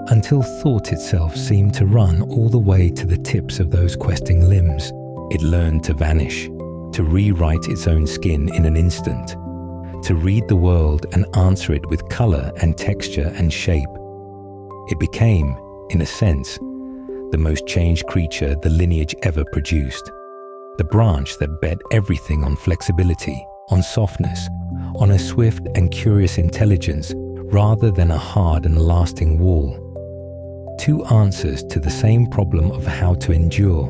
until thought itself seemed to run all the way to the tips of those questing limbs. It learned to vanish, to rewrite its own skin in an instant, to read the world and answer it with color and texture and shape. It became, in a sense, the most changed creature the lineage ever produced, the branch that bet everything on flexibility, on softness, on a swift and curious intelligence rather than a hard and lasting wall. Two answers to the same problem of how to endure,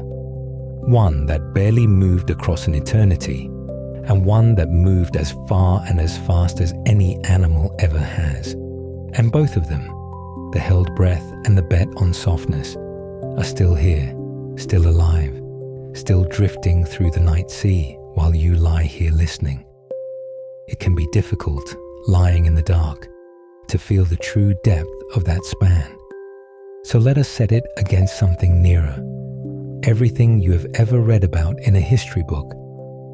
one that barely moved across an eternity, and one that moved as far and as fast as any animal ever has. And both of them, the held breath and the bet on softness, are still here, still alive, still drifting through the night sea while you lie here listening. It can be difficult, lying in the dark, to feel the true depth of that span. So let us set it against something nearer. Everything you have ever read about in a history book,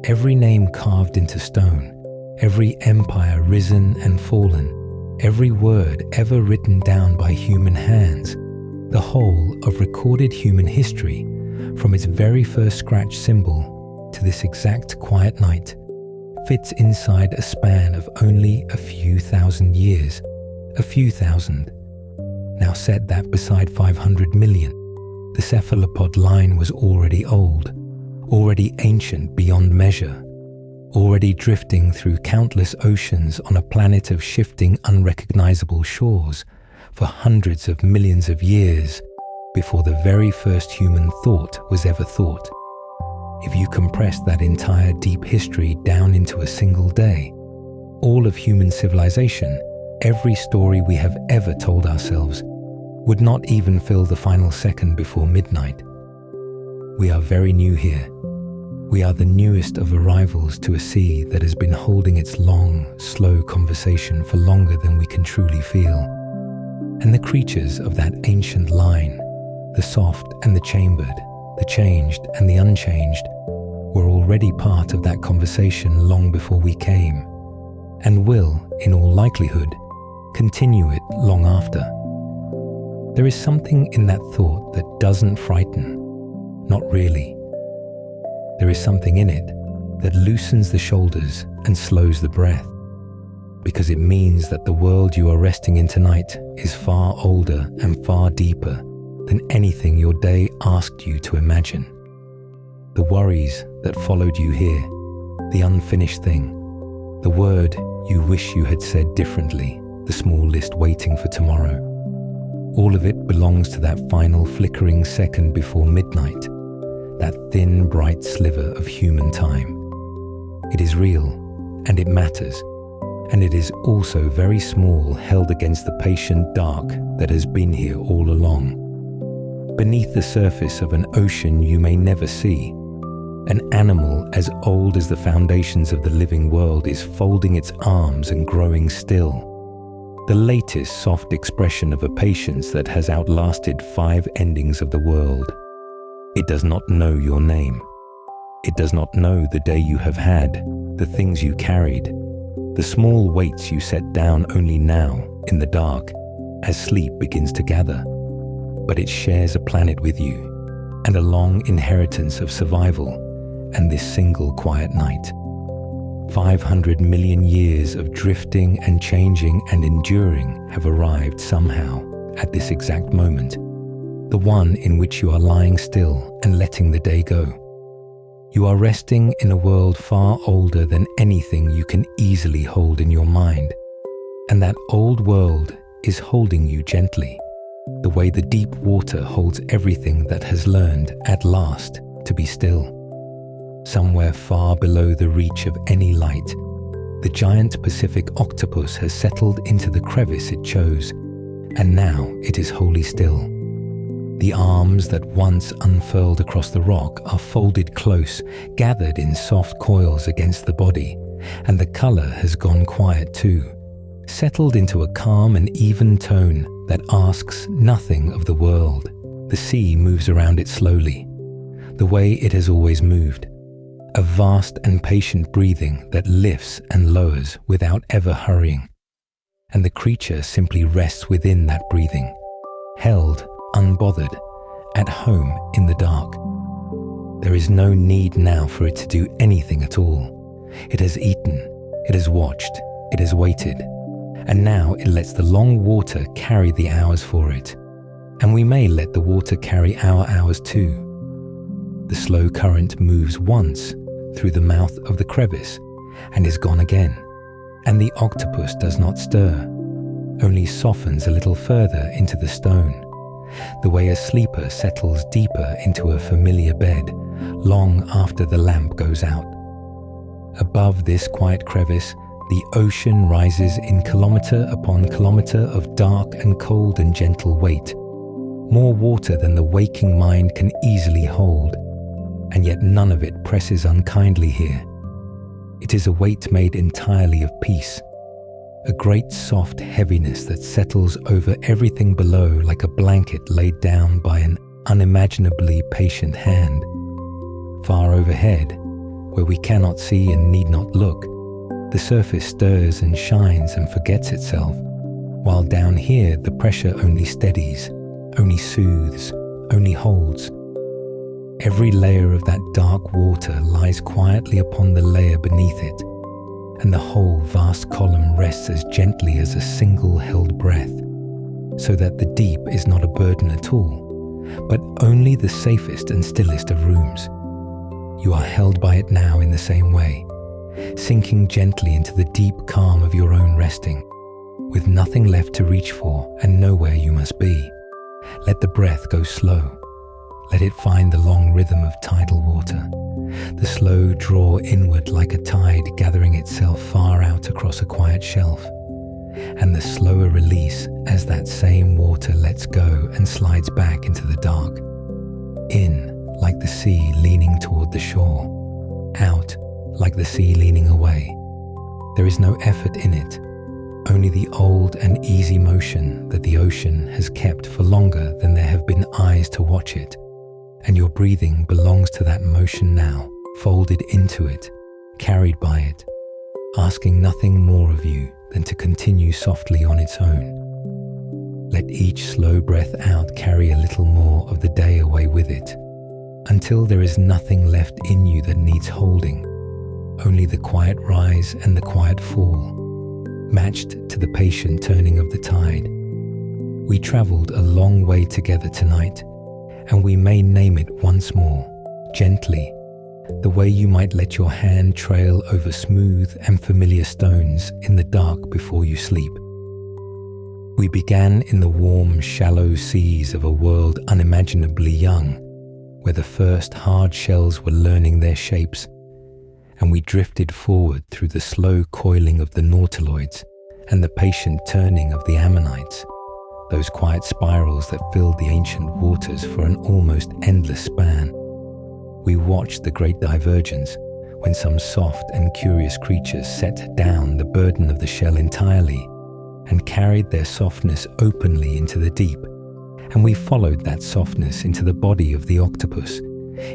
every name carved into stone, every empire risen and fallen, every word ever written down by human hands, the whole of recorded human history, from its very first scratch symbol to this exact quiet night, fits inside a span of only a few thousand years, a few thousand. Now set that beside 500 million. The cephalopod line was already old, already ancient beyond measure, already drifting through countless oceans on a planet of shifting, unrecognizable shores for hundreds of millions of years before the very first human thought was ever thought. If you compress that entire deep history down into a single day, all of human civilization, every story we have ever told ourselves, would not even fill the final second before midnight. We are very new here. We are the newest of arrivals to a sea that has been holding its long, slow conversation for longer than we can truly feel. And the creatures of that ancient line, the soft and the chambered, the changed and the unchanged, were already part of that conversation long before we came, and will, in all likelihood, continue it long after. There is something in that thought that doesn't frighten, not really. There is something in it that loosens the shoulders and slows the breath, because it means that the world you are resting in tonight is far older and far deeper than anything your day asked you to imagine. The worries that followed you here, the unfinished thing, the word you wish you had said differently, the small list waiting for tomorrow. All of it belongs to that final flickering second before midnight, that thin, bright sliver of human time. It is real, and it matters, and it is also very small, held against the patient dark that has been here all along. Beneath the surface of an ocean you may never see, an animal as old as the foundations of the living world is folding its arms and growing still. The latest soft expression of a patience that has outlasted 5 endings of the world. It does not know your name. It does not know the day you have had, the things you carried, the small weights you set down only now, in the dark, as sleep begins to gather. But it shares a planet with you, and a long inheritance of survival, and this single quiet night. 500 million years of drifting and changing and enduring have arrived somehow at this exact moment, the one in which you are lying still and letting the day go. You are resting in a world far older than anything you can easily hold in your mind, and that old world is holding you gently, the way the deep water holds everything that has learned, at last, to be still. Somewhere far below the reach of any light, the giant Pacific octopus has settled into the crevice it chose, and now it is wholly still. The arms that once unfurled across the rock are folded close, gathered in soft coils against the body, and the color has gone quiet too, settled into a calm and even tone that asks nothing of the world. The sea moves around it slowly, the way it has always moved. A vast and patient breathing that lifts and lowers without ever hurrying. And the creature simply rests within that breathing, held, unbothered, at home in the dark. There is no need now for it to do anything at all. It has eaten, it has watched, it has waited, and now it lets the long water carry the hours for it. And we may let the water carry our hours too. The slow current moves once through the mouth of the crevice and is gone again, and the octopus does not stir, only softens a little further into the stone, the way a sleeper settles deeper into a familiar bed long after the lamp goes out. Above this quiet crevice, the ocean rises in kilometre upon kilometre of dark and cold and gentle weight, more water than the waking mind can easily hold, and yet none of it presses unkindly here. It is a weight made entirely of peace, a great soft heaviness that settles over everything below like a blanket laid down by an unimaginably patient hand. Far overhead, where we cannot see and need not look, the surface stirs and shines and forgets itself, while down here the pressure only steadies, only soothes, only holds. Every layer of that dark water lies quietly upon the layer beneath it, and the whole vast column rests as gently as a single held breath, so that the deep is not a burden at all, but only the safest and stillest of rooms. You are held by it now in the same way, sinking gently into the deep calm of your own resting, with nothing left to reach for and nowhere you must be. Let the breath go slow. Let it find the long rhythm of tidal water, the slow draw inward like a tide gathering itself far out across a quiet shelf, and the slower release as that same water lets go and slides back into the dark. In, like the sea leaning toward the shore. Out, like the sea leaning away. There is no effort in it, only the old and easy motion that the ocean has kept for longer than there have been eyes to watch it. And your breathing belongs to that motion now, folded into it, carried by it, asking nothing more of you than to continue softly on its own. Let each slow breath out carry a little more of the day away with it, until there is nothing left in you that needs holding, only the quiet rise and the quiet fall, matched to the patient turning of the tide. We travelled a long way together tonight, and we may name it once more, gently, the way you might let your hand trail over smooth and familiar stones in the dark before you sleep. We began in the warm, shallow seas of a world unimaginably young, where the first hard shells were learning their shapes, and we drifted forward through the slow coiling of the nautiloids and the patient turning of the ammonites, those quiet spirals that filled the ancient waters for an almost endless span. We watched the great divergence, when some soft and curious creatures set down the burden of the shell entirely and carried their softness openly into the deep, and we followed that softness into the body of the octopus,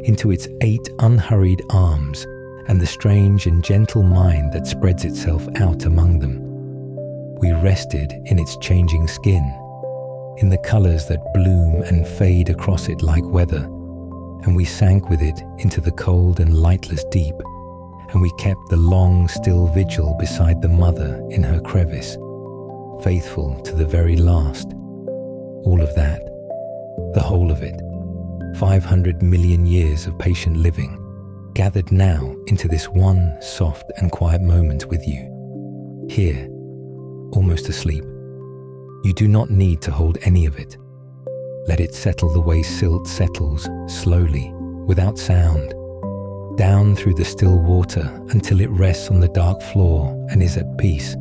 into its 8 unhurried arms and the strange and gentle mind that spreads itself out among them. We rested in its changing skin, in the colors that bloom and fade across it like weather, and we sank with it into the cold and lightless deep, and we kept the long, still vigil beside the mother in her crevice, faithful to the very last. All of that, the whole of it, 500 million years of patient living, gathered now into this one soft and quiet moment with you, here, almost asleep. You do not need to hold any of it. Let it settle the way silt settles, slowly, without sound, down through the still water until it rests on the dark floor and is at peace.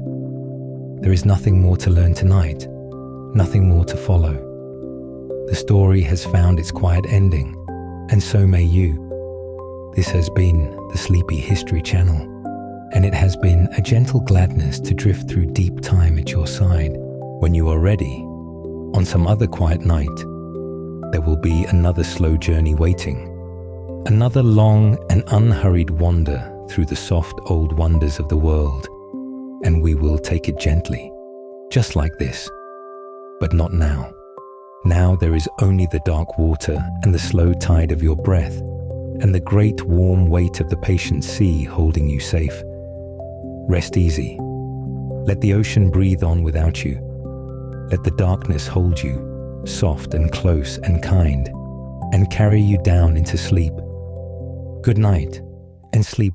There is nothing more to learn tonight, nothing more to follow. The story has found its quiet ending, and so may you. This has been the Sleepy History Channel, and it has been a gentle gladness to drift through deep time at your side. When you are ready, on some other quiet night, there will be another slow journey waiting, another long and unhurried wander through the soft old wonders of the world, and we will take it gently, just like this, but not now. Now there is only the dark water and the slow tide of your breath, and the great warm weight of the patient sea holding you safe. Rest easy. Let the ocean breathe on without you. Let the darkness hold you, soft and close and kind, and carry you down into sleep. Good night, and sleep